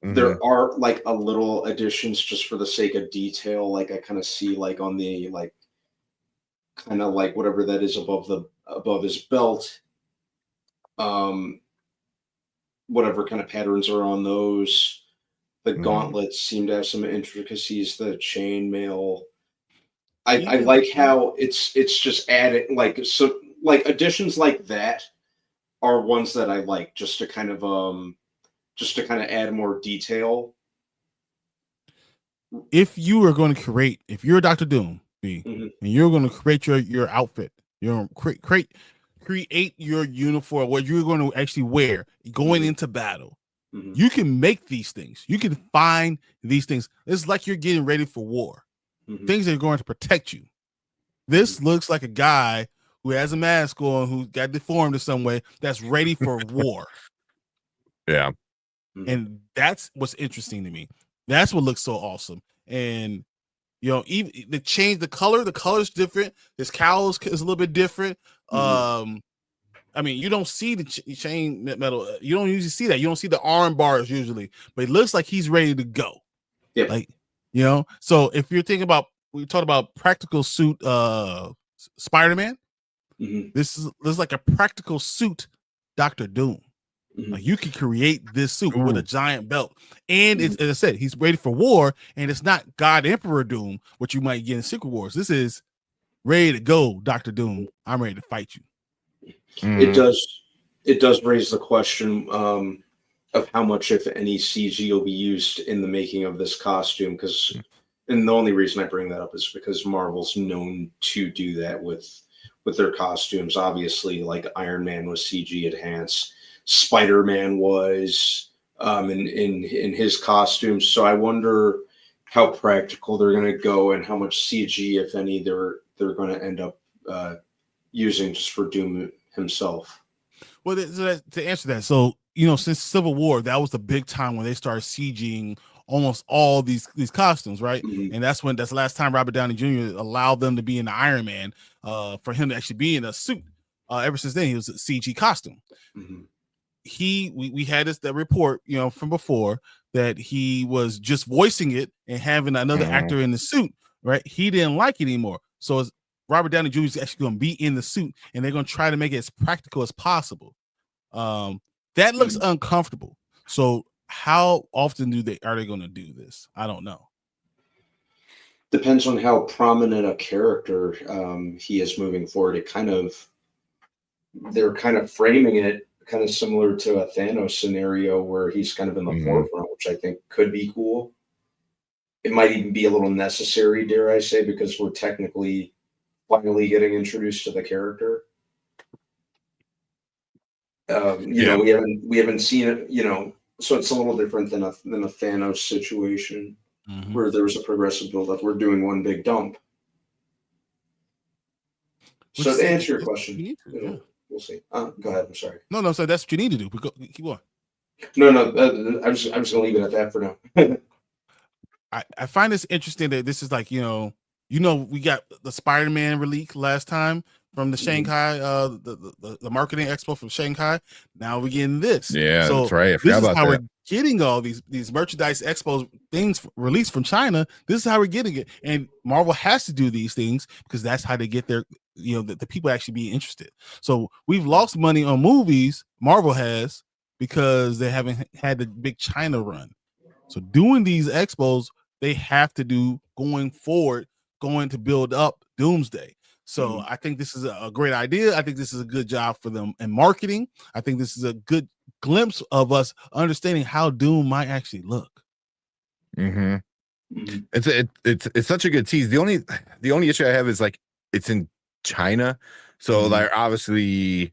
Speaker 3: there are like a little additions just for the sake of detail. Like I kind of see like on the like kind of like whatever that is above his belt. Whatever kind of patterns are on those. The gauntlets seem to have some intricacies. The chainmail. I like how it's just added like so like additions like that are ones that I like just to kind of add more detail.
Speaker 2: If you are going to create, if you're Dr. Doom, and you're going to create your outfit, you're going to create your uniform, what you're going to actually wear going into battle. You can make these things. You can find these things. It's like you're getting ready for war. Things that are going to protect you. This looks like a guy who has a mask on, who got deformed in some way, that's ready for war.
Speaker 1: Yeah.
Speaker 2: And that's what's interesting to me. That's what looks so awesome. And you know, even the color's different. His cowl is a little bit different. I mean, you don't see the chain metal. You don't usually see that. You don't see the arm bars usually, but it looks like he's ready to go.
Speaker 3: Yeah.
Speaker 2: Like, you know, so if you're thinking about, we talked about practical suit Spider-Man. This is like a practical suit Dr. Doom. Like you can create this suit with a giant belt. And it's, as I said, he's ready for war, and it's not God Emperor Doom, what you might get in Secret Wars. This is ready to go, Dr. Doom. I'm ready to fight you.
Speaker 3: It does raise the question of how much, if any, CG will be used in the making of this costume. Because, and the only reason I bring that up is because Marvel's known to do that with their costumes. Obviously, like Iron Man was CG enhanced, Spider-Man was in his costumes. So I wonder how practical they're going to go and how much CG, if any, they're going to end up using just for Doom himself.
Speaker 2: Well, to answer that, so you know, since Civil War, that was the big time when they started CGing almost all these costumes, right? And that's the last time Robert Downey Jr. allowed them to be in the Iron Man, for him to actually be in a suit. Ever since then, he was a CG costume. We had that report, you know, from before, that he was just voicing it and having another actor in the suit, right? He didn't like it anymore, so it's Robert Downey Jr. is actually going to be in the suit, and they're going to try to make it as practical as possible. That looks uncomfortable. So how often are they going to do this? I don't know.
Speaker 3: Depends on how prominent a character he is moving forward. They're kind of framing it kind of similar to a Thanos scenario where he's kind of in the forefront, which I think could be cool. It might even be a little necessary, dare I say, because we're technically finally getting introduced to the character. You know, we haven't seen it, you know, so it's a little different than a Thanos situation where there was a progressive buildup. We're doing one big dump. So to answer your question, we'll see. Go ahead. I'm sorry.
Speaker 2: No. So that's what you need to do. Keep going.
Speaker 3: No. I'm just gonna leave it at that for now.
Speaker 2: I find this interesting that this is like, you know, we got the Spider-Man release last time from the Shanghai, the marketing expo from Shanghai. Now we're getting this.
Speaker 1: Yeah,
Speaker 2: so
Speaker 1: that's right. I forgot about
Speaker 2: how
Speaker 1: that.
Speaker 2: we're getting all these merchandise expos things released from China. This is how we're getting it. And Marvel has to do these things because that's how they get their, you know, the people actually be interested. So we've lost money on movies, Marvel has, because they haven't had the big China run. So doing these expos, they have to do going forward, going to build up Doomsday. So I think this is a great idea. I think this is a good job for them in marketing. I think this is a good glimpse of us understanding how Doom might actually look.
Speaker 1: It's such a good tease. The only issue I have is like it's in China, so they're obviously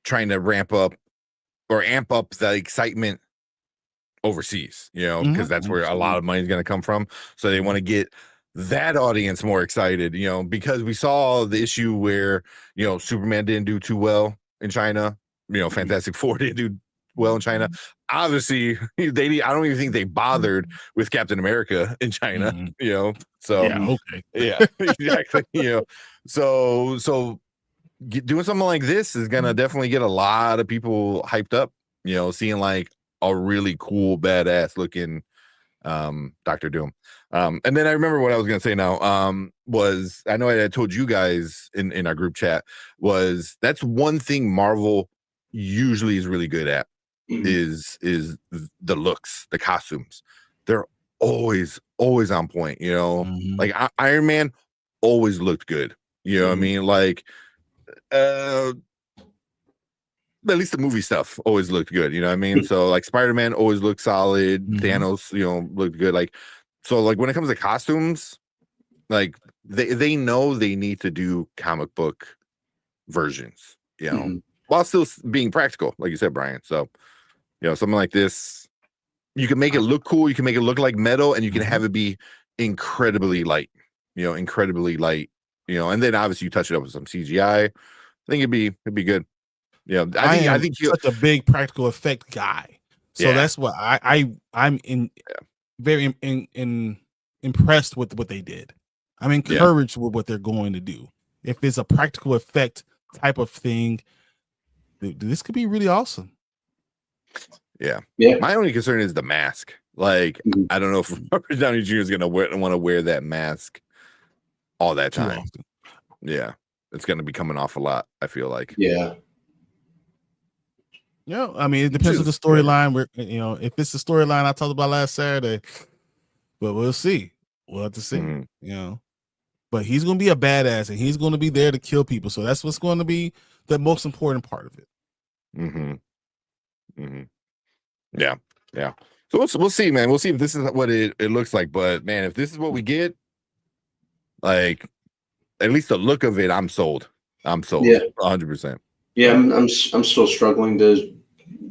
Speaker 1: trying to amp up the excitement overseas, you know, because that's where a lot of money is going to come from. So they want to get that audience more excited, you know, because we saw the issue where, you know, Superman didn't do too well in China, you know, Fantastic Four didn't do well in China. Obviously, I don't even think they bothered with Captain America in China, you know. So yeah, exactly, you know. So doing something like this is gonna definitely get a lot of people hyped up, you know, seeing like a really cool, badass looking Doctor Doom. And then I remember what I was gonna say now. Was I know I had told you guys in our group chat was that's one thing Marvel usually is really good at is the looks, the costumes. They're always on point, you know. Like Iron Man always looked good, you know what I mean? Like at least the movie stuff always looked good, you know what I mean? So like Spider-Man always looked solid, Thanos, you know, looked good. Like so like when it comes to costumes, like they know they need to do comic book versions, you know, while still being practical, like you said, Brian. So you know, something like this, you can make it look cool, you can make it look like metal, and you can have it be incredibly light, you know, you know, and then obviously you touch it up with some CGI. I think it'd be good. Yeah, I think
Speaker 2: such a big practical effect guy, so that's what I'm very impressed with what they did. I'm encouraged with what they're going to do. If it's a practical effect type of thing, this could be really awesome.
Speaker 1: Yeah. My only concern is the mask. Like I don't know if Robert Downey Jr. is gonna want to wear that mask all that time. Yeah, it's gonna be coming off a lot. I feel like.
Speaker 3: Yeah.
Speaker 2: Yeah, I mean, it depends on the storyline. Where you know, if it's the storyline I talked about last Saturday, but we'll see. We'll have to see. You know, but he's going to be a badass, and he's going to be there to kill people. So that's what's going to be the most important part of it.
Speaker 1: Yeah. So we'll see, man. We'll see if this is what it looks like. But man, if this is what we get, like at least the look of it, I'm sold. I'm sold.
Speaker 3: Yeah,
Speaker 1: 100%.
Speaker 3: Yeah, I'm still struggling to,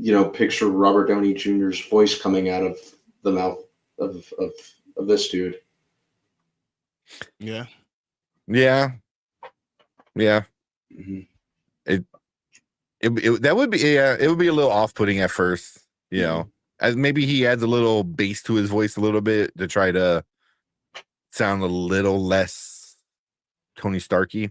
Speaker 3: you know, picture Robert Downey Jr.'s voice coming out of the mouth of this dude.
Speaker 2: Yeah.
Speaker 1: It that would be it would be a little off-putting at first, you know, as maybe he adds a little bass to his voice a little bit to try to sound a little less Tony Starky.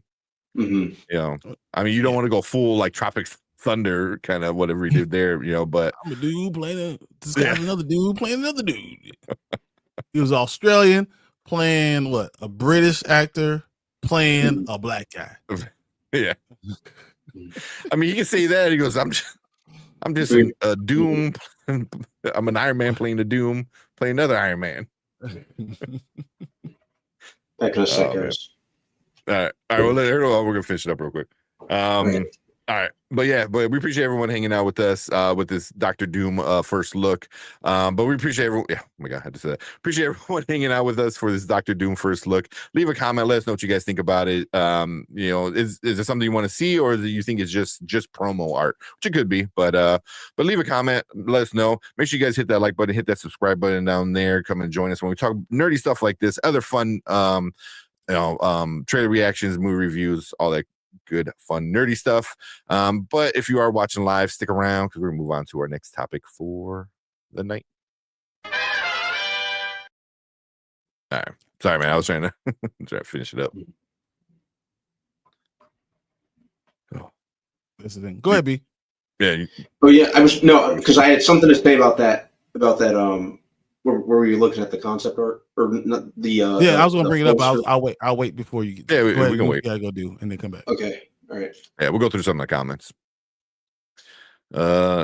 Speaker 1: You know, I mean, you don't want to go full like Tropic Thunder kind of whatever he did there, you know, but
Speaker 2: I'm a dude playing another dude playing another dude. He was Australian playing what? A British actor playing a black guy.
Speaker 1: Yeah. I mean, you can say that. He goes, I'm just a Doom. I'm an Iron Man playing the Doom, playing another Iron Man.
Speaker 3: That kind of stuff, guys.
Speaker 1: All right. Well, we're gonna finish it up real quick. All right, but we appreciate everyone hanging out with us with this Doctor Doom first look. But we appreciate everyone. Yeah, oh my God, I had to say that. Appreciate everyone hanging out with us for this Doctor Doom first look. Leave a comment. Let us know what you guys think about it. You know, is there something you want to see, or do you think it's just promo art, which it could be? But leave a comment. Let us know. Make sure you guys hit that like button, hit that subscribe button down there. Come and join us when we talk nerdy stuff like this, other fun trailer reactions, movie reviews, all that good fun nerdy stuff. But if you are watching live, stick around because we're gonna move on to our next topic for the night. All right, sorry man, I was trying to finish it up.
Speaker 2: That's the thing. Go ahead, B.
Speaker 1: Yeah.
Speaker 3: Oh yeah, because I had something to say about that. Where were you looking at the concept art or not the?
Speaker 2: I was going to bring it up. I'll wait before you.
Speaker 1: Yeah, we can wait.
Speaker 2: Yeah, go do and then come back.
Speaker 3: Okay, all right.
Speaker 1: Yeah, we'll go through some of the comments.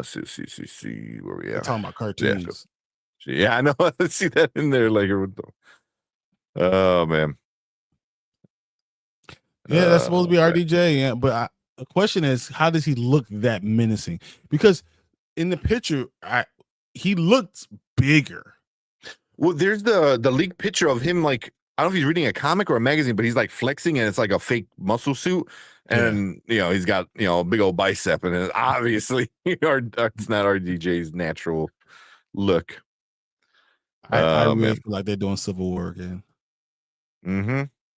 Speaker 1: See where we at.
Speaker 2: Talking about cartoons.
Speaker 1: Yeah, I know. Let's see that in there later. Oh man.
Speaker 2: Yeah, that's supposed to be RDJ. Yeah, but the question is, how does he look that menacing? Because in the picture, he looked bigger.
Speaker 1: Well, there's the leaked picture of him, like, I don't know if he's reading a comic or a magazine, but he's like flexing and it's like a fake muscle suit. And, you know, he's got, you know, a big old bicep and it's obviously it's not RDJ's natural look.
Speaker 2: I really feel like they're doing Civil War again.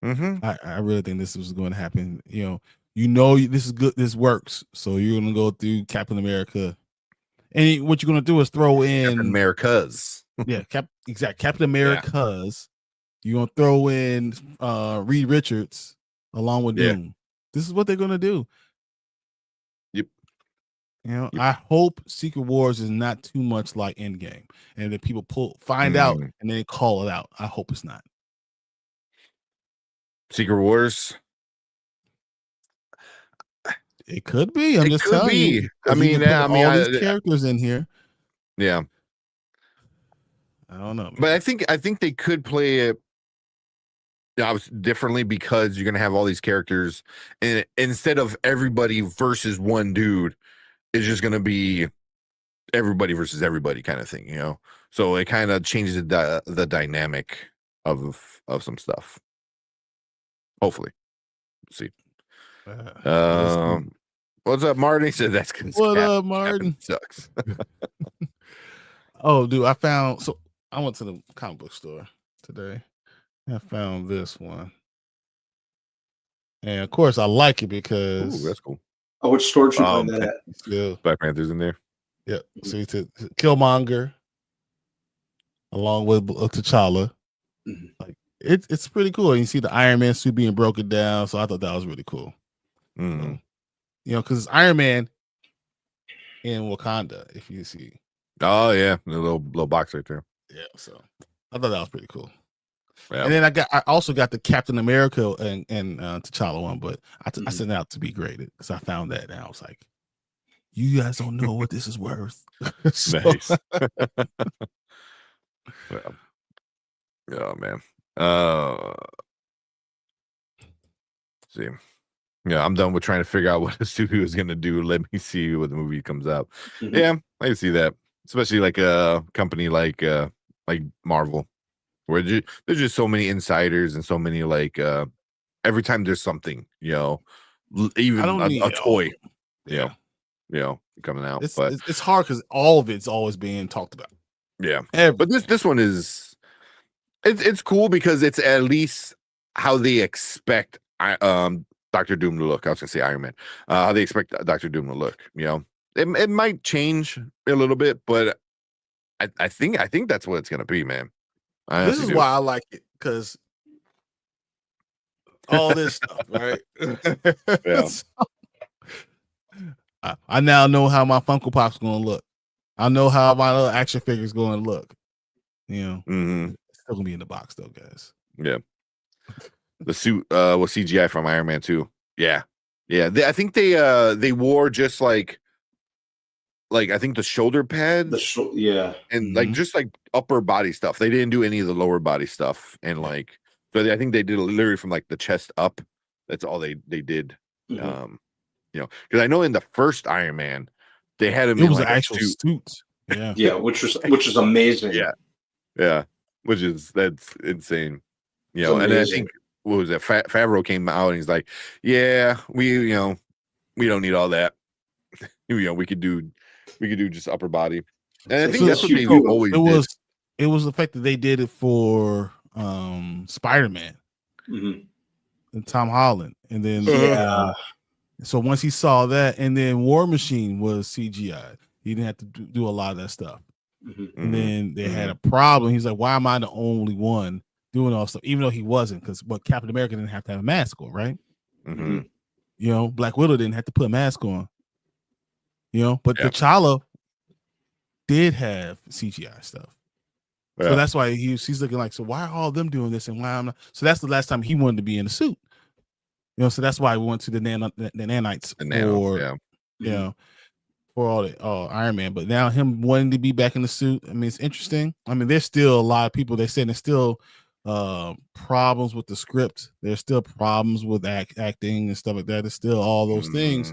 Speaker 2: I really think this was going to happen. You know, this is good. This works. So you're going to go through Captain America. And what you're going to do is throw in
Speaker 1: Captain America's.
Speaker 2: Yeah, Captain America's. You're gonna throw in Reed Richards along with Doom. This is what they're gonna do.
Speaker 1: Yep.
Speaker 2: You know, I hope Secret Wars is not too much like Endgame, and that people find out and then call it out. I hope it's not.
Speaker 1: Secret Wars.
Speaker 2: It could be. I'm
Speaker 1: It
Speaker 2: just
Speaker 1: could
Speaker 2: telling
Speaker 1: be.
Speaker 2: you.
Speaker 1: I mean, yeah, I mean,
Speaker 2: all these characters in here.
Speaker 1: Yeah,
Speaker 2: I don't know, man.
Speaker 1: but I think they could play it differently because you're gonna have all these characters, and instead of everybody versus one dude, it's just gonna be everybody versus everybody kind of thing, you know. So it kind of changes the dynamic of some stuff. Hopefully, we'll see. What's up, Martin? He said that's because
Speaker 2: what up, Martin?
Speaker 1: Sucks.
Speaker 2: Oh, dude, I went to the comic book store today. I found this one, and of course, I like it because
Speaker 1: that's cool.
Speaker 3: Oh, which store did you find that at?
Speaker 2: Yeah,
Speaker 1: Black Panther's in there.
Speaker 2: Yeah, so it's a Killmonger along with T'Challa. Like it's pretty cool. And you see the Iron Man suit being broken down, so I thought that was really cool. You know, because it's Iron Man in Wakanda. If you see,
Speaker 1: oh yeah, the little box right there.
Speaker 2: Yeah, so I thought that was pretty cool.
Speaker 1: Yeah.
Speaker 2: And then I also got the Captain America and T'Challa one, but I sent it out to be graded because I found that and I was like, you guys don't know what this is worth. So,
Speaker 1: nice. Well, oh man. See. Yeah, I'm done with trying to figure out what the studio is gonna do. Let me see when the movie comes out. Yeah, I can see that. Especially like a company like Marvel, where there's just so many insiders and so many like every time there's something, you know, even a toy, you know, coming out.
Speaker 2: It's,
Speaker 1: but
Speaker 2: it's hard because all of it's always being talked about.
Speaker 1: Yeah, but this one is it's cool because it's at least how they expect Dr. Doom to look. I was gonna say Iron Man. How they expect Dr. Doom to look. You know, it might change a little bit, but I think that's what it's gonna be, man.
Speaker 2: This is why I like it because all this stuff, right?
Speaker 1: Yeah.
Speaker 2: I now know how my Funko Pop's gonna look. I know how my little action figure's gonna look. You know, it's still gonna be in the box though, guys.
Speaker 1: Yeah. The suit was CGI from Iron Man 2. Yeah. I think they wore just like I think the shoulder pads. And like just like upper body stuff. They didn't do any of the lower body stuff. And like so I think they did literally from like the chest up. That's all they did. You know, because I know in the first Iron Man they had him.
Speaker 2: It was
Speaker 1: like
Speaker 2: an actual suit. Yeah.
Speaker 3: Yeah, which is amazing.
Speaker 1: Yeah. That's insane. You know, and I think what was it? Favreau came out and he's like, "Yeah, we don't need all that. You know, we could do just upper body." And I think that's what they always did.
Speaker 2: It was the fact that they did it for Spider-Man and Tom Holland, and then so once he saw that, and then War Machine was CGI, he didn't have to do a lot of that stuff. And then they had a problem. He's like, "Why am I the only one doing all stuff?" Even though he wasn't, because Captain America didn't have to have a mask on, right? You know, Black Widow didn't have to put a mask on. You know, but T'Challa did have CGI stuff. So that's why he's looking like, so why are all of them doing this and why I'm not? So that's the last time he wanted to be in a suit. You know, so that's why we went to the nanites for all the Iron Man. But now him wanting to be back in the suit, I mean, it's interesting. I mean, there's still a lot of people. They're saying there's still problems with the script. There's still problems with acting and stuff like that. There's still all those things.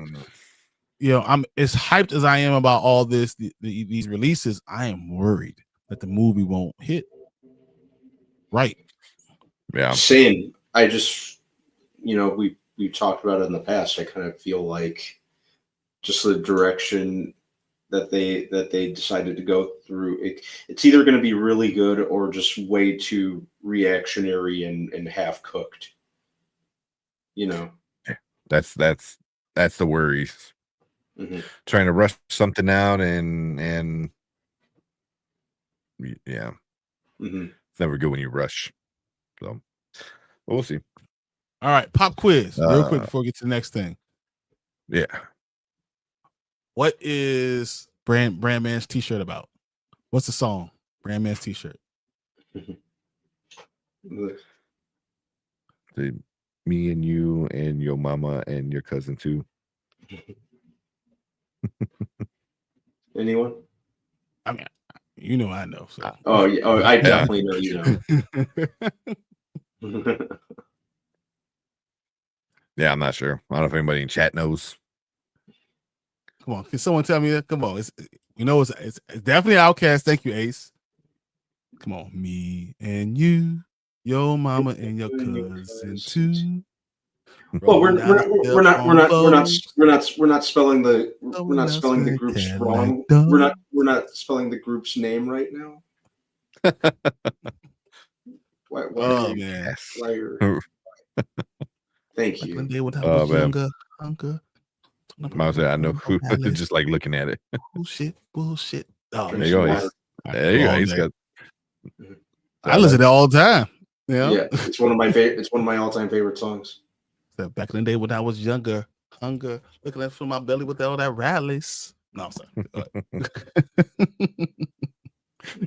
Speaker 2: You know, I'm as hyped as I am about all this, these releases. I am worried that the movie won't hit right.
Speaker 1: Yeah,
Speaker 3: same. I just, you know, we talked about it in the past. I kind of feel like just the direction that they decided to go through, it's either going to be really good or just way too reactionary and half cooked. You know,
Speaker 1: that's the worries. Trying to rush something out and yeah, it's never good when you rush. So we'll see.
Speaker 2: All right, pop quiz real quick before we get to the next thing.
Speaker 1: Yeah.
Speaker 2: What is Brand Man's t-shirt about? What's the song? Brand Man's t-shirt.
Speaker 1: Me and you and your mama and your cousin too.
Speaker 3: Anyone?
Speaker 2: I mean, you know I know. So.
Speaker 3: Oh, yeah. Oh, I definitely know you know.
Speaker 1: Yeah, I'm not sure. I don't know if anybody in chat knows.
Speaker 2: Come on, can someone tell me that? Come on, it's definitely Outkast. Thank you, Ace. Come on, me and you, your mama and your cousin too.
Speaker 3: Well, we're not spelling the group's wrong. We're not spelling the group's name right now. Why
Speaker 2: Oh man!
Speaker 3: Thank you.
Speaker 2: One day when I was younger,
Speaker 1: I know who. Just like looking at it.
Speaker 2: Bullshit.
Speaker 1: Oh, there you go. There you go. He's got.
Speaker 2: I listen to it all the time.
Speaker 3: Yeah, it's one of my favorite. It's one of my all-time favorite songs.
Speaker 2: Back in the day when I was younger, hunger, looking at from my belly with all that rallies. No, I'm sorry.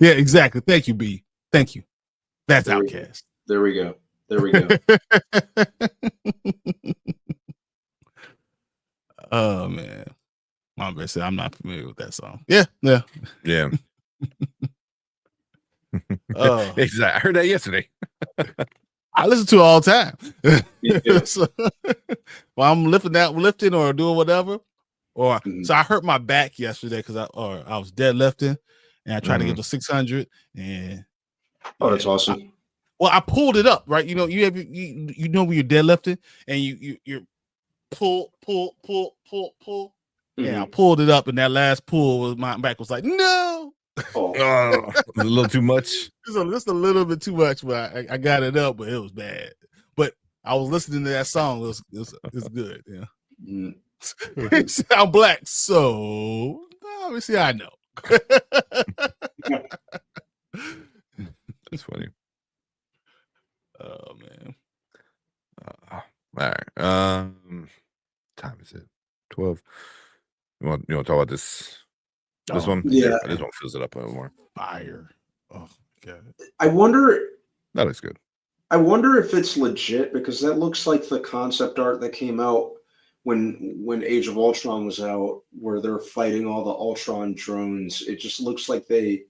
Speaker 2: Yeah, exactly. Thank you, B. Thank you. That's Outkast.
Speaker 3: There we go. There we go.
Speaker 2: Oh man, Mom said I'm not familiar with that song. Yeah.
Speaker 1: Exactly. I heard that yesterday.
Speaker 2: I listen to it all the time. So, while I'm lifting or doing whatever, or so I hurt my back yesterday because I was deadlifting and I tried to get to 600 and
Speaker 3: that's awesome.
Speaker 2: I pulled it up, right? You know, you know when you're deadlifting and you pull. Yeah, I pulled it up, and that last pull my back was like, no.
Speaker 1: A little too much.
Speaker 2: Just a little bit too much, but I got it up, but it was bad. But I was listening to that song. It was good. Yeah. Sound black, so obviously I know.
Speaker 1: That's funny.
Speaker 2: Oh man.
Speaker 1: All right. Time is it? 12. You want to talk about this? This one?
Speaker 3: Yeah.
Speaker 1: This one fills it up a little more.
Speaker 2: Fire. Oh god.
Speaker 3: I wonder.
Speaker 1: That looks good.
Speaker 3: I wonder if it's legit because that looks like the concept art that came out when Age of Ultron was out, where they're fighting all the Ultron drones. It just looks like they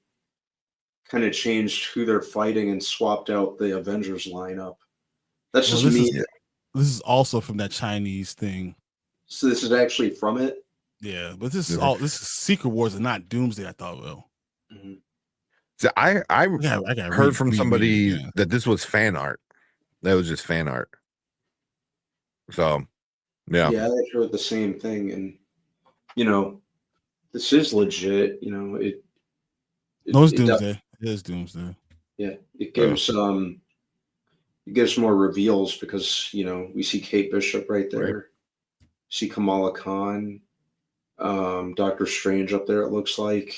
Speaker 3: kind of changed who they're fighting and swapped out the Avengers lineup. That's just me.
Speaker 2: This is also from that Chinese thing.
Speaker 3: So this is actually from it.
Speaker 2: Yeah, but this is Secret Wars and not Doomsday. I thought, well.
Speaker 3: Mm-hmm.
Speaker 1: So I
Speaker 2: got
Speaker 1: heard from somebody that this was fan art. That was just fan art. So, yeah.
Speaker 3: Yeah, I heard the same thing, and this is legit.
Speaker 2: No, it's Doomsday. It is Doomsday.
Speaker 3: Yeah, it gives more reveals because we see Kate Bishop right there.
Speaker 1: Right.
Speaker 3: See Kamala Khan, Doctor Strange up there. It looks like.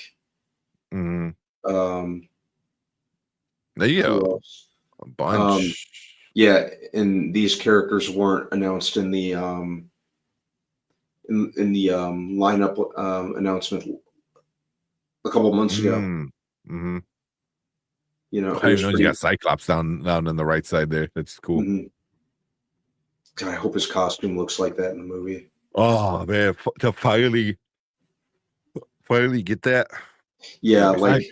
Speaker 1: Mm-hmm. There you go. A bunch.
Speaker 3: Yeah, and these characters weren't announced in the lineup announcement a couple months ago.
Speaker 1: Mm-hmm.
Speaker 3: I
Speaker 1: didn't know you got Cyclops down on the right side there. That's cool.
Speaker 3: Mm-hmm. God, I hope his costume looks like that in the movie.
Speaker 1: Oh man, to finally get that.
Speaker 3: Yeah, like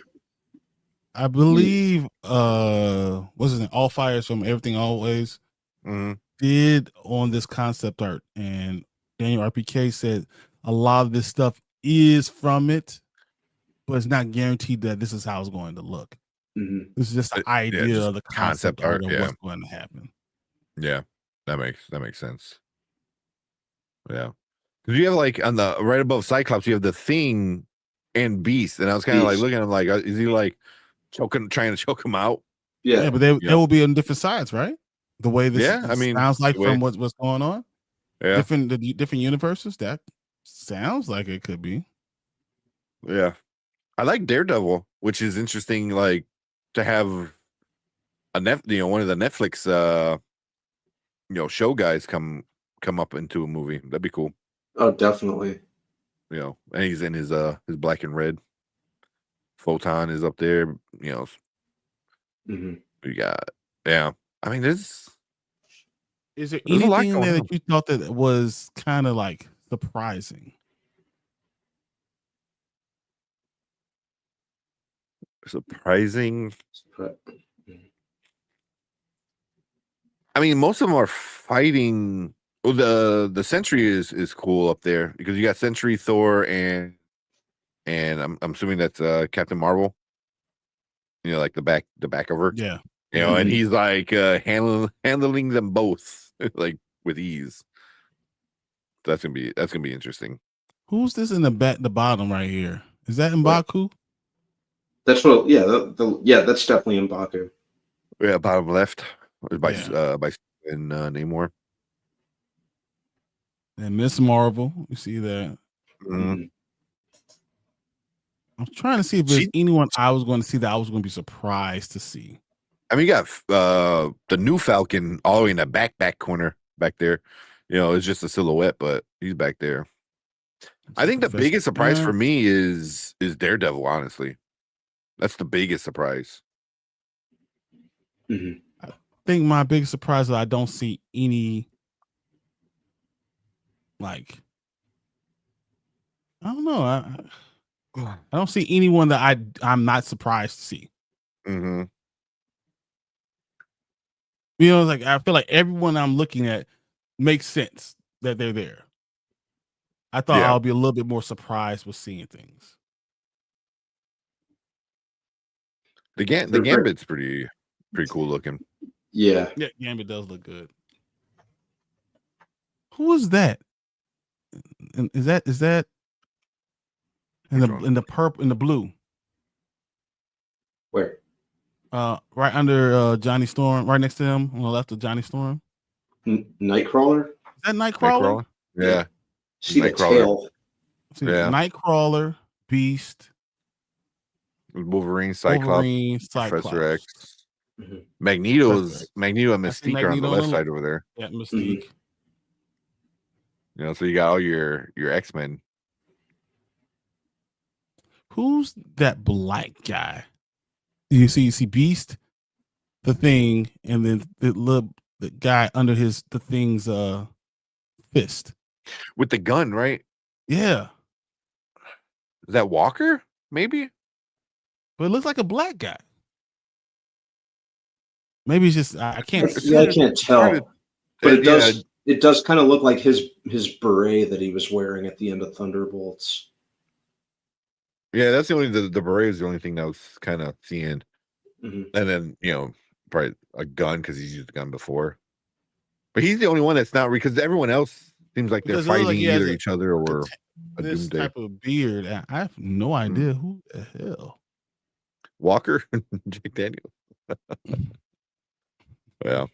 Speaker 2: I believe wasn't it All Fires from Everything Always did on this concept art, and Daniel RPK said a lot of this stuff is from it, but it's not guaranteed that this is how it's going to look.
Speaker 3: Mm-hmm.
Speaker 2: This is just the idea
Speaker 1: just
Speaker 2: of the concept art of what's going to happen.
Speaker 1: Yeah, that makes sense. Yeah, because you have like on the right above Cyclops, you have the Thing and Beast, and I was kind of like looking at him like, is he like trying to choke him out?
Speaker 3: Yeah,
Speaker 2: but they will be on different sides, right? The way this sounds like
Speaker 1: from
Speaker 2: what's going on.
Speaker 1: Yeah,
Speaker 2: different universes. That sounds like it could be.
Speaker 1: Yeah, I like Daredevil, which is interesting. Like to have one of the Netflix show guys come up into a movie. That'd be cool.
Speaker 3: Oh, definitely.
Speaker 1: you know, and he's in his black and red. Photon is up there, you know. We got, yeah. I mean,
Speaker 2: Is there
Speaker 1: there's a lot
Speaker 2: anything in
Speaker 1: going
Speaker 2: there
Speaker 1: on.
Speaker 2: that you thought that was kind of like surprising?
Speaker 1: Surprising. I mean, most of them are fighting. Well, the Sentry is cool up there because you got Sentry, Thor, and I'm assuming that's Captain Marvel. You know, like the back of her.
Speaker 2: Yeah.
Speaker 1: You know, and he's like handling them both like with ease. That's gonna be interesting.
Speaker 2: Who's this in the bottom right here? Is that M'Baku?
Speaker 3: That's what. Yeah, yeah, that's definitely M'Baku.
Speaker 1: Yeah, bottom left by Stephen Namor.
Speaker 2: And Miss Marvel, you see that?
Speaker 1: Mhm.
Speaker 2: I'm trying to see if there's anyone I was going to see that I was going to be surprised to see.
Speaker 1: I mean, you got the new Falcon all the way in the back corner back there. You know, it's just a silhouette, but he's back there. I think the biggest surprise for me is Daredevil. Honestly, that's the biggest surprise.
Speaker 2: I think my biggest surprise is I don't see any. Like, I don't know. I don't see anyone that I'm not surprised to see.
Speaker 1: Mm-hmm.
Speaker 2: You know, like I feel like everyone I'm looking at makes sense that they're there. I thought I'll be a little bit more surprised with seeing things.
Speaker 1: The Gambit's pretty cool looking.
Speaker 3: Yeah.
Speaker 2: Yeah, Gambit does look good. Who is that? And is that in the purple, in the blue?
Speaker 3: Where?
Speaker 2: Right under Johnny Storm, right next to him on the left of Johnny Storm.
Speaker 3: Nightcrawler?
Speaker 2: Is that Nightcrawler?
Speaker 1: Yeah.
Speaker 3: See the tail.
Speaker 2: See, Nightcrawler, Beast,
Speaker 1: Wolverine, Cyclops, Professor X. Magneto and Mystique are on the left side over there.
Speaker 2: Yeah, Mystique.
Speaker 1: You know, so you got all your X-Men.
Speaker 2: Who's that black guy? You see Beast, the Thing, and then the guy under the Thing's fist
Speaker 1: with the gun, right?
Speaker 2: Yeah.
Speaker 1: Is that Walker? Maybe,
Speaker 2: but it looks like a black guy. Maybe it's just I can't.
Speaker 3: Yeah, I can't tell. But it does. It does kind of look like his beret that he was wearing at the end of Thunderbolts.
Speaker 1: Yeah, that's the only the beret is the only thing that was kind of seeing. And then, you know, probably a gun because he's used a gun before. But he's the only one that's not, because everyone else seems like they're fighting either each other or a
Speaker 2: this
Speaker 1: Doomsday.
Speaker 2: type of beard. I have no idea who the hell.
Speaker 1: Walker, Jake Daniels. Yeah.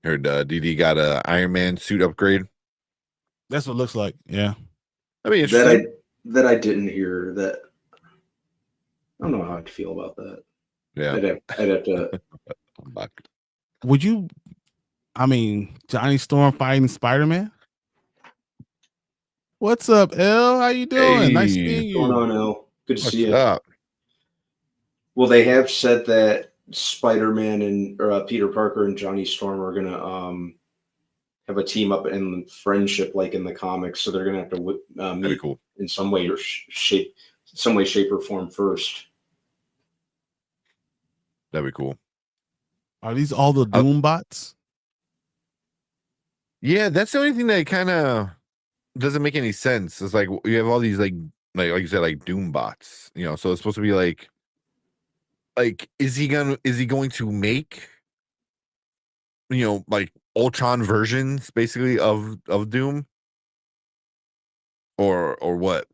Speaker 1: Heard DD got a Iron Man suit upgrade.
Speaker 2: That's what it looks like. Yeah.
Speaker 1: I mean, interesting.
Speaker 3: That I didn't hear. That I don't know how I'd feel about that.
Speaker 1: Yeah.
Speaker 3: I'd have to.
Speaker 2: Would you? I mean, Johnny Storm fighting Spider-Man. What's up, L? How you doing? Nice seeing you.
Speaker 3: What's going on, L? Good to see you.
Speaker 1: Up?
Speaker 3: Well, they have said that Spider-Man and Peter Parker and Johnny Storm are gonna have a team up in friendship like in the comics, so they're gonna have to meet in some way or shape or form first.
Speaker 1: That'd be cool.
Speaker 2: Are these all the Doom bots?
Speaker 1: Yeah, that's the only thing that kind of doesn't make any sense. It's like you have all these like you said, like Doom bots, you know, so it's supposed to be like is he going to make, you know, like Ultron versions basically of Doom or what?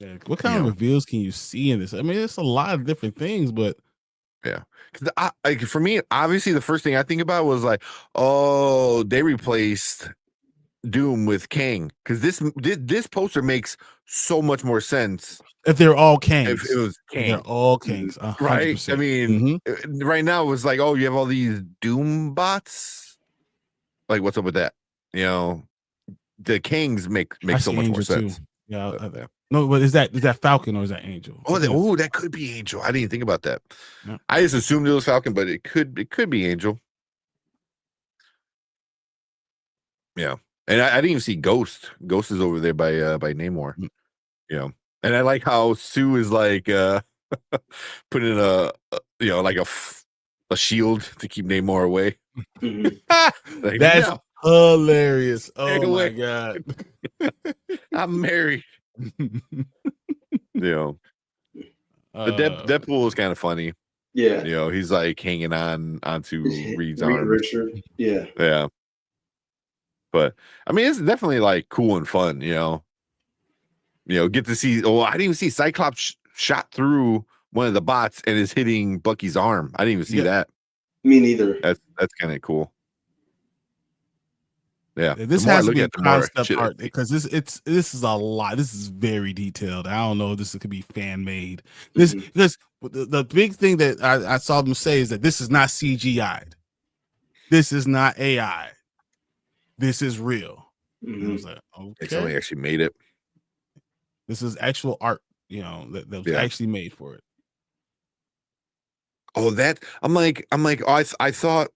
Speaker 2: Yeah, what kind of reveals can you see in this? I mean, it's a lot of different things, but
Speaker 1: yeah, because for me, obviously, the first thing I think about was like, oh, they replaced Doom with Kang, because this poster makes so much more sense
Speaker 2: if they're all Kangs.
Speaker 1: If it was Kang,
Speaker 2: they're all Kangs, 100%.
Speaker 1: right? I mean, right now it was like, oh, you have all these Doom bots. Like, what's up with that? You know, the Kings make
Speaker 2: I
Speaker 1: so
Speaker 2: see
Speaker 1: much more
Speaker 2: Angel too.
Speaker 1: sense.
Speaker 2: Yeah.
Speaker 1: Yeah.
Speaker 2: No, but is that Falcon or is that Angel?
Speaker 1: Oh, that could be Angel. I didn't even think about that.
Speaker 2: Yeah.
Speaker 1: I just assumed it was Falcon, but it could be Angel. Yeah, and I didn't even see Ghost. Ghost is over there by Namor. You know, and I like how Sue is like putting a shield to keep Namor away. Like,
Speaker 2: That's
Speaker 1: no,
Speaker 2: hilarious.
Speaker 1: take
Speaker 2: Oh my
Speaker 1: away.
Speaker 2: god.
Speaker 1: I'm married. The Deadpool is kind of funny.
Speaker 3: Yeah.
Speaker 1: He's like hanging onto Reed's
Speaker 3: Reed
Speaker 1: arms.
Speaker 3: Richard. Yeah.
Speaker 1: Yeah. But I mean, it's definitely like cool and fun, get to see. Oh, I didn't even see Cyclops shot through one of the bots and is hitting Bucky's arm. I didn't even see that.
Speaker 3: Me neither.
Speaker 1: That's kind of cool. Yeah,
Speaker 2: This
Speaker 1: the more I
Speaker 2: has to
Speaker 1: look
Speaker 2: be a
Speaker 1: at it, the more
Speaker 2: concept
Speaker 1: shit I
Speaker 2: art
Speaker 1: see.
Speaker 2: because this is a lot. This is very detailed. I don't know if this could be fan made. This because the big thing that I saw them say is that this is not CGI'd. This is not AI. This is real. And I was like,
Speaker 1: Like somebody
Speaker 2: okay,
Speaker 1: actually made it.
Speaker 2: this is actual art. That was
Speaker 1: Yeah.
Speaker 2: actually made for it.
Speaker 1: Oh, that I'm like, oh, I thought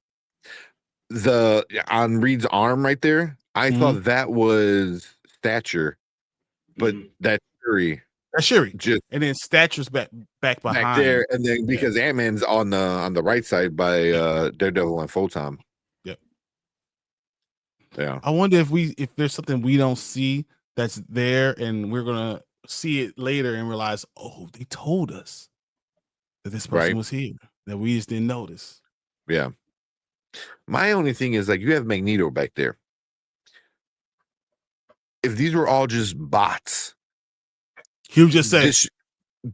Speaker 1: on Reed's arm right there. I thought that was Stature, but that's Shuri.
Speaker 2: That's Shuri.
Speaker 1: Just
Speaker 2: And then Stature's back behind
Speaker 1: back there, and then because Ant-Man's on the right side by Daredevil and Photon.
Speaker 2: Yep.
Speaker 1: Yeah.
Speaker 2: I wonder if there's something we don't see that's there, and we're gonna see it later and realize, oh, they told us that this person
Speaker 1: Right.
Speaker 2: was here that we just didn't notice.
Speaker 1: Yeah. My only thing is like you have Magneto back there. If these were all just bots,
Speaker 2: he would just say,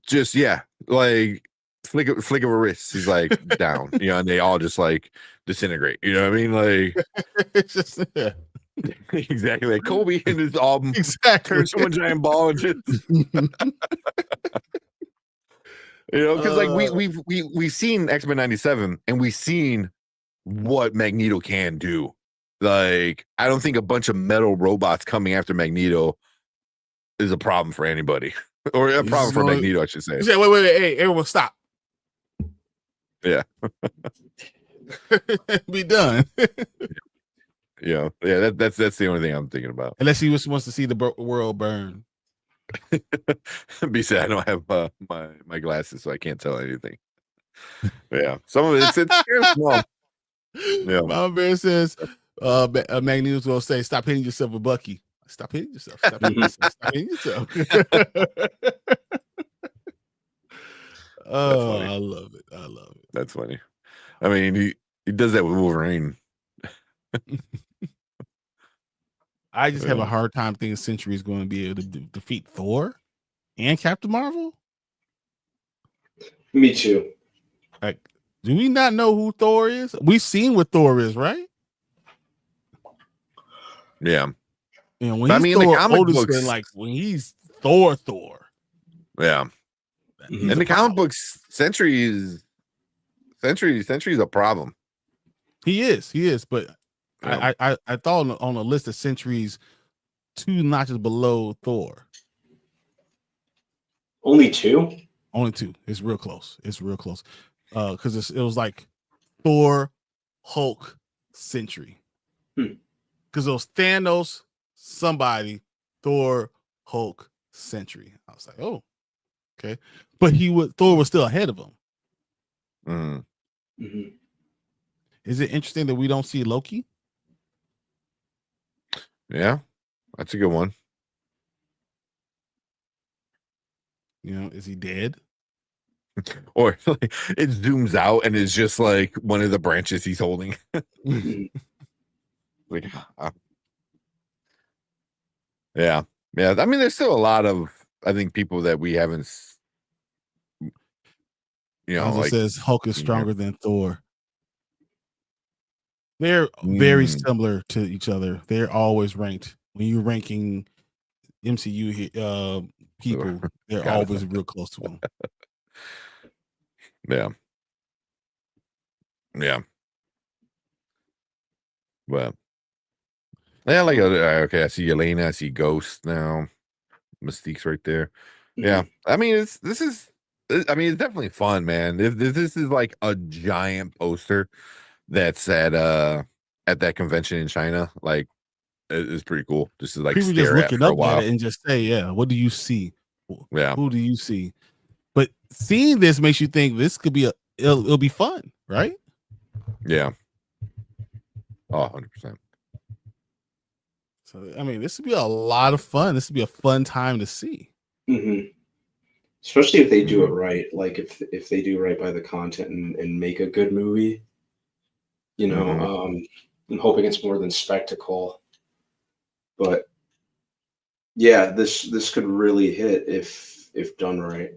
Speaker 1: just yeah, like flick of a wrist. He's like down, and they all just like disintegrate. You know what I mean? Like
Speaker 2: it's just
Speaker 1: exactly like Kobe and his album
Speaker 2: exactly
Speaker 1: turns to one giant ball and just because like we've seen X-Men 97 and we've seen what Magneto can do. Like I don't think a bunch of metal robots coming after Magneto is a problem for anybody. Or a problem for Magneto, I should say.
Speaker 2: He said, wait, hey, everyone stop.
Speaker 1: Yeah.
Speaker 2: Be done.
Speaker 1: Yeah, that's the only thing I'm thinking about.
Speaker 2: Unless he just wants to see the world burn.
Speaker 1: Be said, I don't have my glasses, so I can't tell anything. Yeah, some of it's very small. Yeah.
Speaker 2: My man says, Magneto's gonna say, "Stop hitting yourself with Bucky. Stop hitting yourself. Stop hitting yourself. Stop hitting yourself." Oh, I love it. I love it.
Speaker 1: That's funny. I mean, he does that with Wolverine.
Speaker 2: I just have a hard time thinking Sentry is going to be able to defeat Thor and Captain Marvel.
Speaker 3: Me too.
Speaker 2: Like, do we not know who Thor is? We've seen what Thor is, right?
Speaker 1: Yeah.
Speaker 2: When
Speaker 1: But I
Speaker 2: he's
Speaker 1: mean, in the
Speaker 2: Thor,
Speaker 1: comic
Speaker 2: Otis
Speaker 1: books,
Speaker 2: been like when he's Thor.
Speaker 1: Yeah.
Speaker 2: He's
Speaker 1: In
Speaker 2: a
Speaker 1: the comic books, Sentry's a problem.
Speaker 2: He is, but
Speaker 1: Yeah.
Speaker 2: I thought on a list of Sentries 2 notches below Thor.
Speaker 3: Only 2?
Speaker 2: Only 2. It's real close. Because it was like Thor, Hulk, Sentry. Because it was Thanos, somebody, Thor, Hulk, Sentry. I was like, oh, okay. But Thor was still ahead of him.
Speaker 1: Mm-hmm.
Speaker 2: Is it interesting that we don't see Loki?
Speaker 1: Yeah, that's a good one.
Speaker 2: Is he dead?
Speaker 1: Or like, it zooms out and it's just like one of the branches he's holding. Like, yeah. I mean, there's still a lot of people that we haven't.
Speaker 2: Also
Speaker 1: like
Speaker 2: says Hulk is stronger than Thor. They're very similar to each other. They're always ranked. When you're ranking MCU people, they're always real close to them.
Speaker 1: Yeah. Well, Yeah, like okay, I see Elena, I see Ghost now. Mystique's right there. Yeah, I mean it's definitely fun, man. This is like a giant poster that's at that convention in China. Like it's pretty cool. Just to like
Speaker 2: People just
Speaker 1: stare at
Speaker 2: looking
Speaker 1: for a
Speaker 2: up at
Speaker 1: while.
Speaker 2: it and just say, "Yeah, what do you see?
Speaker 1: Yeah.
Speaker 2: Who do you see?" But seeing this makes you think this could be it'll be fun, right?
Speaker 1: Yeah. Oh, 100%.
Speaker 2: So I mean, this would be a lot of fun. This would be a fun time to see.
Speaker 3: Especially if they do it right. Like if they do right by the content and make a good movie. You know, I'm hoping it's more than spectacle. But yeah, this could really hit if done right.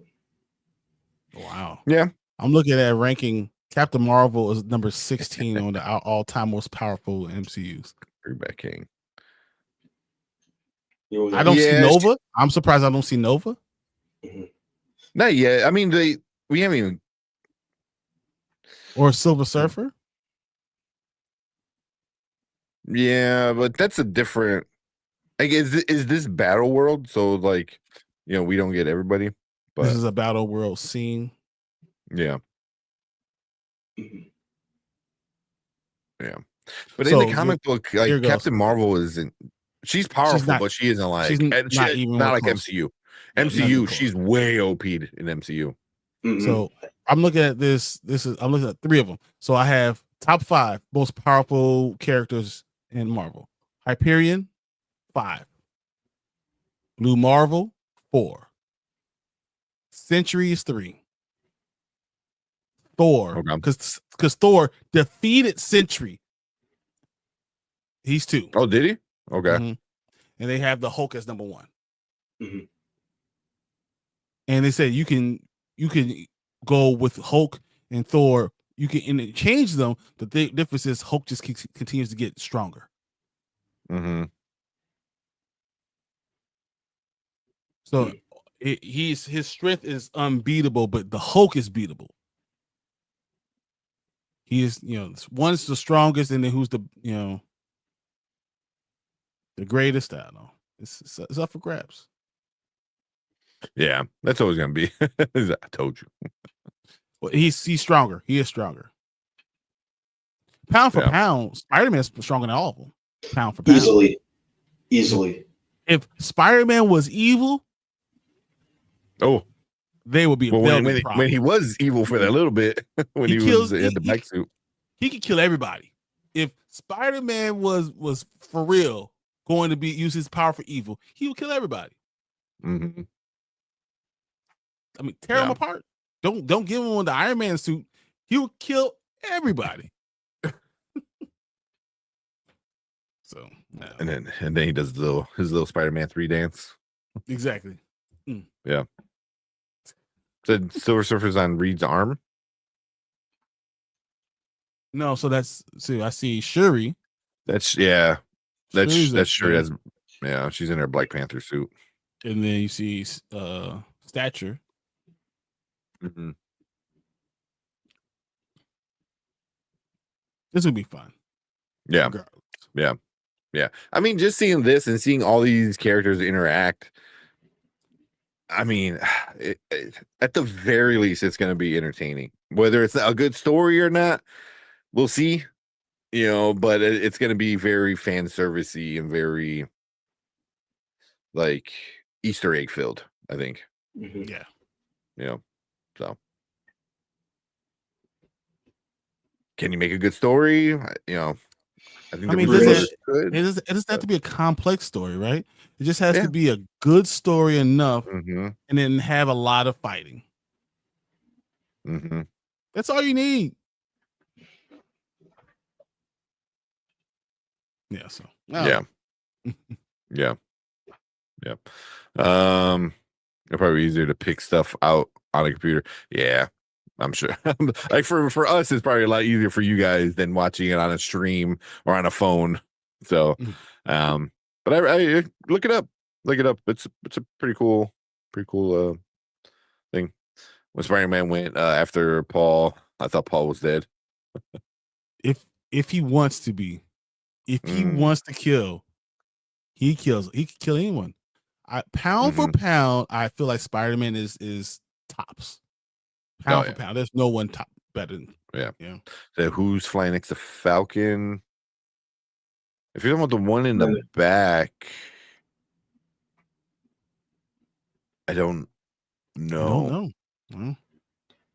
Speaker 2: Wow.
Speaker 1: Yeah.
Speaker 2: I'm looking at ranking. Captain Marvel is number 16 on the all-time most powerful MCUs.
Speaker 1: Back King.
Speaker 2: I don't see Nova. I'm surprised I don't see Nova.
Speaker 1: Not yet. I mean, we haven't even.
Speaker 2: Or Silver Surfer.
Speaker 1: Yeah, but that's a different. Like, is this Battle World? So like, we don't get everybody. But
Speaker 2: This is a Battle World scene.
Speaker 1: yeah. Yeah. But
Speaker 2: So
Speaker 1: in the comic book,
Speaker 2: here
Speaker 1: like
Speaker 2: goes.
Speaker 1: Captain Marvel isn't. She's powerful,
Speaker 2: not-
Speaker 1: but she isn't like.
Speaker 2: she's not even
Speaker 1: not
Speaker 2: one
Speaker 1: like
Speaker 2: close.
Speaker 1: MCU.
Speaker 2: Yeah, not even
Speaker 1: MCU,
Speaker 2: close.
Speaker 1: she's way OP'd in MCU.
Speaker 2: So I'm looking at this. I'm looking at 3 of them. So I have top 5 most powerful characters in Marvel. Hyperion, 5. Blue Marvel, 4. Sentry is 3. Thor, because Thor defeated Sentry. He's 2.
Speaker 1: Oh, did he? Okay.
Speaker 2: Mhm. And they have the Hulk as number 1. And they said you can go with Hulk and Thor. You can interchange them. The difference is Hulk just continues to get stronger. So his strength is unbeatable, but the Hulk is beatable. He is, one's the strongest, and then who's the greatest? I don't know. It's up for grabs.
Speaker 1: Yeah, that's always gonna be. I told you.
Speaker 2: Well, he's stronger. He is stronger. Pound for pound, Spider-Man's stronger than all of them. Pound for pound.
Speaker 3: Easily.
Speaker 2: If Spider-Man was evil, they would be.
Speaker 1: When he was evil for that little bit, when he had the bike suit,
Speaker 2: he could kill everybody. If Spider-Man was for real going to use his power for evil, he would kill everybody. I mean, tear him apart. Don't give him the Iron Man suit. He will kill everybody. So,
Speaker 1: and then he does his little Spider-Man 3 dance.
Speaker 2: Exactly.
Speaker 1: Yeah. So Silver Surfer's on Reed's arm.
Speaker 2: No, so I see Shuri.
Speaker 1: That's Shuri. She's in her Black Panther suit.
Speaker 2: And then you see Stature. This would be fun.
Speaker 1: Yeah. Yeah. I mean, just seeing this and seeing all these characters interact, I mean, at the very least, it's going to be entertaining. Whether it's a good story or not, we'll see. But it's going to be very fan servicey and very like Easter egg filled, I think.
Speaker 2: Yeah.
Speaker 1: So can you make a good story? I think
Speaker 2: it doesn't have to be a complex story, right? It just has to be a good story enough, and then have a lot of fighting. That's all you need. Yeah. So
Speaker 1: yeah. It'll probably be easier to pick stuff out on a computer. Yeah, I'm sure. Like for us, it's probably a lot easier for you guys than watching it on a stream or on a phone. So, but I look it up. Look it up. It's a pretty cool thing. When Spider-Man went after Paul, I thought Paul was dead.
Speaker 2: If he wants to be, if he wants to kill, He could kill anyone. Pound for pound, I feel like Spider-Man is tops. Pound for pound. There's no one top better than
Speaker 1: So who's flying next to Falcon? If you're talking about the one in the back, I don't know.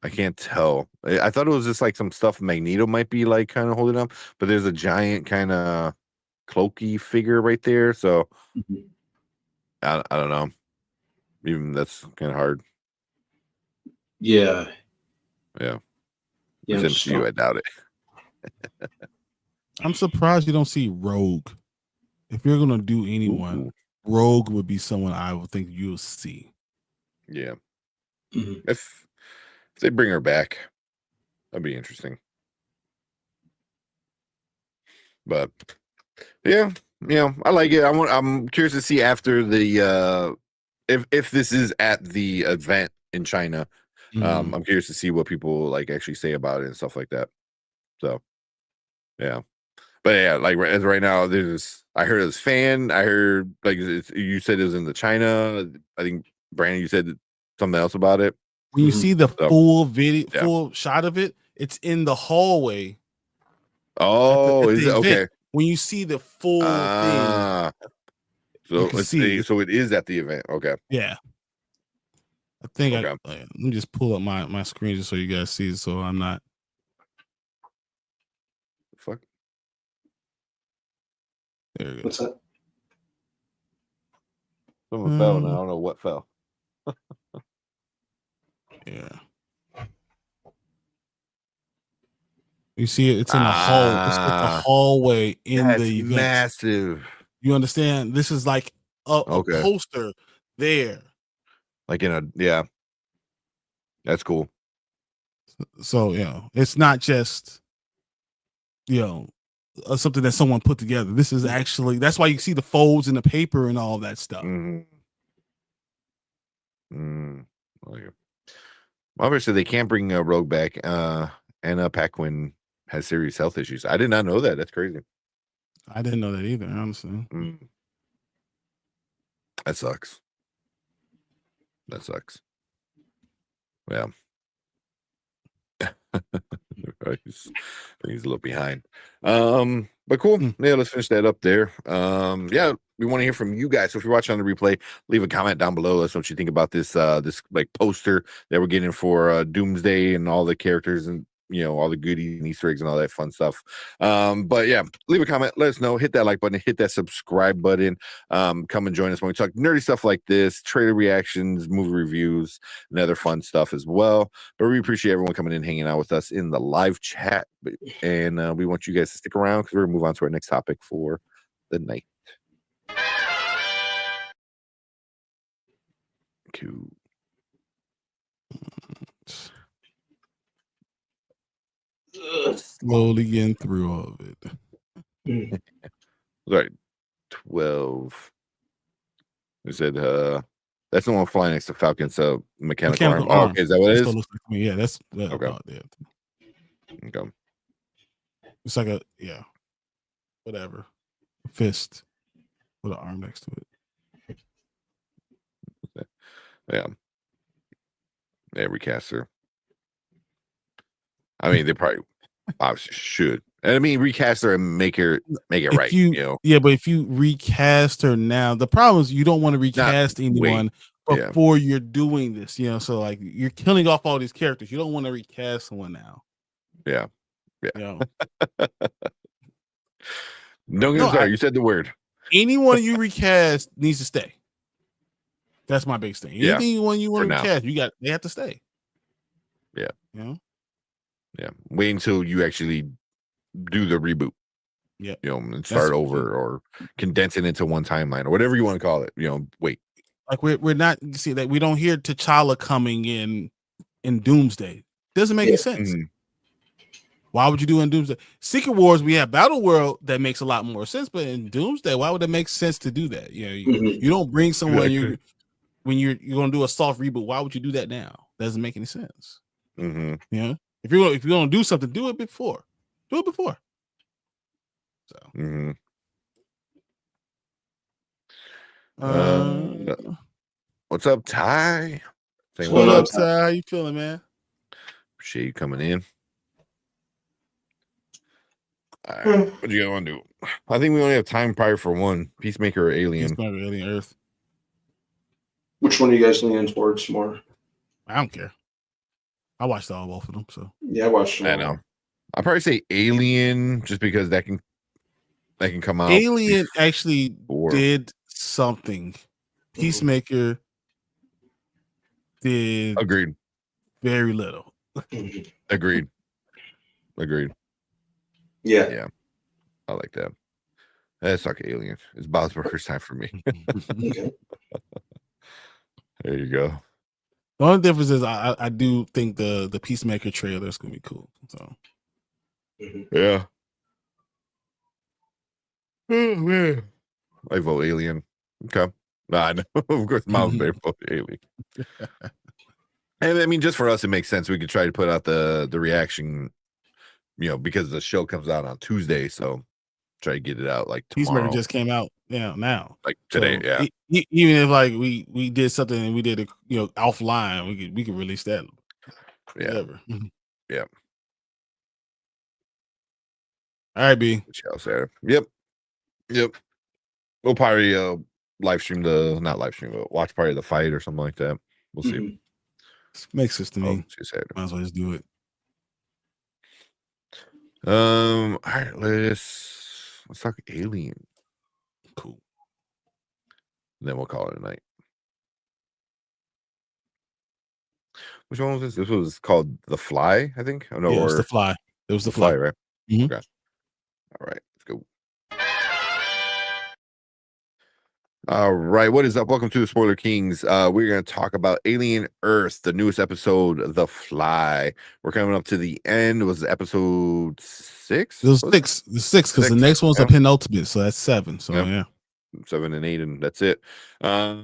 Speaker 1: I can't tell. I thought it was just like some stuff Magneto might be like kind of holding up, but there's a giant kind of cloaky figure right there. So I don't know. Even that's kind of hard.
Speaker 3: Yeah.
Speaker 1: Yeah.
Speaker 3: Yeah,
Speaker 1: Since you, I doubt it.
Speaker 2: I'm surprised you don't see Rogue. If you're gonna do anyone, Rogue would be someone I would think you'll see.
Speaker 1: Yeah. If they bring her back, that'd be interesting. But yeah, I like it. I'm curious to see after the if this is at the event in China. I'm curious to see what people like actually say about it and stuff like that. So yeah. But yeah, like as right now, I heard it was fan. I heard like you said it was in the China. I think Brandon, you said something else about it.
Speaker 2: When you see the full shot of it, it's in the hallway.
Speaker 1: Oh, is it okay?
Speaker 2: When you see the full thing,
Speaker 1: so it is at the event. Okay.
Speaker 2: Yeah. I think let me just pull up my screen just so you guys see it, so I'm not.
Speaker 1: Fuck.
Speaker 2: There we go.
Speaker 3: What's that?
Speaker 1: Someone fell, and I don't know what fell.
Speaker 2: Yeah. You see it? It's in the hall. It's like the hallway in the event.
Speaker 1: Massive.
Speaker 2: You understand? This is like a poster there.
Speaker 1: Like that's cool.
Speaker 2: So it's not just something that someone put together. This is actually, that's why you see the folds in the paper and all that stuff.
Speaker 1: Obviously, they can't bring Rogue back. Anna Paquin has serious health issues. I did not know that. That's crazy.
Speaker 2: I didn't know that either, honestly.
Speaker 1: That sucks. Yeah. he's a little behind. But cool. Yeah, let's finish that up there. Yeah, we want to hear from you guys. So if you're watching on the replay, leave a comment down below. Let us know what you think about this this like poster that we're getting for Doomsday and all the characters and all the goodies and Easter eggs and all that fun stuff. But yeah, leave a comment, let us know, hit that like button, hit that subscribe button. Come and join us when we talk nerdy stuff like this, trailer reactions, movie reviews, and other fun stuff as well. But we appreciate everyone coming in, hanging out with us in the live chat. And we want you guys to stick around because we're gonna move on to our next topic for the night. Cool.
Speaker 2: Slowly getting through all of it.
Speaker 1: Right. 12. They said that's the one flying next to Falcon, so mechanical arm. Oh, okay, is that what it is?
Speaker 2: Looks like me. Yeah, that's
Speaker 1: okay.
Speaker 2: Okay. It's like whatever. Fist with an arm next to it.
Speaker 1: Yeah. Recast her. I mean, they probably obviously should. And I mean, recast her and make it right.
Speaker 2: Yeah, but if you recast her now, the problem is you don't want to recast anyone before you're doing this. So like you're killing off all these characters. You don't want to recast someone now.
Speaker 1: Yeah. Don't get started. You said the word.
Speaker 2: Anyone you recast needs to stay. That's my biggest thing. Anyone you want to recast, they have to stay.
Speaker 1: Yeah. Yeah. Wait until you actually do the reboot.
Speaker 2: Yeah.
Speaker 1: And start over or condense it into one timeline or whatever you want to call it. Wait.
Speaker 2: Like we're not, you see that we don't hear T'Challa coming in Doomsday. Doesn't make any sense. Why would you do in Doomsday? Secret Wars, we have Battle World that makes a lot more sense, but in Doomsday, why would it make sense to do that? You don't bring someone when you're gonna do a soft reboot. Why would you do that now? Doesn't make any sense. If you're gonna do something, do it before. So
Speaker 1: What's up, Ty? Saying
Speaker 2: What
Speaker 3: going
Speaker 2: up,
Speaker 3: on,
Speaker 2: Ty? How you feeling, man?
Speaker 1: Appreciate you coming in. All right, what do you want to do? I think we only have time probably for one. Peacemaker or Alien?
Speaker 2: Peacemaker, Alien, Earth.
Speaker 3: Which one are you guys leaning towards more?
Speaker 2: I don't care. I watched both of them. So
Speaker 3: Yeah, I watched them.
Speaker 1: I know. I'll probably say Alien just because that can come out.
Speaker 2: Alien actually
Speaker 1: before.
Speaker 2: did something. Peacemaker did
Speaker 1: Agreed.
Speaker 2: very little.
Speaker 1: Agreed.
Speaker 3: Yeah.
Speaker 1: I like that. That's like Alien. It's Bob's Burgers time for me.
Speaker 3: Okay.
Speaker 1: There you go.
Speaker 2: The only difference is I do think the Peacemaker trailer is gonna be cool. So
Speaker 1: Yeah. Oh man. I vote Alien. Okay. Nah, no, of course, Mom Bear vote Alien. And I mean, just for us, it makes sense. We could try to put out the reaction, because the show comes out on Tuesday, so try to get it out like tomorrow.
Speaker 2: Peacemaker just came out now.
Speaker 1: Like today,
Speaker 2: So,
Speaker 1: yeah.
Speaker 2: Even if like we did something and we did it, offline, we could release that.
Speaker 1: Yeah.
Speaker 2: Whatever.
Speaker 1: Yeah.
Speaker 2: All right, B.
Speaker 1: Which else there? Yep. We'll probably live stream not live stream, but watch part of the fight or something like that. We'll see.
Speaker 2: Makes sense to me.
Speaker 1: Saturday.
Speaker 2: Might as well just do it.
Speaker 1: All right, let's talk Alien.
Speaker 2: Cool.
Speaker 1: Then we'll call it a night. Which one was this? This was called The Fly, I think. Oh no,
Speaker 2: Yeah, it was The Fly. It was The Fly,
Speaker 1: right?
Speaker 2: Mhm.
Speaker 1: Okay. All right, let's go. All right, what is up? Welcome to the Spoiler Kings. We're going to talk about Alien Earth, the newest episode, The Fly. We're coming up to the end. It was episode 6?
Speaker 2: It was 6. The 6 because the next one's the penultimate, so that's 7. So yeah.
Speaker 1: 7 and 8, and that's it. So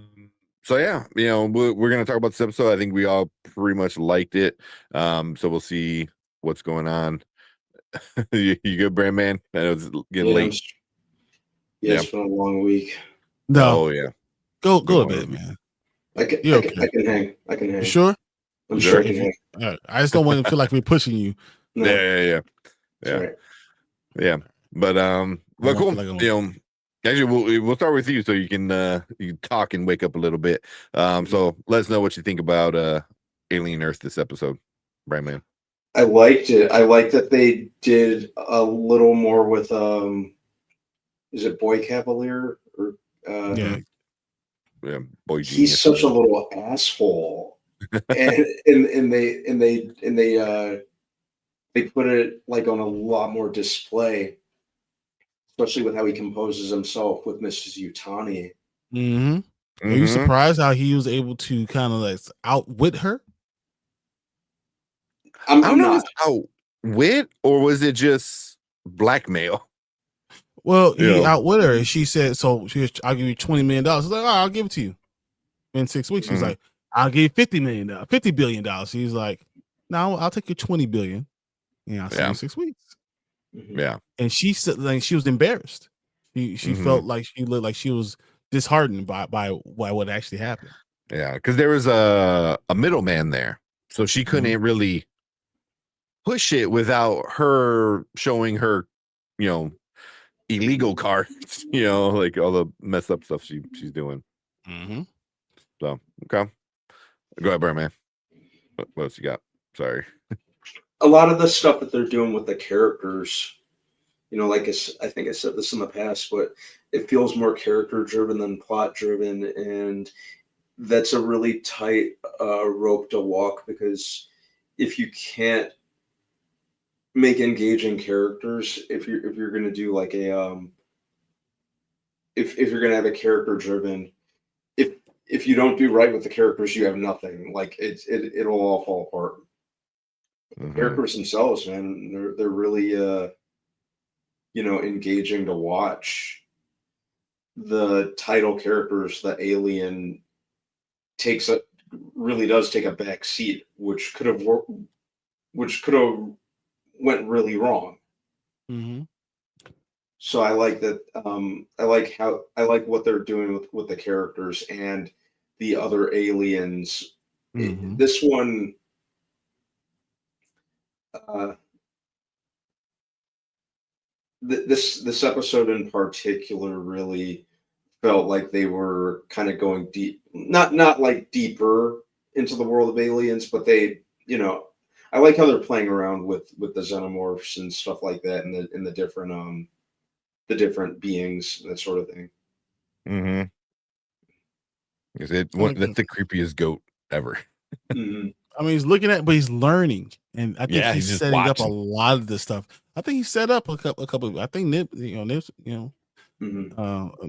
Speaker 1: yeah, we're going to talk about this episode. I think we all pretty much liked it. So we'll see what's going on. you good, Brand Man? I know it's getting late.
Speaker 3: Yeah, it's been a long week.
Speaker 2: No.
Speaker 1: Oh yeah.
Speaker 2: Go to bed, man.
Speaker 3: I can hang. I can hang.
Speaker 2: You sure?
Speaker 3: I'm sure I can hang.
Speaker 2: All right. I just don't want to feel like we're pushing you.
Speaker 3: No.
Speaker 1: Yeah.
Speaker 3: Right.
Speaker 1: Yeah. But well, cool.
Speaker 2: Like
Speaker 1: actually, we'll start with you so you can talk and wake up a little bit. So let us know what you think about Alien Earth this episode, Brian Man.
Speaker 3: I liked it. I like that they did a little more with is it Boy Cavalier or
Speaker 1: yeah, Boy Genius.
Speaker 3: He's such a little asshole. and they put it like on a lot more display, especially with how he composes himself with Mrs. Yutani.
Speaker 2: Mm-hmm. Are you surprised how he was able to kind of like outwit her?
Speaker 1: I don't know if it's outwit or was it just blackmail?
Speaker 2: Well, he outwit her, and she said, "So I'll give you $20 million." I was like, "Oh, I'll give it to you in 6 weeks." She was like, "I'll give you $50 billion." He's like, "No, I'll take your $20 billion. Yeah, I'll see you in 6 weeks."
Speaker 1: Yeah,
Speaker 2: and she said, like, she was embarrassed. She felt like she looked like she was disheartened by what actually happened.
Speaker 1: Yeah, because there was a middleman there, so she couldn't really push it without her showing her, illegal cards, like all the messed up stuff she's doing. So okay, go ahead, Brian Man. What else you got? Sorry.
Speaker 3: A lot of the stuff that they're doing with the characters, like I think I said this in the past, but it feels more character driven than plot driven, and that's a really tight rope to walk, because if you can't make engaging characters, if you're going to do like a if you're going to have a character driven, if you don't do right with the characters, you have nothing. Like it'll all fall apart. Characters themselves, man, they're really engaging to watch. The title characters, the alien really does take a back seat, which could have went really wrong. So I like that. I like what they're doing with the characters and the other aliens.
Speaker 2: Mhm.
Speaker 3: This one, uh, this episode in particular really felt like they were kind of going deep, not like deeper into the world of aliens, but they, I like how they're playing around with the xenomorphs and stuff like that, and the different beings, that sort of thing.
Speaker 1: Mm-hmm. Is it
Speaker 2: Like-
Speaker 1: that's the creepiest goat ever?
Speaker 3: Mhm.
Speaker 2: I mean, he's looking at, but he's learning, and I think
Speaker 1: Yeah,
Speaker 2: he's
Speaker 1: he's just
Speaker 2: setting up a
Speaker 1: watching.
Speaker 2: lot of this stuff. I think he set up a couple. I think Nip,
Speaker 3: Mhm.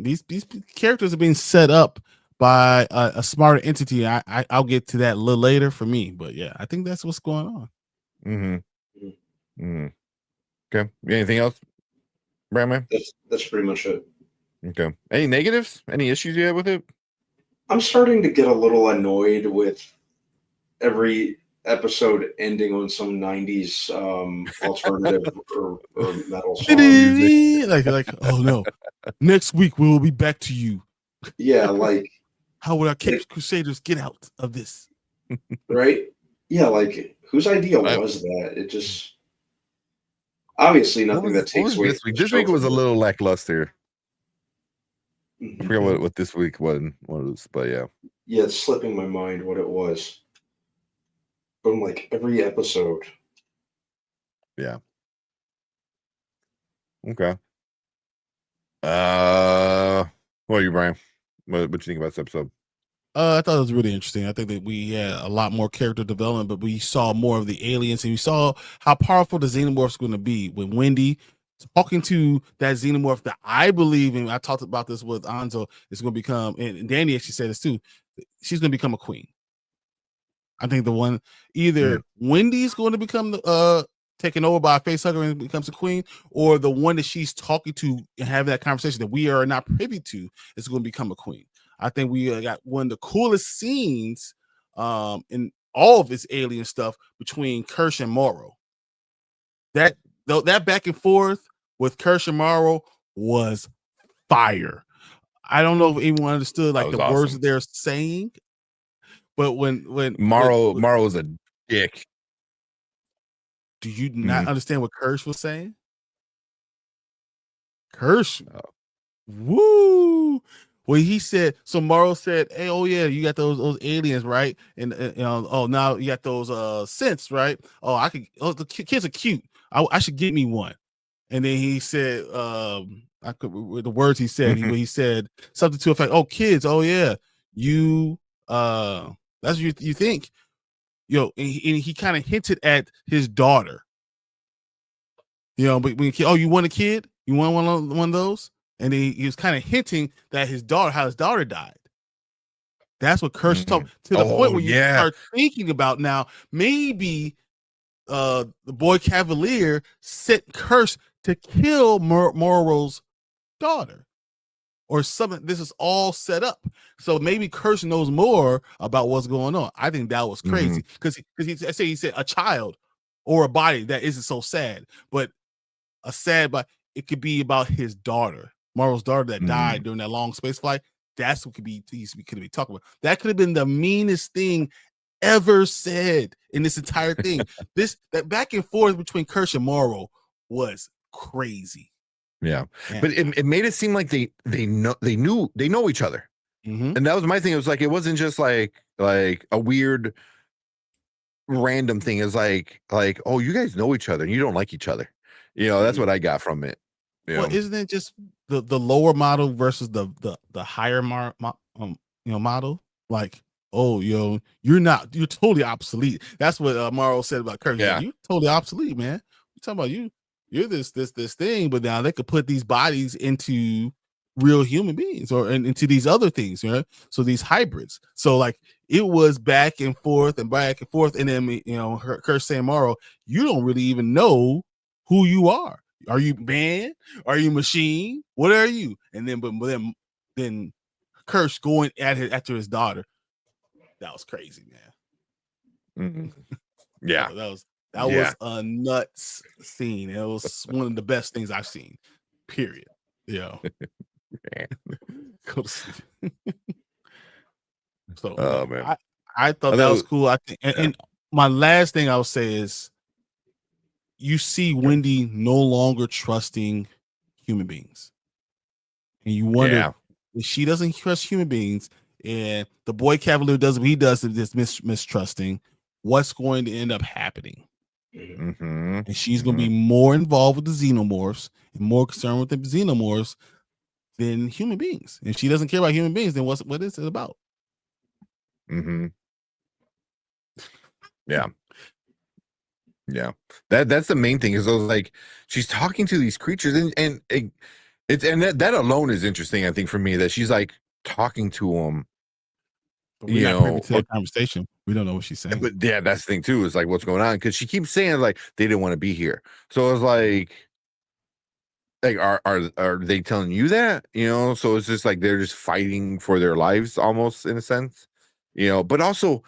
Speaker 2: these characters are being set up by a smarter entity. I'll get to that a little later for me, but yeah, I think that's what's going on.
Speaker 1: Mm-hmm. Mm-hmm. Okay. Anything else, Brandman?
Speaker 3: That's pretty much it.
Speaker 1: Okay. Any negatives? Any issues you have with it?
Speaker 3: I'm starting to get a little annoyed with every episode ending on some 90s alternative or metal song.
Speaker 2: like, oh no, next week we will be back to you.
Speaker 3: Yeah, like,
Speaker 2: How would our Capes Crusaders get out of this?
Speaker 3: right? Yeah, like, whose idea was that? It just obviously nothing that takes away
Speaker 1: this
Speaker 3: from
Speaker 1: week.
Speaker 3: the
Speaker 1: This week
Speaker 3: show
Speaker 1: was a
Speaker 3: for me.
Speaker 1: little lackluster. I
Speaker 3: Mhm.
Speaker 1: forgot what this week was, but yeah.
Speaker 3: Yeah, it's slipping my mind what it was. From like every episode.
Speaker 1: Yeah. Okay. What are you, Brian? What you think about this episode?
Speaker 2: I thought it was really interesting. I think that we had a lot more character development, but we saw more of the aliens, and we saw how powerful the xenomorph's going to be. When Wendy talking to that xenomorph that I believe, and I talked about this with Anzo, is going to become, and Danny actually said this too, she's going to become a queen. I think the one either Wendy's going to become taken over by a facehugger and becomes a queen, or the one that she's talking to and having that conversation that we are not privy to is going to become a queen. I think we got one of the coolest scenes in all of this alien stuff between Kirsch and Morrow. That back and forth with Kirsch and Morrow was fire. I don't know if anyone understood like
Speaker 1: That
Speaker 2: the
Speaker 1: was
Speaker 2: words
Speaker 1: awesome.
Speaker 2: that they're saying, but when
Speaker 1: Morrow's a dick.
Speaker 2: do you not understand what Kirsch was saying? Kirsch, woo! Well, he said, so Morrow said, "Hey, oh yeah, you got those aliens, right? And oh, now you got those synths, right? Oh, I could. Oh, the kids are cute. I should get me one." And then he said, I could with the words he said. He said something to the effect, "Oh, kids, oh yeah, you that's what you think, and he kind of hinted at his daughter, but when you want a kid, you want one of those." And he was kind of hinting that how his daughter died. That's what Kirsch told, to the point where you start thinking about now, maybe the boy Cavalier sent Kirsch to kill Morrow's daughter or something. This is all set up. So maybe Kirsch knows more about what's going on. I think that was crazy because he said a child or a body that isn't so sad, but a sad body, it could be about his daughter. Morrow's daughter that died during that long space flight. That's what could be talking about. That could have been the meanest thing ever said in this entire thing. That back and forth between Kirsch and Morrow was crazy.
Speaker 1: Yeah. But it made it seem like they know each other. And that was my thing. It was like it wasn't just like a weird random thing. It's like, oh, you guys know each other and you don't like each other. That's what I got from it.
Speaker 2: Well, isn't it just the lower model versus the higher model? Like, oh, you're totally obsolete. That's what Morrow said about Kirk.
Speaker 1: Yeah,
Speaker 2: you're totally obsolete, man. We're talking about you're this thing, but now they could put these bodies into real human beings or into these other things, right? So these hybrids. So like it was back and forth, and then Kirk saying, Morrow, you don't really even know who you are. Are you man? Are you machine? What are you? And then, but then Kirsch going after his daughter. That was crazy, man.
Speaker 1: Yeah,
Speaker 2: that was a nuts scene. It was one of the best things I've seen. Period. Yeah. Go to sleep. So
Speaker 1: Oh man,
Speaker 2: I thought that was cool. I think, and my last thing I'll say is, you see Wendy no longer trusting human beings, and you wonder if she doesn't trust human beings, and the boy Cavalier does what he does, this mistrusting. What's going to end up happening? And she's going to be more involved with the xenomorphs and more concerned with the xenomorphs than human beings. If she doesn't care about human beings, then what is it about?
Speaker 1: Yeah. That's the main thing, is those, like, she's talking to these creatures, and that alone is interesting. I think for me, that she's like talking to them.
Speaker 2: But we're not privy to that conversation. We don't know what she's saying.
Speaker 1: But yeah, that's the thing too, is like what's going on, because she keeps saying like they didn't want to be here. So it's like are they telling you that? So it's just like they're just fighting for their lives, almost, in a sense. But also,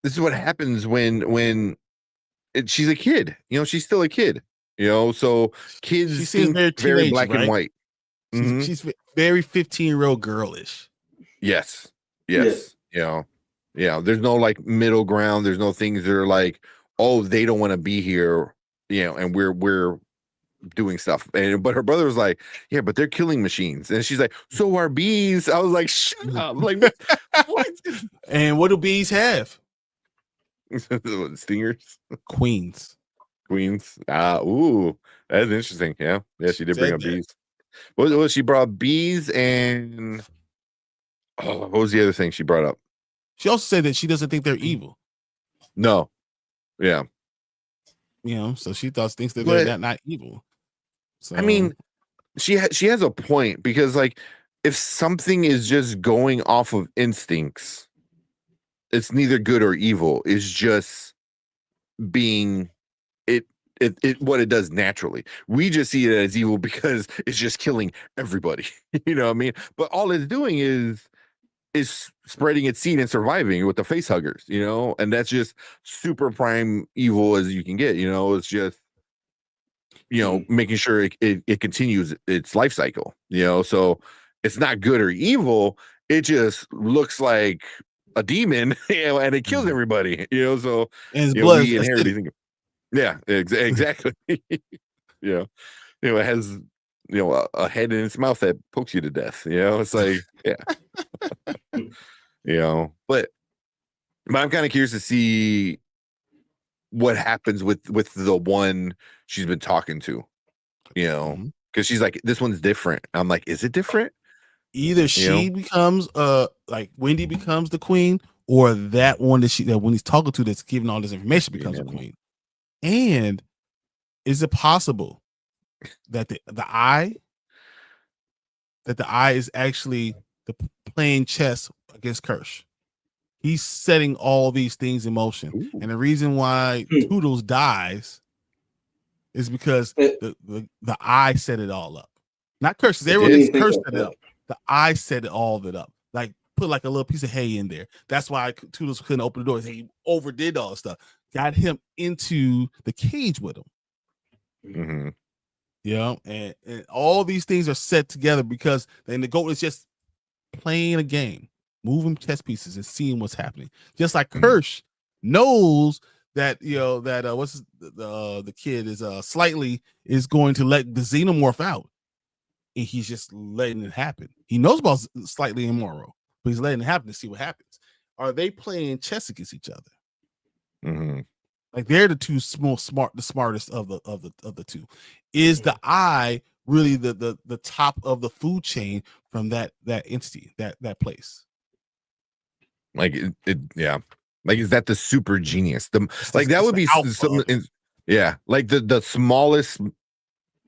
Speaker 1: this is what happens when she's a kid. She's still a kid. So kids
Speaker 2: she seems
Speaker 1: think very black
Speaker 2: right?
Speaker 1: and white.
Speaker 2: She's very 15-year-old girlish.
Speaker 1: Yes. There's no like middle ground. There's no things that are like, oh, they don't want to be here, and we're doing stuff. But her brother was like, yeah, but they're killing machines. And she's like, so are bees. I was like, shut up. Like, what?
Speaker 2: And what do bees have?
Speaker 1: Stingers?
Speaker 2: Queens.
Speaker 1: Ooh, that's interesting. Yeah, she did bring up bees. What she brought bees, and what was the other thing she brought up?
Speaker 2: She also said that she doesn't think they're evil.
Speaker 1: No. Yeah.
Speaker 2: So she thinks that they're not evil. So
Speaker 1: I mean, she has a point, because like, if something is just going off of instincts, it's neither good or evil. It's just being it what it does naturally. We just see it as evil because it's just killing everybody. You know what I mean? But all it's doing is spreading its seed and surviving with the face huggers, and that's just super prime evil as you can get. It's just making sure it continues its life cycle. So it's not good or evil. It just looks like a demon, and it kills everybody. So
Speaker 2: and his blood
Speaker 1: we inherit these things. Yeah, exactly. It has a head in its mouth that pokes you to death. It's like, but I'm kind of curious to see what happens with the one she's been talking to, because she's like, this one's different. I'm like, is it different?
Speaker 2: Either she becomes like Wendy becomes the queen, or that one that when he's talking to that's giving all this information becomes a queen. And is it possible that the eye is actually playing chess against Kirsch? He's setting all these things in motion. Ooh. And the reason why Toodles dies is because the eye set it all up. Not Kirsch, because everyone Kirsch set it up. The eye set all of it up. Like, put like a little piece of hay in there. That's why Toodles couldn't open the door. He overdid all the stuff. Got him into the cage with him. And all these things are set together because then the goat is just playing a game, moving chess pieces and seeing what's happening. Just like Kirsch knows that what's the kid is slightly is going to let the xenomorph out, and he's just letting it happen. He knows about Slightly and Morrow, but he's letting it happen to see what happens. Are they playing chess against each other? Like, they're the two the smartest of the two. Is the eye really the top of the food chain from that entity, that place?
Speaker 1: Like like, is that the super genius? That would be something. Yeah, like the smallest,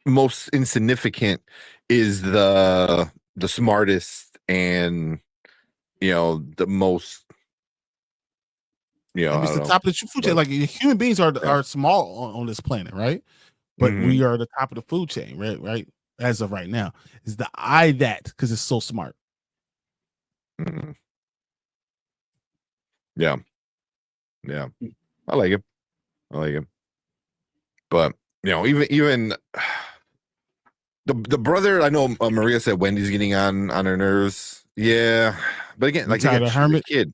Speaker 1: most insignificant is the smartest, and the most.
Speaker 2: It's the top of the food chain. Like, human beings are small on this planet, right? But we are the top of the food chain, right? As of right now, is the eye that, because it's so smart.
Speaker 1: Yeah, I like it. But even The brother, I know Maria said Wendy's getting on her nerves. Yeah, but again,
Speaker 2: You
Speaker 1: like
Speaker 2: tired of
Speaker 1: she's a
Speaker 2: Hermit?
Speaker 1: kid.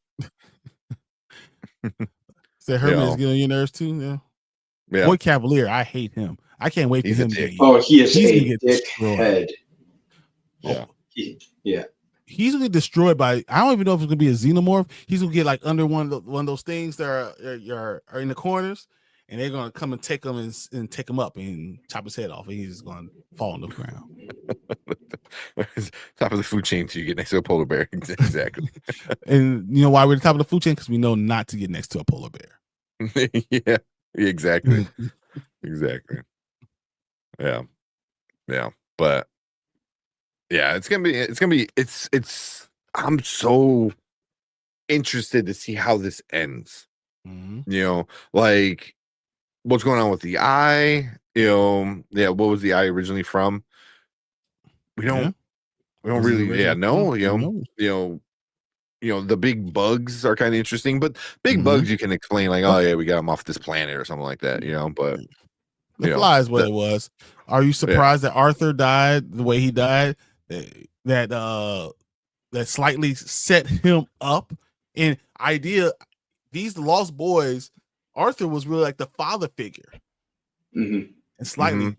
Speaker 2: Say Hermit
Speaker 1: You
Speaker 2: is
Speaker 1: know.
Speaker 2: getting on your nerves too. Yeah.
Speaker 1: Yeah,
Speaker 2: Boy Cavalier, I hate him. I can't wait for
Speaker 1: He's a
Speaker 2: him to
Speaker 1: dick.
Speaker 2: get.
Speaker 3: Oh, he is
Speaker 2: He's gonna
Speaker 3: a
Speaker 2: get destroyed.
Speaker 3: dickhead.
Speaker 1: yeah.
Speaker 3: Yeah.
Speaker 2: He's gonna get destroyed by. I don't even know if it's gonna be a xenomorph. He's gonna get like under one of those things that are in the corners, and they're gonna come and take him and take him up and chop his head off, and he's just gonna fall on the ground.
Speaker 1: Top of the food chain till you get next to a polar bear. Exactly.
Speaker 2: And you know why we're the top of the food chain? Because we know not to get next to a polar bear.
Speaker 1: Yeah, exactly. Exactly. Yeah. But yeah, it's I'm so interested to see how this ends.
Speaker 2: Mhm.
Speaker 1: You know, like what's going on with the eye, you know, what was the eye originally from? We don't
Speaker 2: Was it
Speaker 1: really
Speaker 2: originally
Speaker 1: know,
Speaker 2: from? No.
Speaker 1: the big bugs are kind of interesting, but big
Speaker 2: Mhm.
Speaker 1: bugs you can explain like, oh yeah, we got them off this planet or something like that, but
Speaker 2: The
Speaker 1: you know,
Speaker 2: fly is what
Speaker 1: that-
Speaker 2: it was. Are you surprised that Arthur died the way he died? That slightly set him up in idea. These Lost Boys, Arthur was really like the father figure,
Speaker 3: Mhm.
Speaker 2: and slightly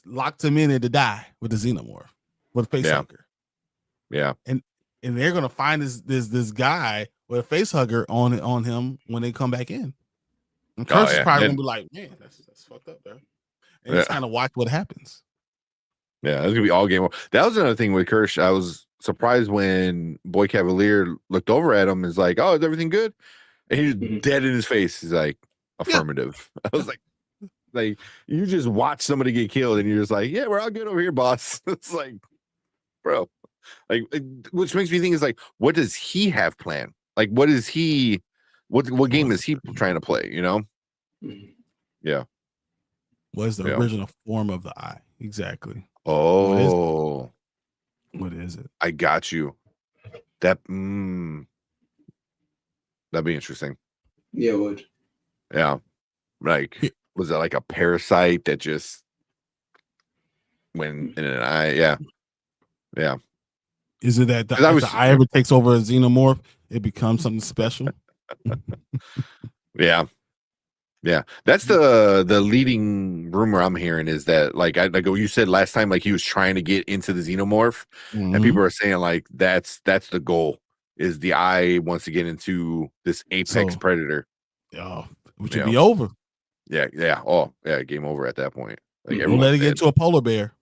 Speaker 2: locked him in there to die with the xenomorph, with a face
Speaker 1: Yeah.
Speaker 2: hugger.
Speaker 1: yeah.
Speaker 2: And they're gonna find this guy with a face hugger on him when they come back in. And Kurtz is
Speaker 1: yeah.
Speaker 2: probably
Speaker 1: And-
Speaker 2: gonna be like, man, that's fucked up, bro. And just
Speaker 1: Yeah.
Speaker 2: kind of watch what happens.
Speaker 1: Yeah, it's gonna be all game over. That was another thing with Kirsch. I was surprised when Boy Cavalier looked over at him and is like, "Oh, is everything good?" And he's dead in his face. He's like, "Affirmative." I was like, you just watch somebody get killed and you're just like, "Yeah, we're all good over here, boss." It's like, bro, like, which makes me think is like, what does he have planned? Like, what is he? What game is he trying to play? You know? Yeah.
Speaker 2: What is the
Speaker 1: Yeah.
Speaker 2: original form of the eye? Exactly.
Speaker 1: Oh,
Speaker 2: What is it?
Speaker 1: I got you. That'd be interesting.
Speaker 3: Yeah, it would.
Speaker 1: Yeah. Like, was it like a parasite that just went in an eye? Yeah. Yeah.
Speaker 2: Is it that
Speaker 1: Because I
Speaker 2: if
Speaker 1: was-
Speaker 2: the eye ever takes over a xenomorph, it becomes something special?
Speaker 1: Yeah. Yeah. That's the leading rumor I'm hearing is that like you said last time, like he was trying to get into the xenomorph, and
Speaker 2: Mhm.
Speaker 1: people are saying like that's the goal is the eye wants to get into this apex
Speaker 2: So-
Speaker 1: predator.
Speaker 2: Oh, which
Speaker 1: Yeah.
Speaker 2: would be over.
Speaker 1: Yeah. Oh, yeah, game over at that point. Like
Speaker 2: Don't
Speaker 1: everyone's
Speaker 2: let it get
Speaker 1: dead.
Speaker 2: into a polar bear.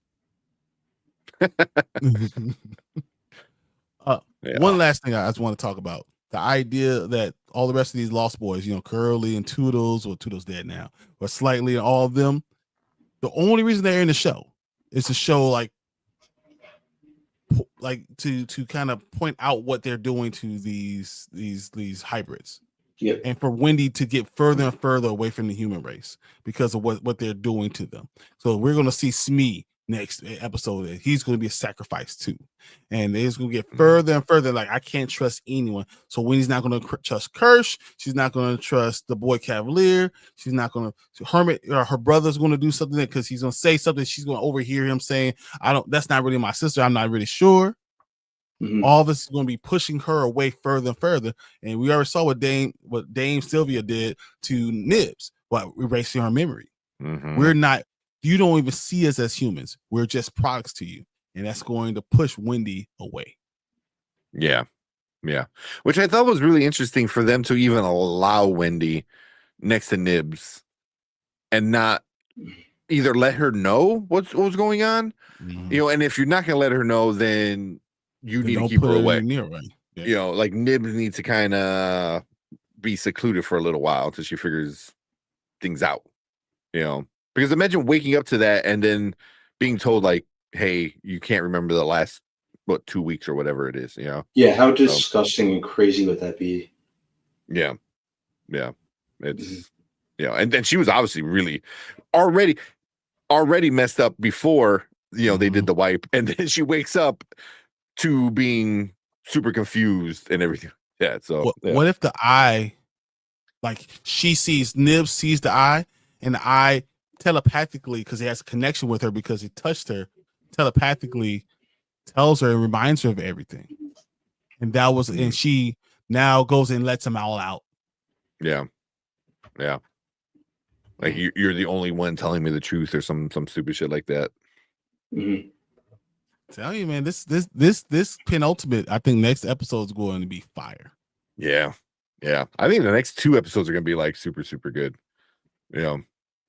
Speaker 1: Yeah.
Speaker 2: One last thing I just want to talk about. The idea that all the rest of these Lost Boys, Curly and Toodles, or Toodles dead now, or Slightly, and all of them, the only reason they're in the show is to show like to kind of point out what they're doing to these hybrids.
Speaker 3: Yep.
Speaker 2: And for Wendy to get further and further away from the human race because of what they're doing to them. So we're going to see Smee next episode. He's going to be a sacrifice too. And it's going to get further and further. Like, I can't trust anyone. So Wendy's not going to trust Kirsch. She's not going to trust the Boy Cavalier. She's not going to, Hermit, or her brother's going to do something because he's going to say something. She's going to overhear him saying, that's not really my sister. I'm not really sure. All this is going to be pushing her away further and further. And we already saw what Dame Sylvia did to Nibs, by erasing her memory.
Speaker 1: Mhm.
Speaker 2: We're not, you don't even see us as humans. We're just products to you. And that's going to push Wendy away.
Speaker 1: Yeah. Yeah. Which I thought was really interesting for them to even allow Wendy next to Nibs and not either let her know what was going on, and if you're not going to let her know, then you need to
Speaker 2: don't
Speaker 1: keep
Speaker 2: put
Speaker 1: her
Speaker 2: her
Speaker 1: away.
Speaker 2: near her. Yeah.
Speaker 1: Like Nibs needs to kind of be secluded for a little while until she figures things out, because imagine waking up to that and then being told like, hey, you can't remember the last 2 weeks or whatever it is,
Speaker 3: Yeah, how disgusting and crazy would that be?
Speaker 1: Yeah. It's and then she was obviously really already messed up before they did the wipe, and then she wakes up to being super confused and everything. Yeah. So
Speaker 2: What if the eye, like Nibs sees the eye, and the eye telepathically, because he has a connection with her because he touched her, telepathically tells her and reminds her of everything. And that was, and she now goes and lets them all out.
Speaker 1: Yeah. Like you're the only one telling me the truth, or some stupid shit like that.
Speaker 3: Mm-hmm.
Speaker 2: Tell you, man, this penultimate, I think next episode is going to be fire.
Speaker 1: Yeah. I think the next 2 episodes are gonna be like super, super good. You know,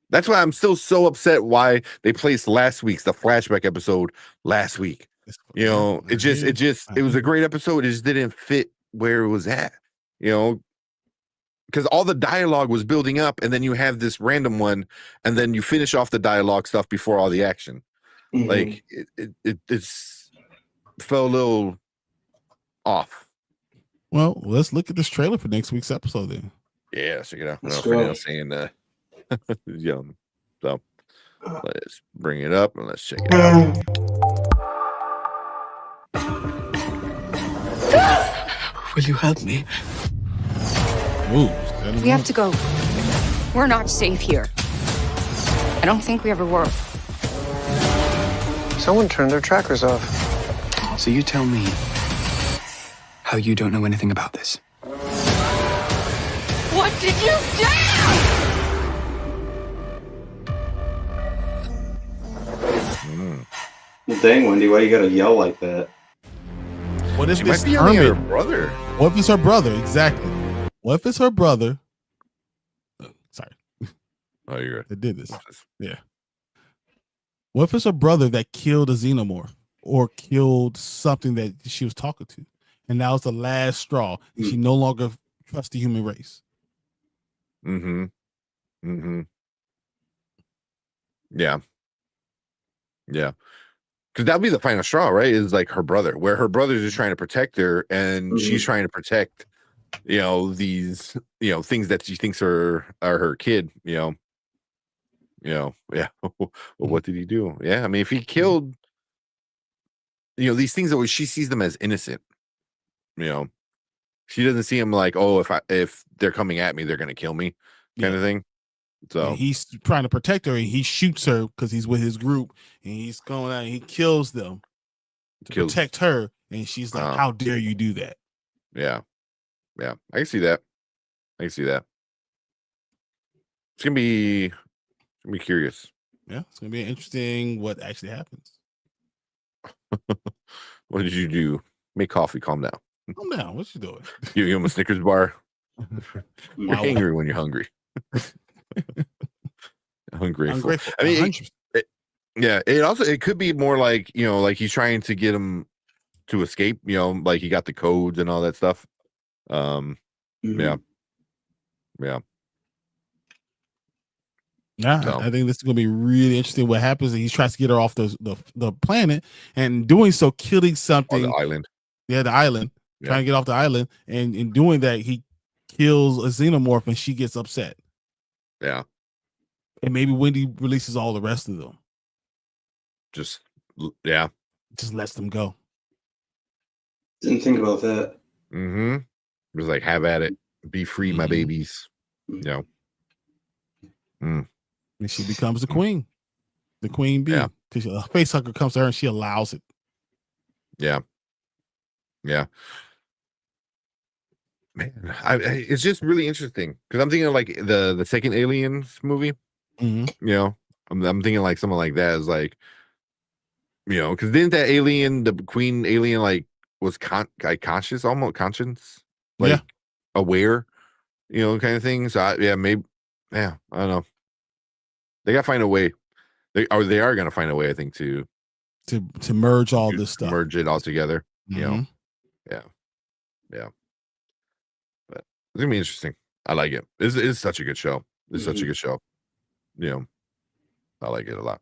Speaker 1: that's why I'm still so upset why they placed last week's the flashback episode last week. You know, it was a great episode. It just didn't fit where it was at. You know, because all the dialogue was building up, and then you have this random one, and then you finish off the dialogue stuff before all the action.
Speaker 3: Mm-hmm.
Speaker 1: Like it's felt a little off.
Speaker 2: Well, let's look at this trailer for next week's episode then.
Speaker 1: Yeah, check it out.
Speaker 3: Let's
Speaker 1: No,
Speaker 3: go.
Speaker 1: saying young. So let's bring it up and let's check it out.
Speaker 13: Will you help me?
Speaker 2: Ooh,
Speaker 10: We have to go. We're not safe here. I don't think we ever were.
Speaker 13: Someone turned their trackers off. So you tell me how you don't know anything about this.
Speaker 10: What did you do?
Speaker 3: Well, dang, Wendy, why you gotta yell like that?
Speaker 2: What if
Speaker 1: She
Speaker 2: this
Speaker 1: might be yelling at her
Speaker 2: hermit?
Speaker 1: brother.
Speaker 2: What if it's her brother? Exactly. What if it's her brother? Sorry,
Speaker 1: Oh, you're right.
Speaker 2: that did this. Yeah. What if it's her brother that killed a xenomorph or killed something that she was talking to, and that was the last straw, and she no longer trusts the human race?
Speaker 1: Yeah. Because that'll be the final straw, right? Is like her brother, where her brother's just trying to protect her, and she's trying to protect, these, things that she thinks are her kid, yeah. Well, what did he do? Yeah, I mean, if he killed, these things that she sees them as innocent, she doesn't see him like, oh, if they're coming at me, they're gonna kill me, kind of thing. So
Speaker 2: And he's trying to protect her, and he shoots her because he's with his group, and he's going out and he kills them to protect her, and she's like, "How dare you do that?"
Speaker 1: Yeah, I can see that. It's gonna be curious.
Speaker 2: Yeah, it's gonna be interesting what actually happens.
Speaker 1: What did you do? Make coffee. Calm down.
Speaker 2: Calm down. What you doing?
Speaker 1: You give him a Snickers bar. You're
Speaker 2: Wow.
Speaker 1: angry when you're hungry. Ungrateful.
Speaker 2: Ungrateful.
Speaker 1: I mean,
Speaker 2: 100%.
Speaker 1: it could be more like, like he's trying to get him to escape, like he got the codes and all that stuff. Yeah.
Speaker 2: Yeah,
Speaker 1: So.
Speaker 2: I think this is gonna be really interesting. What happens is he tries to get her off the planet, and doing so, killing something.
Speaker 1: On the island.
Speaker 2: Yeah, the island.
Speaker 1: Yeah.
Speaker 2: Trying to get off the island, and in doing that, he kills a xenomorph, and she gets upset.
Speaker 1: Yeah.
Speaker 2: And maybe Wendy releases all the rest of them.
Speaker 1: Just
Speaker 2: lets them go.
Speaker 3: Didn't think about that.
Speaker 1: It was like, have at it. Be free, my babies.
Speaker 2: And she becomes the queen bee.
Speaker 1: Yeah.
Speaker 2: Because a face hugger comes to her and she allows it.
Speaker 1: Yeah. Man, it's just really interesting because I'm thinking like the second Aliens movie. I'm thinking like something like that is like, because didn't that alien, the queen alien, like was conscious, almost conscience, like aware, kind of thing. So maybe, I don't know. They gotta find a way. They are gonna find a way, I think, to
Speaker 2: merge all this stuff,
Speaker 1: merge it all together. Yeah. But it's gonna be interesting. I like it. It's such a good show. It's such a good show. I like it a lot.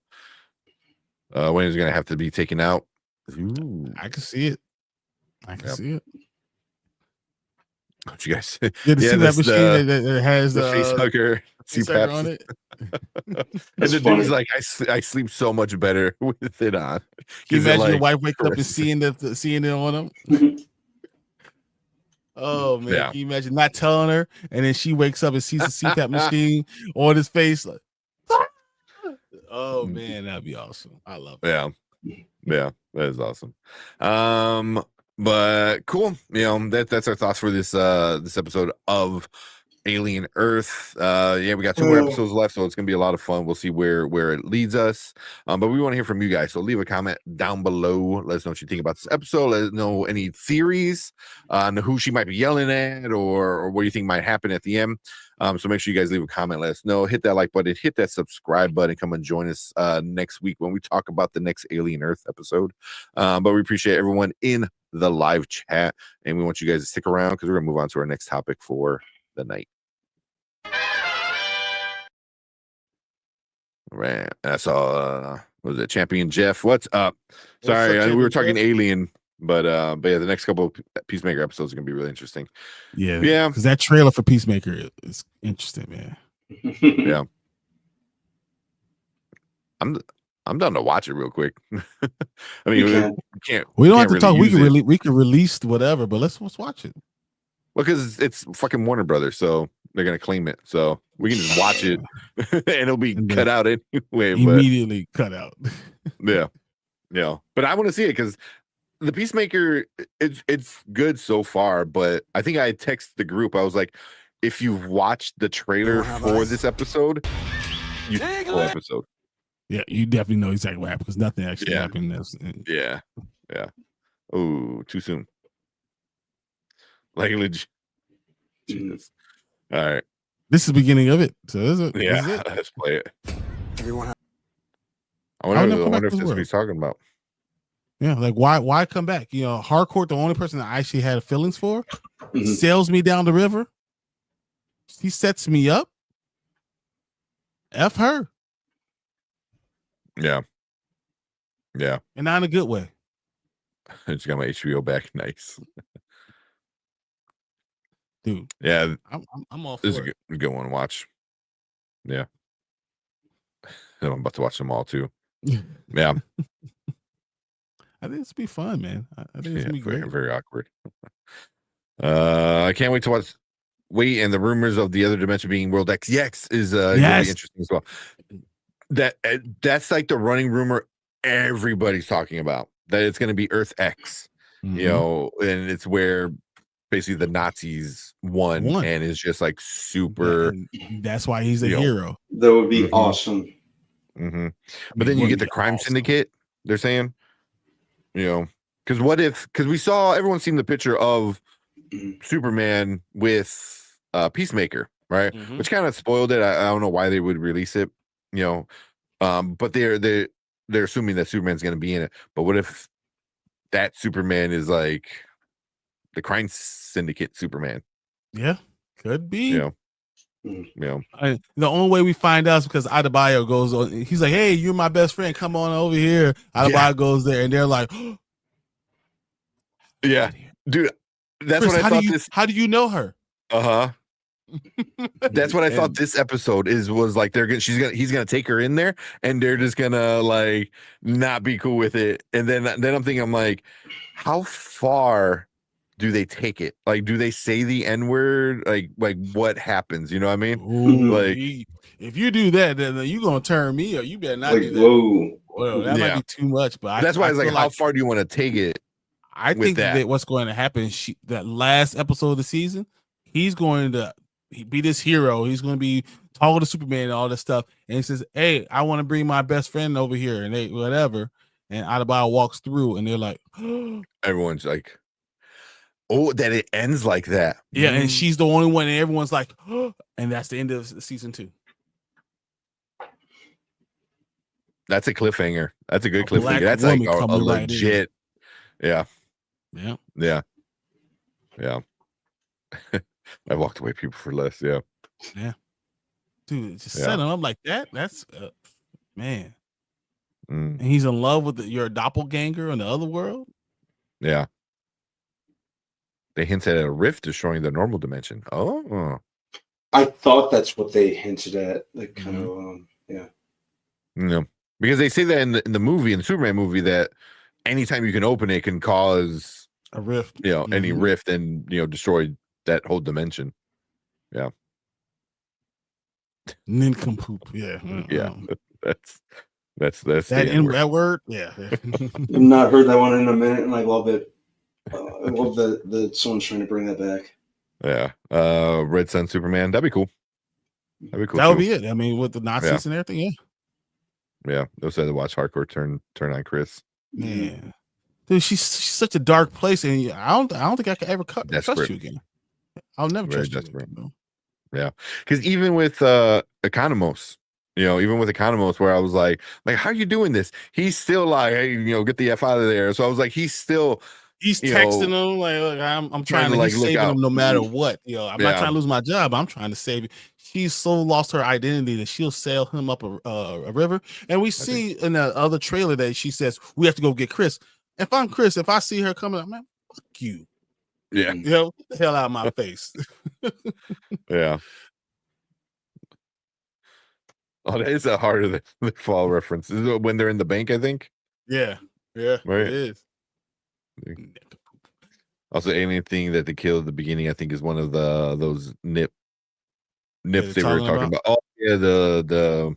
Speaker 1: When is it gonna have to be taken out? Ooh.
Speaker 2: I can see it. See it.
Speaker 1: Don't you guys?
Speaker 2: Yeah, see that machine that has
Speaker 1: the face hugger CPAP
Speaker 2: on it.
Speaker 1: And the dude's like, I sleep so much better with it on.
Speaker 2: Can you imagine
Speaker 1: like,
Speaker 2: your wife waking up and seeing it on him? Oh man,
Speaker 1: Yeah.
Speaker 2: can you imagine not telling her, and then she wakes up and sees the CPAP machine on his face? Like, oh man, that'd be awesome. I love it.
Speaker 1: Yeah, Yeah, that is awesome. But cool. That's our thoughts for this episode of Alien Earth. We got 2 more episodes left, so it's gonna be a lot of fun. We'll see where it leads us. But we want to hear from you guys, so leave a comment down below. Let us know what you think about this episode. Let us know any theories on who she might be yelling at, or what you think might happen at the end. So make sure you guys leave a comment. Let us know. Hit that like button. Hit that subscribe button. Come and join us next week when we talk about the next Alien Earth episode. But we appreciate everyone in the live chat, and we want you guys to stick around because we're gonna move on to our next topic for the night. Right. I saw was it Champion Jeff? What's up? Sorry, we were talking Alien, but yeah, the next couple of Peacemaker episodes are gonna be really interesting.
Speaker 2: Yeah,
Speaker 1: yeah.
Speaker 2: Because that trailer for Peacemaker is interesting, man.
Speaker 1: Yeah. I'm done to watch it real quick. I mean,
Speaker 2: we don't have to talk. We can release whatever, but let's watch it.
Speaker 1: Well, because it's fucking Warner Brothers, so they're gonna claim it. So we can just watch it, and it'll be cut out anyway.
Speaker 2: Immediately cut out.
Speaker 1: Yeah. But I want to see it because the Peacemaker, it's good so far. But I think I texted the group. I was like, if you've watched the trailer for this episode, you whole episode.
Speaker 2: Yeah, you definitely know exactly what happened because nothing actually happened.
Speaker 1: Yeah. Oh, too soon. Like legit. Jesus. All right.
Speaker 2: This is the beginning of it. So this is
Speaker 1: it. Let's play it. I wonder if this is what he's talking about.
Speaker 2: Yeah, like why come back? Harcourt, the only person that I actually had feelings for, sails me down the river. He sets me up. F her.
Speaker 1: Yeah.
Speaker 2: And not in a good way.
Speaker 1: I just got my HBO back. Nice.
Speaker 2: Dude.
Speaker 1: Yeah.
Speaker 2: I'm all for
Speaker 1: this is a good one to watch. Yeah. I'm about to watch them all too. Yeah.
Speaker 2: I think it's be fun, man. I think it's gonna be great.
Speaker 1: Very awkward. I can't wait to watch and the rumors of the other dimension being World X. Yes is gonna be interesting as well. That's like the running rumor everybody's talking about, that it's going to be Earth X, and it's where basically the Nazis won. And is just like super.
Speaker 2: That's why he's a hero.
Speaker 3: That would be awesome.
Speaker 1: But then you get the crime syndicate. They're saying, because because we saw everyone's seen the picture of Superman with Peacemaker, right? Which kind of spoiled it. I don't know why they would release it. But they're assuming that Superman's going to be in it. But what if that Superman is like the crime syndicate Superman?
Speaker 2: Yeah, could be.
Speaker 1: The
Speaker 2: only way we find out is because Adebayo goes on. He's like, "Hey, you're my best friend. Come on over here." Adebayo goes there, and they're like,
Speaker 1: "Yeah, dude." That's
Speaker 2: Chris,
Speaker 1: what I thought.
Speaker 2: How do you know her?
Speaker 1: That's what I thought this episode was like. He's gonna take her in there, and they're just gonna like not be cool with it. And then I'm thinking, I'm like, how far do they take it? Like, do they say the N-word? Like what happens? You know what I mean?
Speaker 2: Ooh,
Speaker 1: like,
Speaker 2: if you do that, then you gonna turn me, or you better not do that.
Speaker 3: Whoa.
Speaker 2: Well, that might be too much. But
Speaker 1: that's why I was like, how far do you want to take it?
Speaker 2: I think that what's going to happen, that last episode of the season, he's going to be this hero. He's going to be talking to Superman and all this stuff. And he says, "Hey, I want to bring my best friend over here," and they whatever. And Adebayo walks through, and they're like,
Speaker 1: everyone's like, "Oh, that it ends like that."
Speaker 2: Yeah, and she's the only one, and everyone's like, and that's the end of season 2.
Speaker 1: That's a cliffhanger. That's a good cliffhanger. That's like a legit. Yeah. I walked away people for less. Yeah.
Speaker 2: Dude, just set him up like that. That's man. And he's in love with your doppelganger in the other world.
Speaker 1: Yeah. They hinted at a rift destroying the normal dimension. Oh.
Speaker 3: I thought that's what they hinted at. Like kind of
Speaker 1: because they say that in the movie, in the Superman movie, that anytime you can open it can cause
Speaker 2: a rift,
Speaker 1: any rift, and destroy that whole dimension.
Speaker 2: Nincompoop. Yeah.
Speaker 1: That's That's
Speaker 2: that
Speaker 1: the N-word.
Speaker 2: that word. Yeah.
Speaker 3: I've not heard that one in a minute, and I love it. I love that someone's trying to bring that back.
Speaker 1: Yeah. Red Sun Superman. That'd be cool. That'd be cool.
Speaker 2: That would
Speaker 1: too.
Speaker 2: be it. I mean, with the Nazis and everything. Yeah.
Speaker 1: Yeah. Those said to watch hardcore turn on Chris.
Speaker 2: Man, dude, she's such a dark place, and I don't think I could ever trust
Speaker 1: Desperate.
Speaker 2: you again. I'll never
Speaker 1: Very
Speaker 2: trust you
Speaker 1: desperate.
Speaker 2: again.
Speaker 1: Yeah. Because even with Economos, where I was like, how are you doing this? He's still like, hey, get the F out of there. So I was like, he's
Speaker 2: texting them like, look, I'm trying to
Speaker 1: like
Speaker 2: he's
Speaker 1: look
Speaker 2: saving
Speaker 1: out.
Speaker 2: them no matter what. I'm not
Speaker 1: Yeah.
Speaker 2: trying to lose my job. I'm trying to save you. She's so lost her identity that she'll sail him up a river. And we see in the other trailer that she says we have to go get Chris. If I'm Chris, if I see her coming, I'm like, fuck you.
Speaker 1: Yeah.
Speaker 2: Get the hell out of my face.
Speaker 1: Yeah. Oh, that is a harder than fall reference. Is it when they're in the bank, I think?
Speaker 2: Yeah. Yeah.
Speaker 1: Right.
Speaker 2: It is.
Speaker 1: Also, alien thing that they killed at the beginning, I think, is one of those nips they were talking about. Oh yeah, the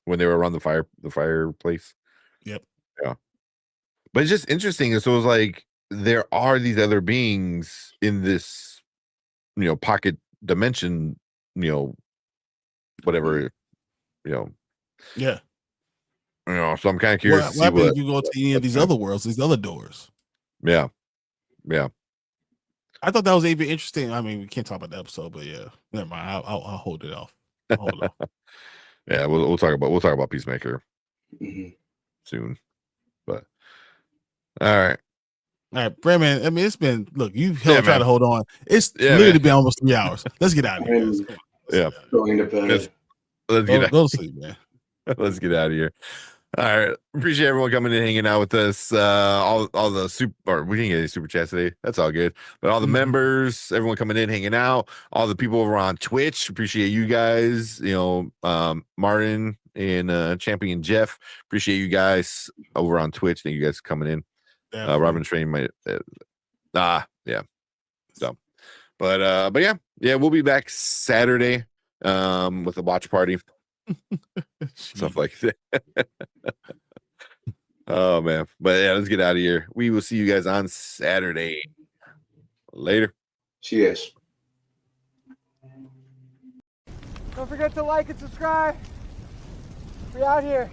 Speaker 1: when they were around the fireplace.
Speaker 2: Yep.
Speaker 1: Yeah. But it's just interesting. So it was like there are these other beings in this, pocket dimension, whatever,
Speaker 2: Yeah.
Speaker 1: So I'm kind of curious to see
Speaker 2: happens if you go to any of these other worlds, these other doors.
Speaker 1: Yeah.
Speaker 2: I thought that was even interesting. I mean, we can't talk about the episode, but yeah, never mind. I'll hold it off.
Speaker 1: Yeah, we'll talk about Peacemaker soon. But all right,
Speaker 2: Brandman. I mean, it's been you've tried to hold on. It's
Speaker 1: Yeah,
Speaker 2: literally
Speaker 1: man.
Speaker 2: been almost 3 hours. Let's get out of here. guys.
Speaker 1: Yeah,
Speaker 3: Going to bed.
Speaker 1: let's get
Speaker 2: Go to sleep, man.
Speaker 1: let's get out of here. All right, appreciate everyone coming and hanging out with us. All the we didn't get any super chats today. That's all good. But all the members, everyone coming in, hanging out, all the people over on Twitch, appreciate you guys. Martin and Champion Jeff, appreciate you guys over on Twitch. Thank you guys for coming in. Robin Train might, yeah. So, but yeah, we'll be back Saturday, with a watch party. Stuff like that. Oh man, but yeah, let's get out of here. We will see you guys on Saturday. Later.
Speaker 3: Cheers.
Speaker 8: Don't forget to like and subscribe. We out here.